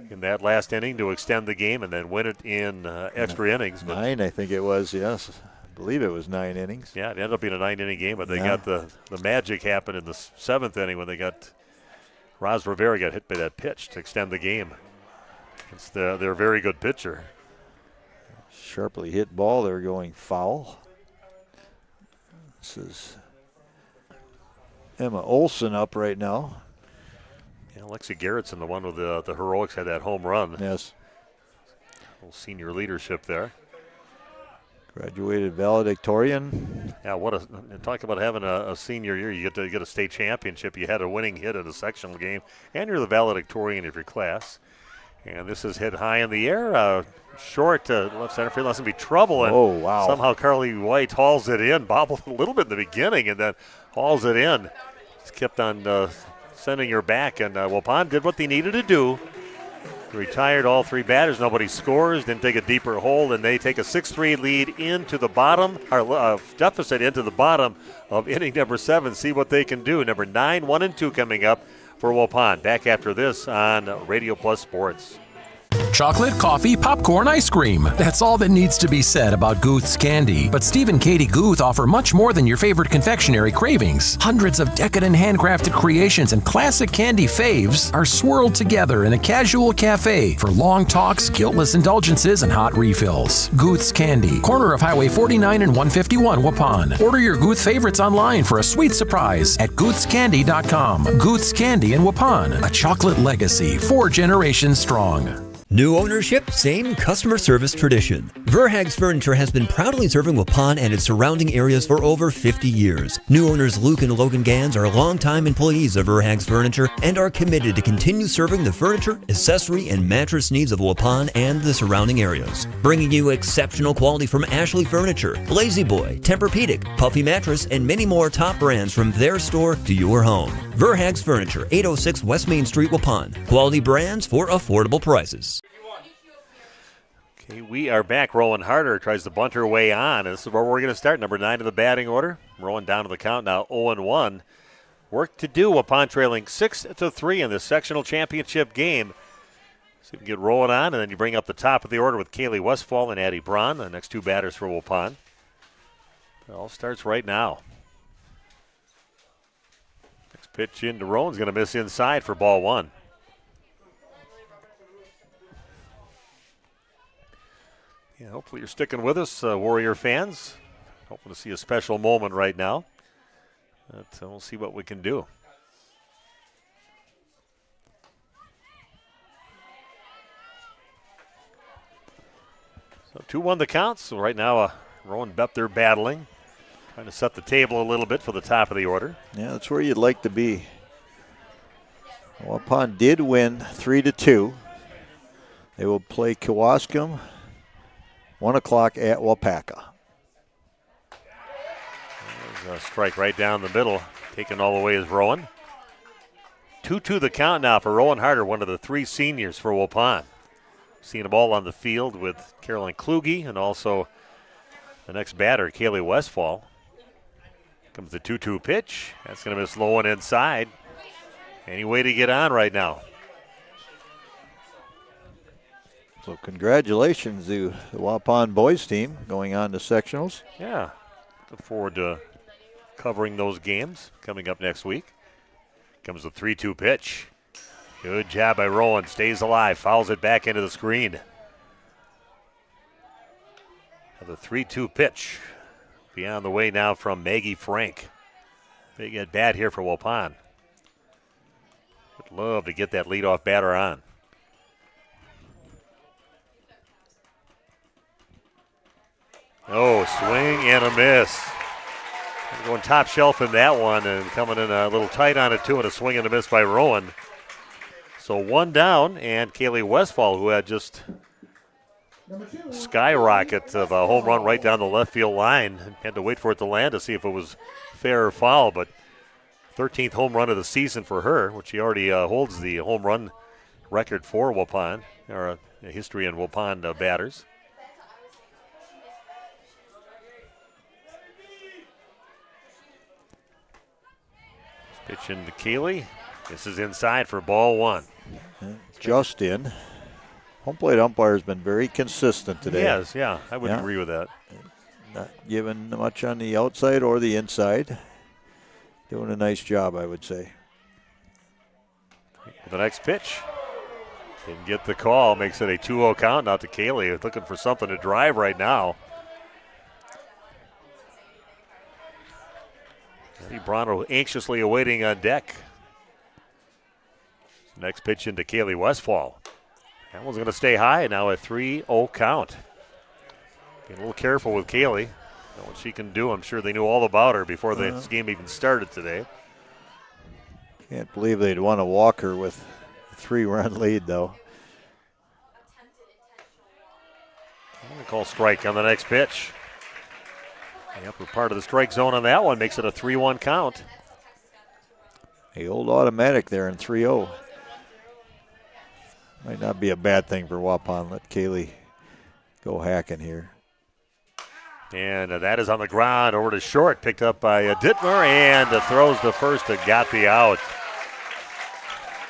in that last inning to extend the game and then win it in extra innings. But 9, I think it was, yes. I believe it was 9 innings. Yeah, it ended up being a 9-inning game, but they got the magic happen in the 7th inning when they got Roz Rivera got hit by that pitch to extend the game. It's their very good pitcher. Sharply hit ball. They're going foul. This is Emma Olson up right now. Yeah, Lexi Garrettson, the one with the heroics, had that home run. Yes. A little senior leadership there. Graduated valedictorian. Yeah, talk about having a senior year. You get a state championship. You had a winning hit in a sectional game, and you're the valedictorian of your class. And this is hit high in the air, short to left center field. That's going to be trouble. And oh, wow. Somehow Carly White hauls it in, bobbled a little bit in the beginning, and then hauls it in. Just kept on sending her back, and Waupun did what they needed to do. Retired all 3 batters. Nobody scores. Didn't take a deeper hole, and they take a 6-3 lead into the bottom, or deficit into the bottom of inning number 7. See what they can do. Number 9, 1 and 2 coming up for Waupun. Back after this on Radio Plus Sports. Chocolate, coffee, popcorn, ice cream. That's all that needs to be said about Guth's Candy. But Steve and Katie Guth offer much more than your favorite confectionery cravings. Hundreds of decadent handcrafted creations and classic candy faves are swirled together in a casual cafe for long talks, guiltless indulgences, and hot refills. Guth's Candy, corner of Highway 49 and 151, Waupun. Order your Guth favorites online for a sweet surprise at guthscandy.com. Guth's Candy in Waupun, a chocolate legacy 4 generations strong. New ownership, same customer service tradition. Verhaeg's Furniture has been proudly serving Waupun and its surrounding areas for over 50 years. New owners Luke and Logan Gans are longtime employees of Verhaeg's Furniture and are committed to continue serving the furniture, accessory, and mattress needs of Waupun and the surrounding areas. Bringing you exceptional quality from Ashley Furniture, Lazy Boy, Tempur-Pedic, Puffy Mattress, and many more top brands from their store to your home. Verhaeg's Furniture, 806 West Main Street, Waupun. Quality brands for affordable prices. We are back. Rowan Harder tries to bunt her way on. This is where we're going to start. Number 9 in the batting order. Rowan down to the count now, 0-1. Work to do upon trailing 6-3 in this sectional championship game. So you can get Rowan on, and then you bring up the top of the order with Kaylee Westfall and Addie Braun, the next two batters for Waupun. It all starts right now. Next pitch into Rowan's going to miss inside for ball 1. Yeah, hopefully you're sticking with us, Warrior fans. Hoping to see a special moment right now. But we'll see what we can do. So 2-1 the count. So right now, Rowan Bepp, they're battling. Trying to set the table a little bit for the top of the order. Yeah, that's where you'd like to be. Waupun did win 3-2. They will play Kewaskum 1 o'clock at Wapaka. There's a strike right down the middle. Taken all the way is Rowan. 2-2 the count now for Rowan Harder, one of the 3 seniors for Waupun. Seen them all on the field with Caroline Kluge and also the next batter, Kaylee Westfall. Comes the 2-2 pitch. That's going to miss low and inside. Any way to get on right now. So congratulations to the Waupun boys team going on to sectionals. Yeah, look forward to covering those games coming up next week. Comes the 3-2 pitch. Good job by Rowan. Stays alive. Fouls it back into the screen. The 3-2 pitch. Be on the way now from Maggie Frank. Big at bat here for Waupun. Would love to get that leadoff batter on. Oh, swing and a miss. Going top shelf in that one and coming in a little tight on it too, and a swing and a miss by Rowan. So 1 down, and Kaylee Westfall, who had just skyrocket of a home run right down the left field line, had to wait for it to land to see if it was fair or foul, but 13th home run of the season for her, which she already holds the home run record for Waupun, or a history in Waupun batters. Pitch into Keeley. This is inside for ball 1. Just in. Home plate umpire has been very consistent today. Yes, yeah, I would agree with that. Not giving much on the outside or the inside. Doing a nice job, I would say. The next pitch. Didn't get the call. Makes it a 2-0 count now to Kaylee. Looking for something to drive right now. Eddie Brano anxiously awaiting on deck. Next pitch into Kaylee Westfall. That one's going to stay high. Now a 3-0 count. Being a little careful with Kaylee. Know what she can do. I'm sure they knew all about her before this game even started today. Can't believe they'd want to walk her with a 3-run lead, though. I'm going to call strike on the next pitch. The upper part of the strike zone on that one makes it a 3-1 count. The old automatic there in 3-0. Might not be a bad thing for Waupun. Let Kaylee go hacking here. And that is on the ground over to short. Picked up by Dittmer and throws to first and got the out.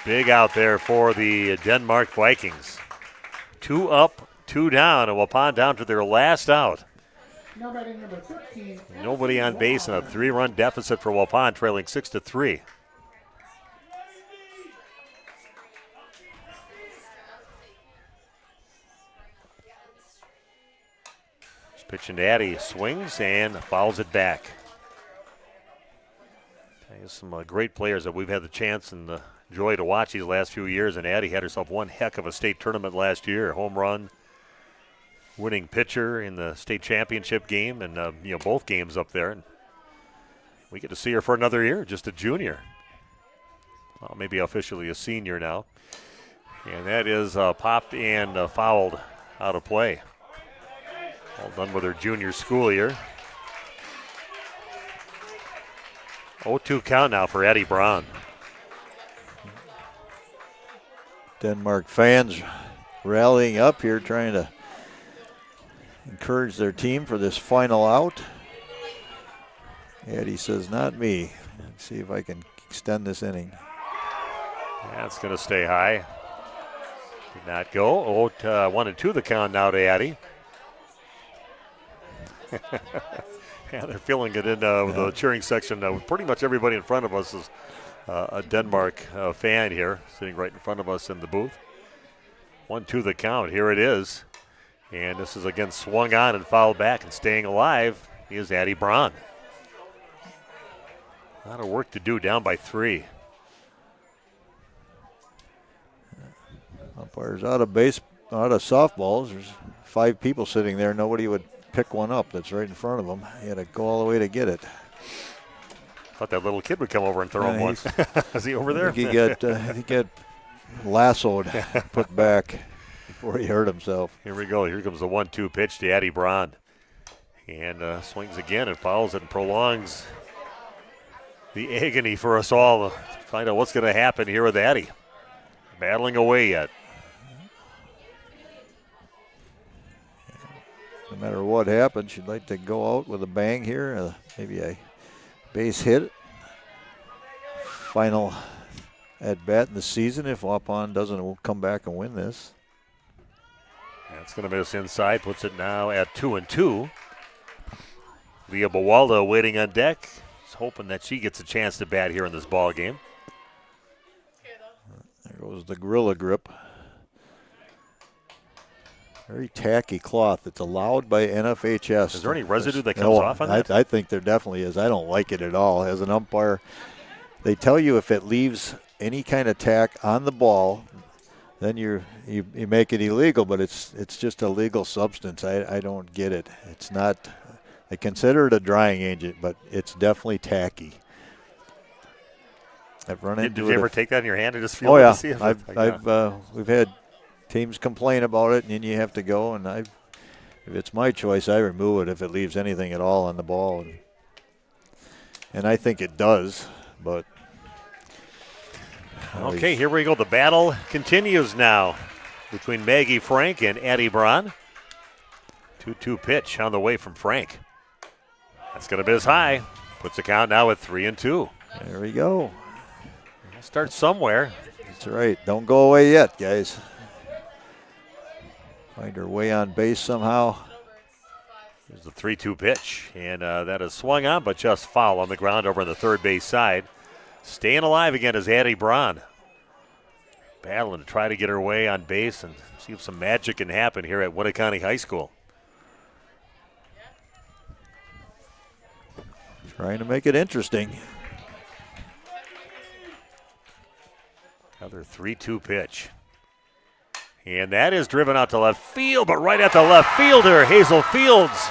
Big out there for the Denmark Vikings. 2 up, 2 down, and Waupun down to their last out. Now batting number 15. Nobody on base and a 3-run deficit for Waupun, trailing 6-3. Pitch into Addie, swings and fouls it back. Some great players that we've had the chance and the joy to watch these last few years, and Addie had herself one heck of a state tournament last year. Home run, winning pitcher in the state championship game, and both games up there. And we get to see her for another year, just a junior. Well, maybe officially a senior now. And that is popped and fouled out of play. All done with her junior school year. 0-2 count now for Addie Braun. Denmark fans rallying up here, trying to encourage their team for this final out. Eddie says, not me. Let's see if I can extend this inning. That's going to stay high. Did not go. 1-2 the count now to Addy. Yeah, they're feeling it in the cheering section. Pretty much everybody in front of us is a Denmark fan here, sitting right in front of us in the booth. 1-2 the count. Here it is. And this is again swung on and fouled back, and staying alive is Addy Braun. A lot of work to do, down by 3. Umpires out of softballs. There's 5 people sitting there. Nobody would pick one up that's right in front of them. He had to go all the way to get it. Thought that little kid would come over and throw him one. Is he over there? He got lassoed, put back before he hurt himself. Here we go. Here comes the 1-2 pitch to Addy Braun. And swings again and fouls it and prolongs the agony for us all to find out what's going to happen here with Addy. Battling away yet. No matter what happens, she'd like to go out with a bang here. Maybe a base hit. Final at bat in the season if Waupun doesn't come back and win this. That's going to miss inside. Puts it now at 2-2. Leah Bawalda waiting on deck. Just hoping that she gets a chance to bat here in this ball game. There goes the Gorilla Grip. Very tacky cloth. It's allowed by NFHS. Is there any residue that comes off on that? I think there definitely is. I don't like it at all. As an umpire, they tell you if it leaves any kind of tack on the ball, then you make it illegal, but it's just a legal substance. I don't get it. It's not, I consider it a drying agent, but it's definitely tacky. I've run into it. Did you ever take that in your hand and just feel it? Oh, yeah. To see if we've had teams complain about it, and then you have to go, and if it's my choice, I remove it if it leaves anything at all on the ball. And I think it does, but. Okay, here we go. The battle continues now between Maggie Frank and Addy Braun. 2-2 pitch on the way from Frank. That's going to miss high. Puts the count now at 3-2. There we go. We'll start somewhere. That's right. Don't go away yet, guys. Find her way on base somehow. Here's the 3-2 pitch, and that is swung on, but just foul on the ground over on the third base side. Staying alive again is Addy Braun. Battling to try to get her way on base and see if some magic can happen here at Winneconne High School. Trying to make it interesting. Another 3-2 pitch. And that is driven out to left field, but right at the left fielder, Hazel Fields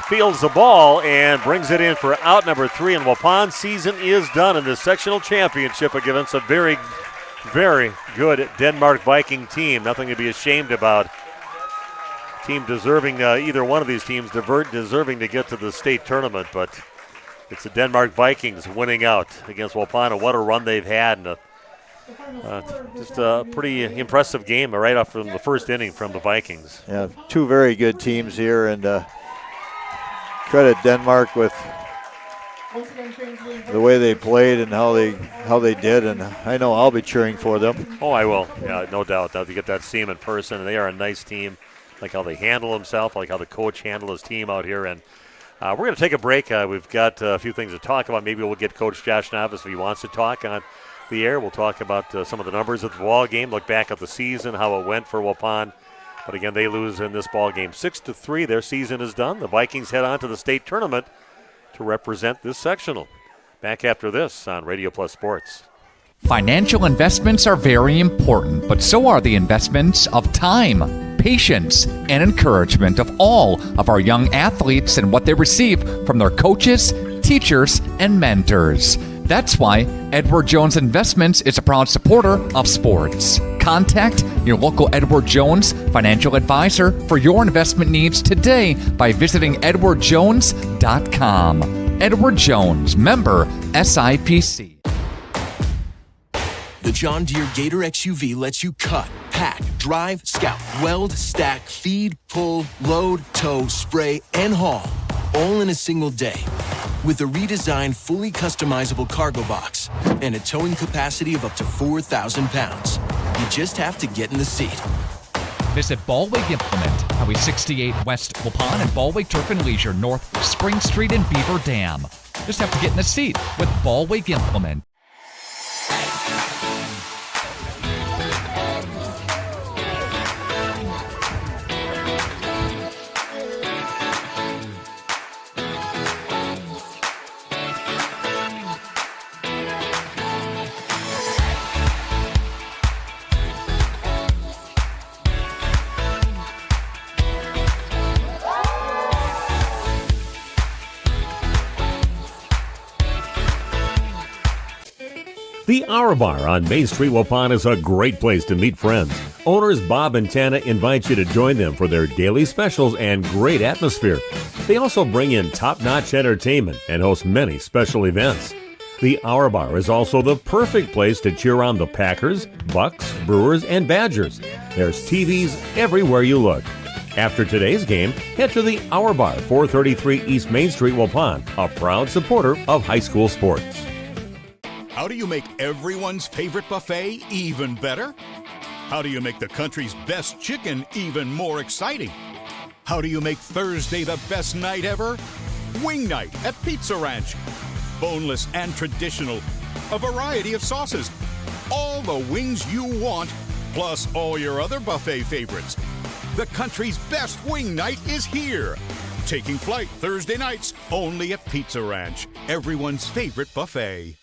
the ball and brings it in for out number 3. And Waupun's season is done in the sectional championship against a very, very good Denmark Viking team. Nothing to be ashamed about. Team deserving, either one of these teams deserving to get to the state tournament, but it's the Denmark Vikings winning out against Waupun. And what a run they've had. And just a pretty impressive game right off from the first inning from the Vikings. Yeah, 2 very good teams here, and credit Denmark with the way they played and how they did, and I know I'll be cheering for them. Oh, I will. Yeah, no doubt. Now, you get that to see them in person, and they are a nice team. Like how they handle themselves, like how the coach handled his team out here. And we're going to take a break. We've got a few things to talk about. Maybe we'll get Coach Josh Novice if he wants to talk on the air. We'll talk about some of the numbers of the ball game, look back at the season, how it went for Waupun. But again, they lose in this ball game 6-3. Their season is done. The Vikings head on to the state tournament to represent this sectional. Back after this on Radio Plus Sports. Financial investments are very important, but so are the investments of time, patience, and encouragement of all of our young athletes and what they receive from their coaches, teachers, and mentors. That's why Edward Jones Investments is a proud supporter of sports. Contact your local Edward Jones financial advisor for your investment needs today by visiting edwardjones.com. Edward Jones, member SIPC. The John Deere Gator XUV lets you cut, pack, drive, scout, weld, stack, feed, pull, load, tow, spray, and haul, all in a single day. With a redesigned, fully customizable cargo box and a towing capacity of up to 4,000 pounds. You just have to get in the seat. Visit Ballweg Implement, Highway 68 West Waupun and Ballweg Turf and Leisure North Spring Street and Beaver Dam. Just have to get in the seat with Ballweg Implement. The Hour Bar on Main Street, Waupun is a great place to meet friends. Owners Bob and Tana invite you to join them for their daily specials and great atmosphere. They also bring in top-notch entertainment and host many special events. The Hour Bar is also the perfect place to cheer on the Packers, Bucks, Brewers, and Badgers. There's TVs everywhere you look. After today's game, head to the Hour Bar, 433 East Main Street, Waupun, a proud supporter of high school sports. How do you make everyone's favorite buffet even better? How do you make the country's best chicken even more exciting? How do you make Thursday the best night ever? Wing night at Pizza Ranch. Boneless and traditional. A variety of sauces. All the wings you want, plus all your other buffet favorites. The country's best wing night is here. Taking flight Thursday nights only at Pizza Ranch. Everyone's favorite buffet.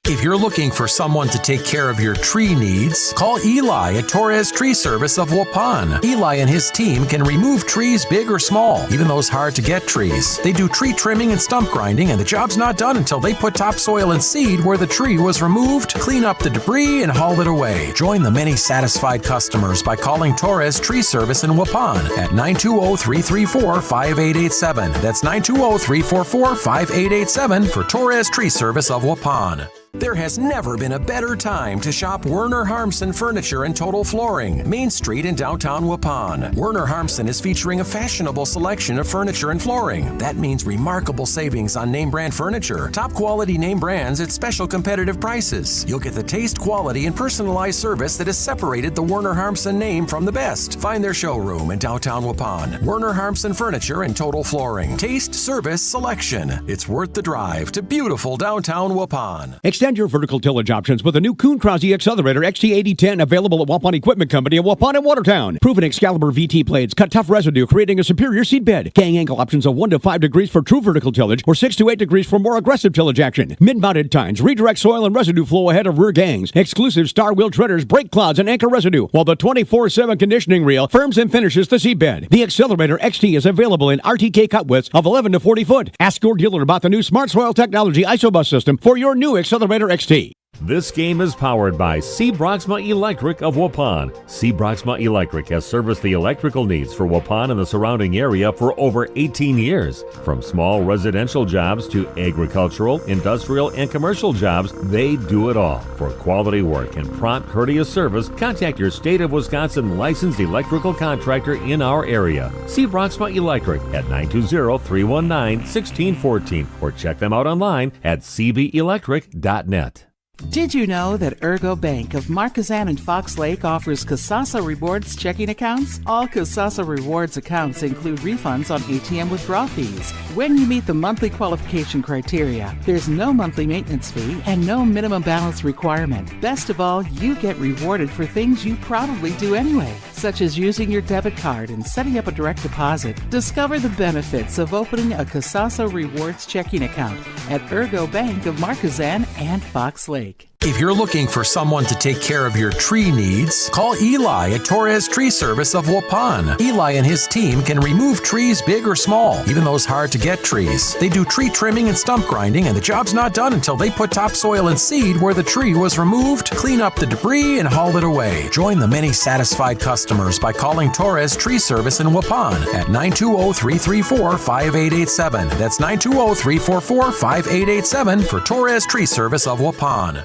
If you're looking for someone to take care of your tree needs, call Eli at Torres Tree Service of Waupun. Eli and his team can remove trees big or small, even those hard-to-get trees. They do tree trimming and stump grinding, and the job's not done until they put topsoil and seed where the tree was removed, clean up the debris, and haul it away. Join the many satisfied customers by calling Torres Tree Service in Waupun at 920-334-5887. That's 920-344-5887 for Torres Tree Service of Waupun. There has never been a better time to shop Werner Harmsen Furniture and Total Flooring, Main Street in downtown Waupun. Werner Harmsen is featuring a fashionable selection of furniture and flooring. That means remarkable savings on name brand furniture, top quality name brands at special competitive prices. You'll get the taste, quality, and personalized service that has separated the Werner Harmsen name from the best. Find their showroom in downtown Waupun. Werner Harmsen Furniture and Total Flooring. Taste, service, selection. It's worth the drive to beautiful downtown Waupun. Extend your vertical tillage options with a new Kuhn Krause Accelerator XT8010 available at Waupun Equipment Company in Waupun and Watertown. Proven Excalibur VT blades cut tough residue, creating a superior seed bed. Gang angle options of 1 to 5 degrees for true vertical tillage or 6 to 8 degrees for more aggressive tillage action. Mid-mounted tines redirect soil and residue flow ahead of rear gangs. Exclusive star wheel treaders, brake clods, and anchor residue, while the 24/7 conditioning reel firms and finishes the seed bed. The Accelerator XT is available in RTK cut widths of 11 to 40 foot. Ask your dealer about the new Smart Soil Technology ISOBUS system for your new Accelerator XT. This game is powered by C. Broxma Electric of Waupun. C. Broxma Electric has serviced the electrical needs for Waupun and the surrounding area for over 18 years. From small residential jobs to agricultural, industrial, and commercial jobs, they do it all. For quality work and prompt, courteous service, contact your State of Wisconsin licensed electrical contractor in our area. C. Broxma Electric at 920-319-1614 or check them out online at cbelectric.net. Did you know that Ergo Bank of Marquezan and Fox Lake offers Kasasa Rewards checking accounts? All Kasasa Rewards accounts include refunds on ATM withdrawal fees. When you meet the monthly qualification criteria, there's no monthly maintenance fee and no minimum balance requirement. Best of all, you get rewarded for things you probably do anyway, such as using your debit card and setting up a direct deposit. Discover the benefits of opening a Kasasa Rewards checking account at Ergo Bank of Marquezan and Fox Lake. If you're looking for someone to take care of your tree needs, call Eli at Torres Tree Service of Waupun. Eli and his team can remove trees big or small, even those hard-to-get trees. They do tree trimming and stump grinding, and the job's not done until they put topsoil and seed where the tree was removed, clean up the debris, and haul it away. Join the many satisfied customers by calling Torres Tree Service in Waupun at 920-334-5887. That's 920-344-5887 for Torres Tree Service of Waupun.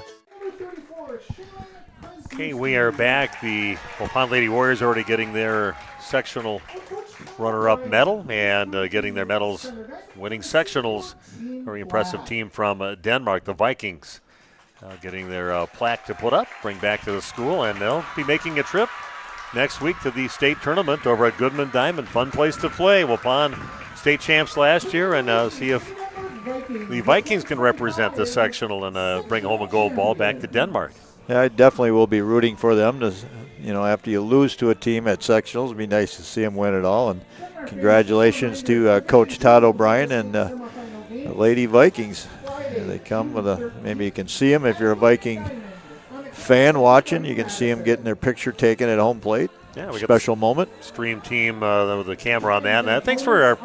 Okay, we are back. The Waupun Lady Warriors already getting their sectional runner-up medal and getting their medals, winning sectionals. Very impressive team from Denmark, the Vikings, getting their plaque to put up, bring back to the school, and they'll be making a trip next week to the state tournament over at Goodman Diamond. Fun place to play. Waupun state champs last year, and see if the Vikings can represent the sectional and bring home a gold ball back to Denmark. Yeah, I definitely will be rooting for them. To, after you lose to a team at sectionals, it'd be nice to see them win it all. And congratulations to Coach Todd O'Brien and the Lady Vikings. Here they come with maybe you can see them if you're a Viking fan watching. You can see them getting their picture taken at home plate. Yeah, we special moment. Stream team with the camera on that. And thanks for our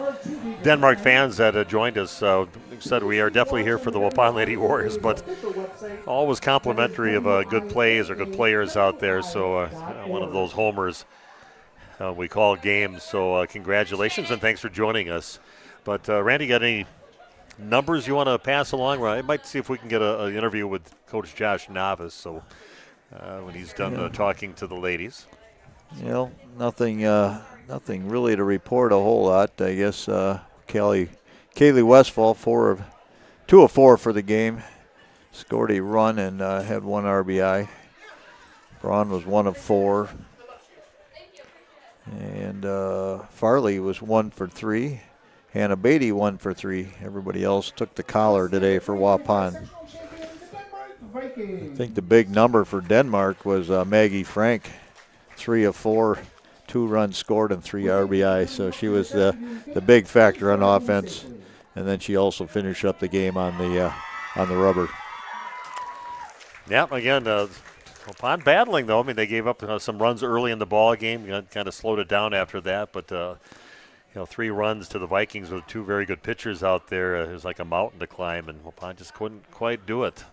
Denmark fans that joined us. Said we are definitely here for the Waupun Lady Warriors, but always complimentary of good plays or good players out there. So one of those homers we call games. So congratulations and thanks for joining us. But Randy, got any numbers you want to pass along? I might see if we can get an interview with Coach Josh Novice. So when he's done talking to the ladies. Nothing really to report a whole lot. I guess Kaylee Westfall, 2 of 4 for the game, scored a run and had 1 RBI. Braun was 1 of 4, and Farley was 1 for 3. Hannah Beatty 1 for 3. Everybody else took the collar today for Waupun. I think the big number for Denmark was Maggie Frank. 3 of 4, 2 runs scored and 3 RBI. So she was the big factor on offense, and then she also finished up the game on the rubber. Yeah, again, upon battling though. I mean, they gave up some runs early in the ball game. Kind of slowed it down after that, but 3 runs to the Vikings with 2 very good pitchers out there. It was like a mountain to climb, and Waupun just couldn't quite do it.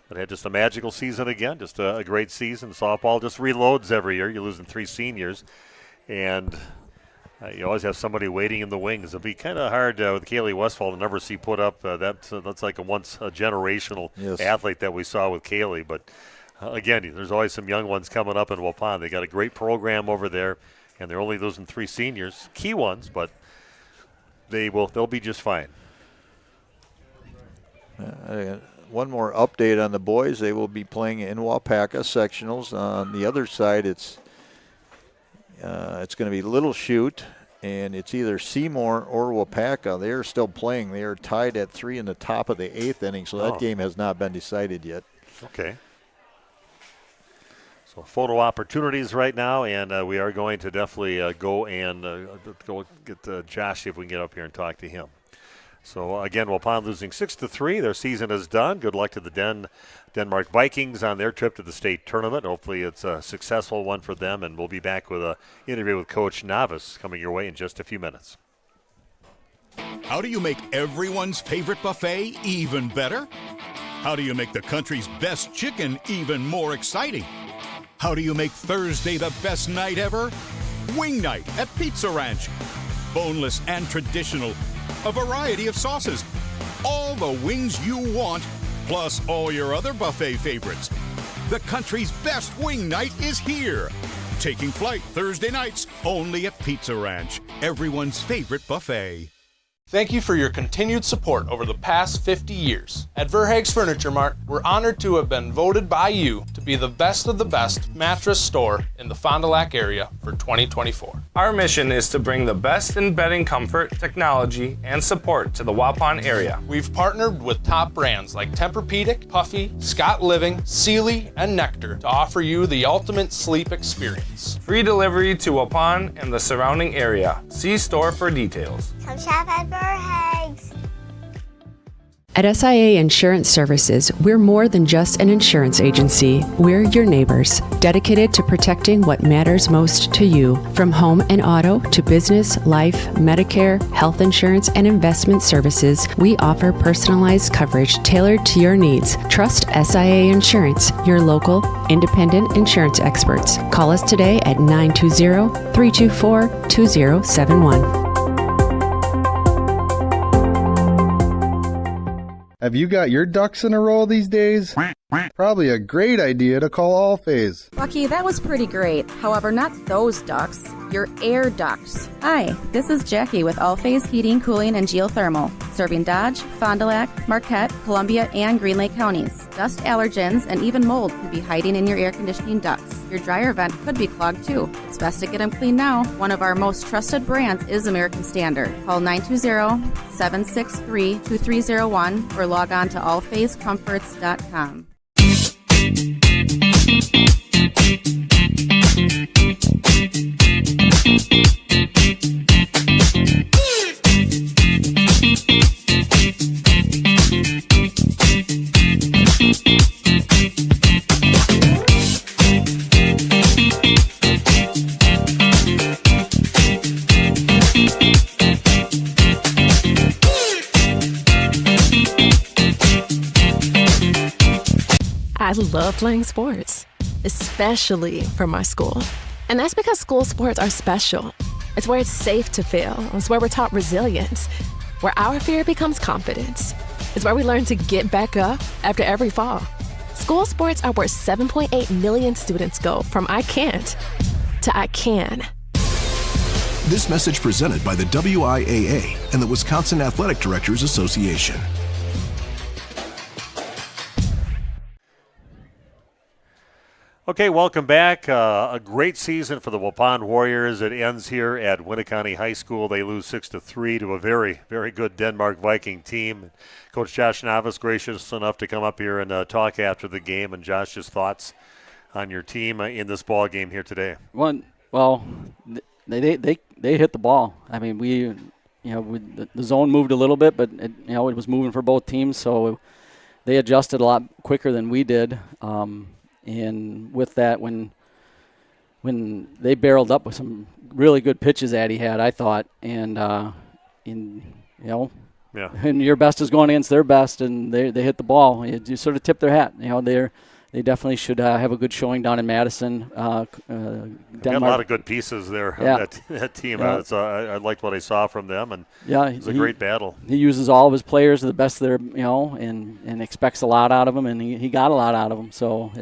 But had just a magical season again, just a great season. Softball just reloads every year. You're losing 3 seniors, and you always have somebody waiting in the wings. It'll be kind of hard with Kaylee Westfall, the numbers she put up. That's like a generational athlete that we saw with Kaylee. But again, there's always some young ones coming up in Waupun. They got a great program over there, and they're only losing 3 seniors, key ones, but they'll be just fine. One more update on the boys. They will be playing in Waupaca sectionals. On the other side, it's going to be Little Chute, and it's either Seymour or Waupaca. They are still playing. They are tied at 3 in the top of the 8th inning, so that game has not been decided yet. Okay. So photo opportunities right now, and we are going to definitely go get Josh, see if we can get up here and talk to him. So, again, Waupun losing 6-3. Their season is done. Good luck to the Denmark Vikings on their trip to the state tournament. Hopefully it's a successful one for them, and we'll be back with an interview with Coach Novice coming your way in just a few minutes. How do you make everyone's favorite buffet even better? How do you make the country's best chicken even more exciting? How do you make Thursday the best night ever? Wing night at Pizza Ranch. Boneless and traditional. A variety of sauces. All the wings you want, plus all your other buffet favorites. The country's best wing night is here. Taking flight Thursday nights only at Pizza Ranch, everyone's favorite buffet. Thank you for your continued support over the past 50 years. At Verhaeg's Furniture Mart, we're honored to have been voted by you to be the best of the best mattress store in the Fond du Lac area for 2024. Our mission is to bring the best in bedding comfort, technology, and support to the Waupun area. We've partnered with top brands like Tempur-Pedic, Puffy, Scott Living, Sealy, and Nectar to offer you the ultimate sleep experience. Free delivery to Waupun and the surrounding area. See store for details. Come shop at Verhaeg's. At SIA Insurance Services, we're more than just an insurance agency. We're your neighbors, dedicated to protecting what matters most to you. From home and auto to business, life, Medicare, health insurance, and investment services, we offer personalized coverage tailored to your needs. Trust SIA Insurance, your local, independent insurance experts. Call us today at 920-324-2071. Have you got your ducks in a row these days? Probably a great idea to call All-Phase. Bucky, that was pretty great. However, not those ducts. Your air ducts. Hi, this is Jackie with All-Phase Heating, Cooling, and Geothermal, serving Dodge, Fond du Lac, Marquette, Columbia, and Green Lake counties. Dust allergens and even mold could be hiding in your air conditioning ducts. Your dryer vent could be clogged too. It's best to get them cleaned now. One of our most trusted brands is American Standard. Call 920-763-2301 or log on to allphasecomforts.com. I love playing sports, especially for my school. And that's because school sports are special. It's where it's safe to fail. It's where we're taught resilience, where our fear becomes confidence. It's where we learn to get back up after every fall. School sports are where 7.8 million students go from I can't to I can. This message presented by the WIAA and the Wisconsin Athletic Directors Association. Okay, welcome back. A great season for the Waupun Warriors. It ends here at Winneconne High School. They lose 6-3 to a very, very good Denmark Viking team. Coach Josh Novice gracious enough to come up here and talk after the game. And Josh, just thoughts on your team in this ball game here today. Well, they hit the ball. I mean, the zone moved a little bit, but it was moving for both teams, so they adjusted a lot quicker than we did. And with that, when they barreled up with some really good pitches Addie had, I thought, and and your best is going against their best, and they hit the ball. You sort of tip their hat. They definitely should have a good showing down in Madison. Got a lot of good pieces there on that team. Yeah. I liked what I saw from them, and it was a great battle. He uses all of his players to the best of their, and expects a lot out of them, and he got a lot out of them. So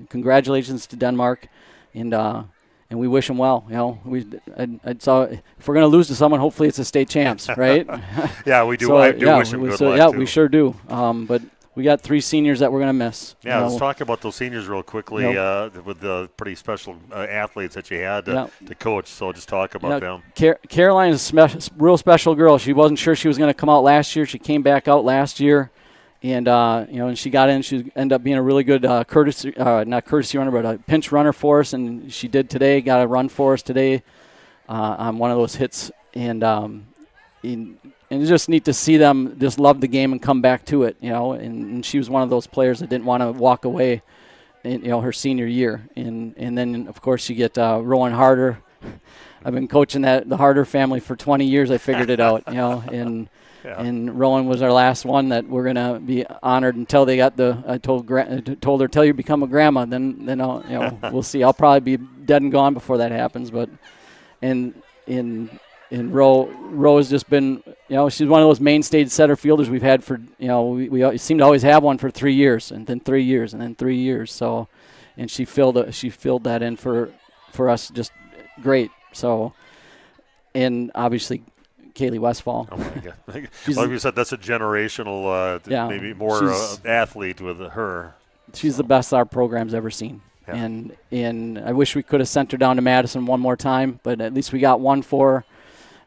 congratulations to Denmark, and we wish them well. I saw if we're going to lose to someone, hopefully it's the state champs, right? Yeah, we do. So, I do wish them good luck. Yeah, too. We sure do. But we got 3 seniors that we're going to miss. Yeah, let's talk about those seniors real quickly with the pretty special athletes that you had to coach. So just talk about them. Caroline is a real special girl. She wasn't sure she was going to come out last year. She came back out last year, and and she got in. She ended up being a really good not courtesy runner, but a pinch runner for us, and she did today. Got a run for us today on one of those hits, and it's just neat to see them just love the game and come back to it, and she was one of those players that didn't want to walk away in, her senior year. And then, of course, you get Rowan Harder. I've been coaching the Harder family for 20 years. I figured it out, and Rowan was our last one that we're going to be honored until they got I told her, till you become a grandma, then we'll see. I'll probably be dead and gone before that happens, but And Ro has just been, she's one of those mainstay center fielders we've had for, we seem to always have one for 3 years, and then 3 years, and then 3 years. So, and she filled that in for us just great. So, and obviously Kaylee Westfall. Oh my God! Like you said, that's a generational, maybe more athlete with her. She's the best our program's ever seen. Yeah. And I wish we could have sent her down to Madison one more time, but at least we got one for her.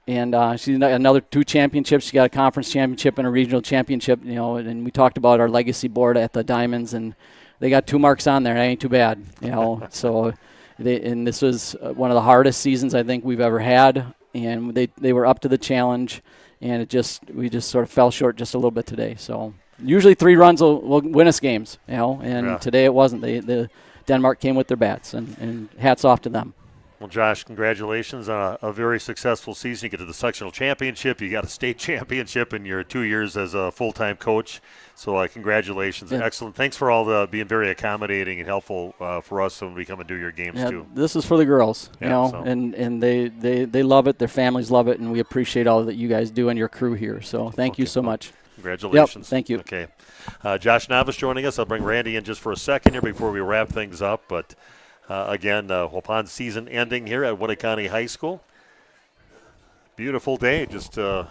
And she's another 2 championships. She got a conference championship and a regional championship, and we talked about our legacy board at the Diamonds, and they got 2 marks on there. That ain't too bad, So, and this was one of the hardest seasons I think we've ever had, and they were up to the challenge, and we just sort of fell short just a little bit today. So usually 3 runs will win us games, and today it wasn't. The Denmark came with their bats, and hats off to them. Well, Josh, congratulations on a very successful season. You get to the sectional championship. You got a state championship in your 2 years as a full-time coach. So congratulations. Yeah. Excellent. Thanks for all being very accommodating and helpful for us when we come and do your games, too. This is for the girls, and they love it. Their families love it, and we appreciate all that you guys do and your crew here. So thank you so much. Congratulations. Yep, thank you. Okay. Josh Novice joining us. I'll bring Randy in just for a second here before we wrap things up. But, again, Waupun season ending here at Winneconne High School. Beautiful day. Just a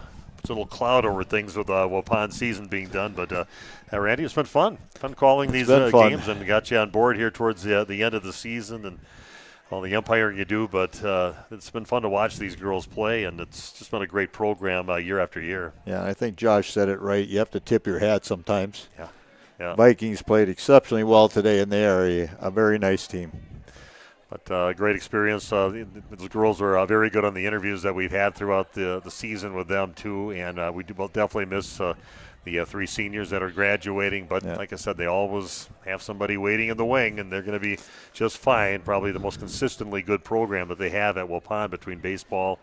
little cloud over things with Waupun season being done. But, Randy, it's been fun. Fun calling these games and got you on board here towards the end of the season and all the umpiring you do. But it's been fun to watch these girls play, and it's just been a great program year after year. Yeah, I think Josh said it right. You have to tip your hat sometimes. Yeah. Vikings played exceptionally well today, and they are a very nice team. But great experience. The girls were very good on the interviews that we've had throughout the season with them, too. And we will definitely miss the 3 seniors that are graduating. But like I said, they always have somebody waiting in the wing, and they're going to be just fine. Probably the most consistently good program that they have at Waupun between baseball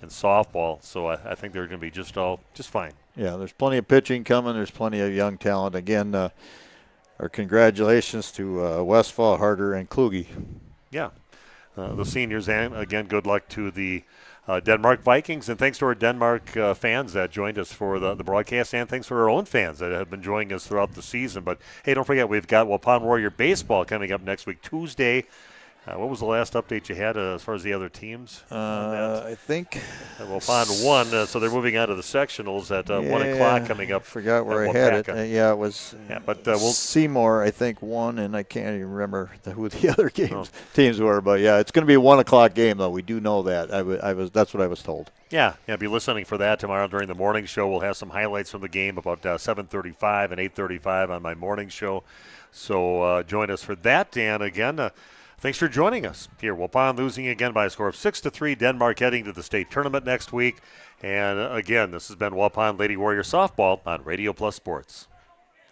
and softball. So I think they're going to be just fine. Yeah, there's plenty of pitching coming. There's plenty of young talent. Again, our congratulations to Westphal, Harder, and Kluge. Yeah, the seniors, and again, good luck to the Denmark Vikings, and thanks to our Denmark fans that joined us for the broadcast, and thanks to our own fans that have been joining us throughout the season. But, hey, don't forget, we've got Waupun Warrior Baseball coming up next week, Tuesday. What was the last update you had as far as the other teams? I think Waupun won, so they're moving on to the sectionals at 1 o'clock coming up. I forgot where I had it. It was Seymour, I think, won, and I can't even remember who the other teams were. But, yeah, it's going to be a 1 o'clock game, though. We do know that. That's what I was told. Yeah, be listening for that tomorrow during the morning show. We'll have some highlights from the game about 7:35 and 8:35 on my morning show. So join us for that. And, again, thanks for joining us here. Waupun losing again by a score of 6-3. Denmark heading to the state tournament next week. And again, this has been Waupun Lady Warrior Softball on Radio Plus Sports.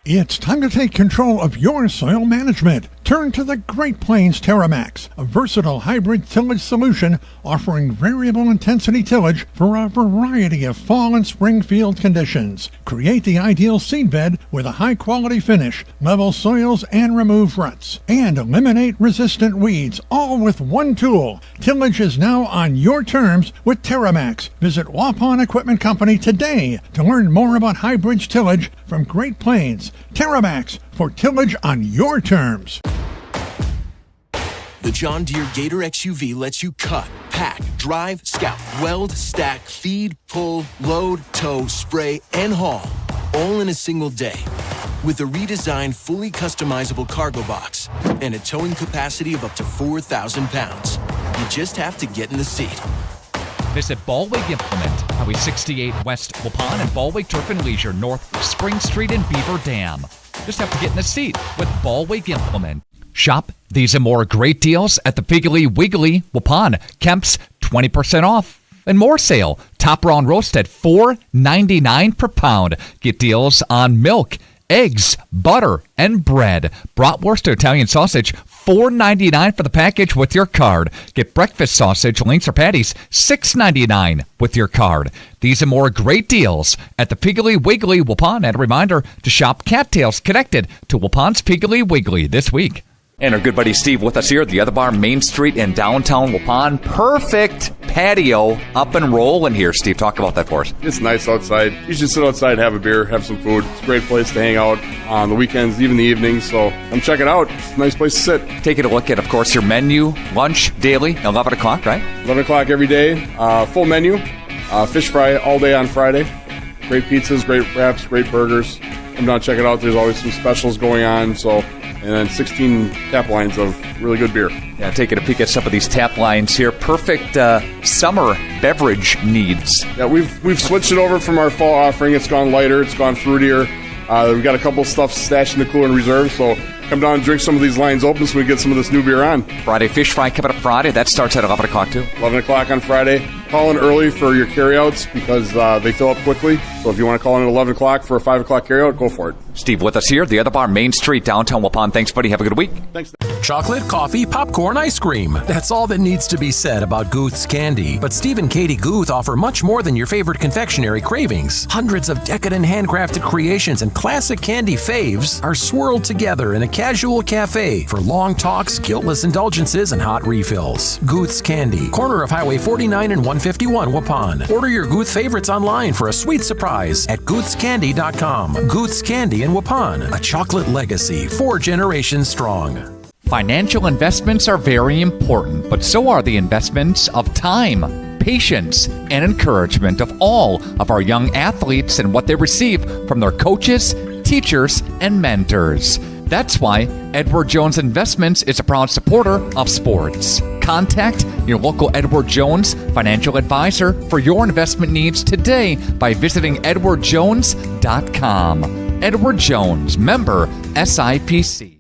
It's time to take control of your soil management. Turn to the Great Plains TerraMax, a versatile hybrid tillage solution offering variable intensity tillage for a variety of fall and spring field conditions. Create the ideal seedbed with a high-quality finish, level soils, and remove ruts. And eliminate resistant weeds, all with one tool. Tillage is now on your terms with TerraMax. Visit Waupun Equipment Company today to learn more about hybrid tillage from Great Plains. TerraMax, for tillage on your terms. The John Deere Gator XUV lets you cut, pack, drive, scout, weld, stack, feed, pull, load, tow, spray, and haul, all in a single day. With a redesigned, fully customizable cargo box and a towing capacity of up to 4,000 pounds. You just have to get in the seat. Visit Ballweg Implement, Highway 68 West Waupun and Ballweg Turf and Leisure North Spring Street and Beaver Dam. Just have to get in the seat with Ballweg Implement. Shop these and more great deals at the Piggly Wiggly Waupun. Kemp's 20% off and more sale. Top round roast at $4.99 per pound. Get deals on milk, eggs, butter, and bread. Bratwurst to Italian sausage, $4.99 for the package with your card. Get breakfast sausage, links, or patties, $6.99 with your card. These and more great deals at the Piggly Wiggly Waupun. And a reminder to shop Cattails connected to Waupun's Piggly Wiggly this week. And our good buddy Steve with us here at the Other Bar, Main Street in downtown Waupun. Perfect patio up and rolling here. Steve, talk about that for us. It's nice outside. You should sit outside, have a beer, have some food. It's a great place to hang out on the weekends, even the evenings. So come check it out. It's a nice place to sit. Taking a look at, of course, your menu, lunch daily, 11 o'clock, right? 11 o'clock every day. Full menu. Fish fry all day on Friday. Great pizzas, great wraps, great burgers. Come down, check it out. There's always some specials going on. And then 16 tap lines of really good beer. Yeah, taking a peek at some of these tap lines here. Perfect summer beverage needs. Yeah, we've switched it over from our fall offering. It's gone lighter. It's gone fruitier. We've got a couple stuff stashed in the cooler in reserve, so come down and drink some of these lines open so we get some of this new beer on. Friday fish fry coming up Friday. That starts at 11 o'clock, too. 11 o'clock on Friday. Call in early for your carryouts because they fill up quickly. So if you want to call in at 11 o'clock for a 5 o'clock carryout, go for it. Steve with us here, the Other Bar, Main Street, downtown Waupun. Thanks, buddy. Have a good week. Thanks. Chocolate, coffee, popcorn, ice cream. That's all that needs to be said about Guth's candy. But Steve and Katie Guth offer much more than your favorite confectionery cravings. Hundreds of decadent handcrafted creations and classic candy faves are swirled together in a casual cafe for long talks, guiltless indulgences, and hot refills. Guth's Candy, corner of Highway 49 and 151, Waupun. Order your Guth favorites online for a sweet surprise at guthscandy.com. Guth's Candy in Waupun, a chocolate legacy 4 generations strong. Financial investments are very important, but so are the investments of time, patience, and encouragement of all of our young athletes and what they receive from their coaches, teachers, and mentors. That's why Edward Jones Investments is a proud supporter of sports. Contact your local Edward Jones financial advisor for your investment needs today by visiting edwardjones.com. Edward Jones, member SIPC.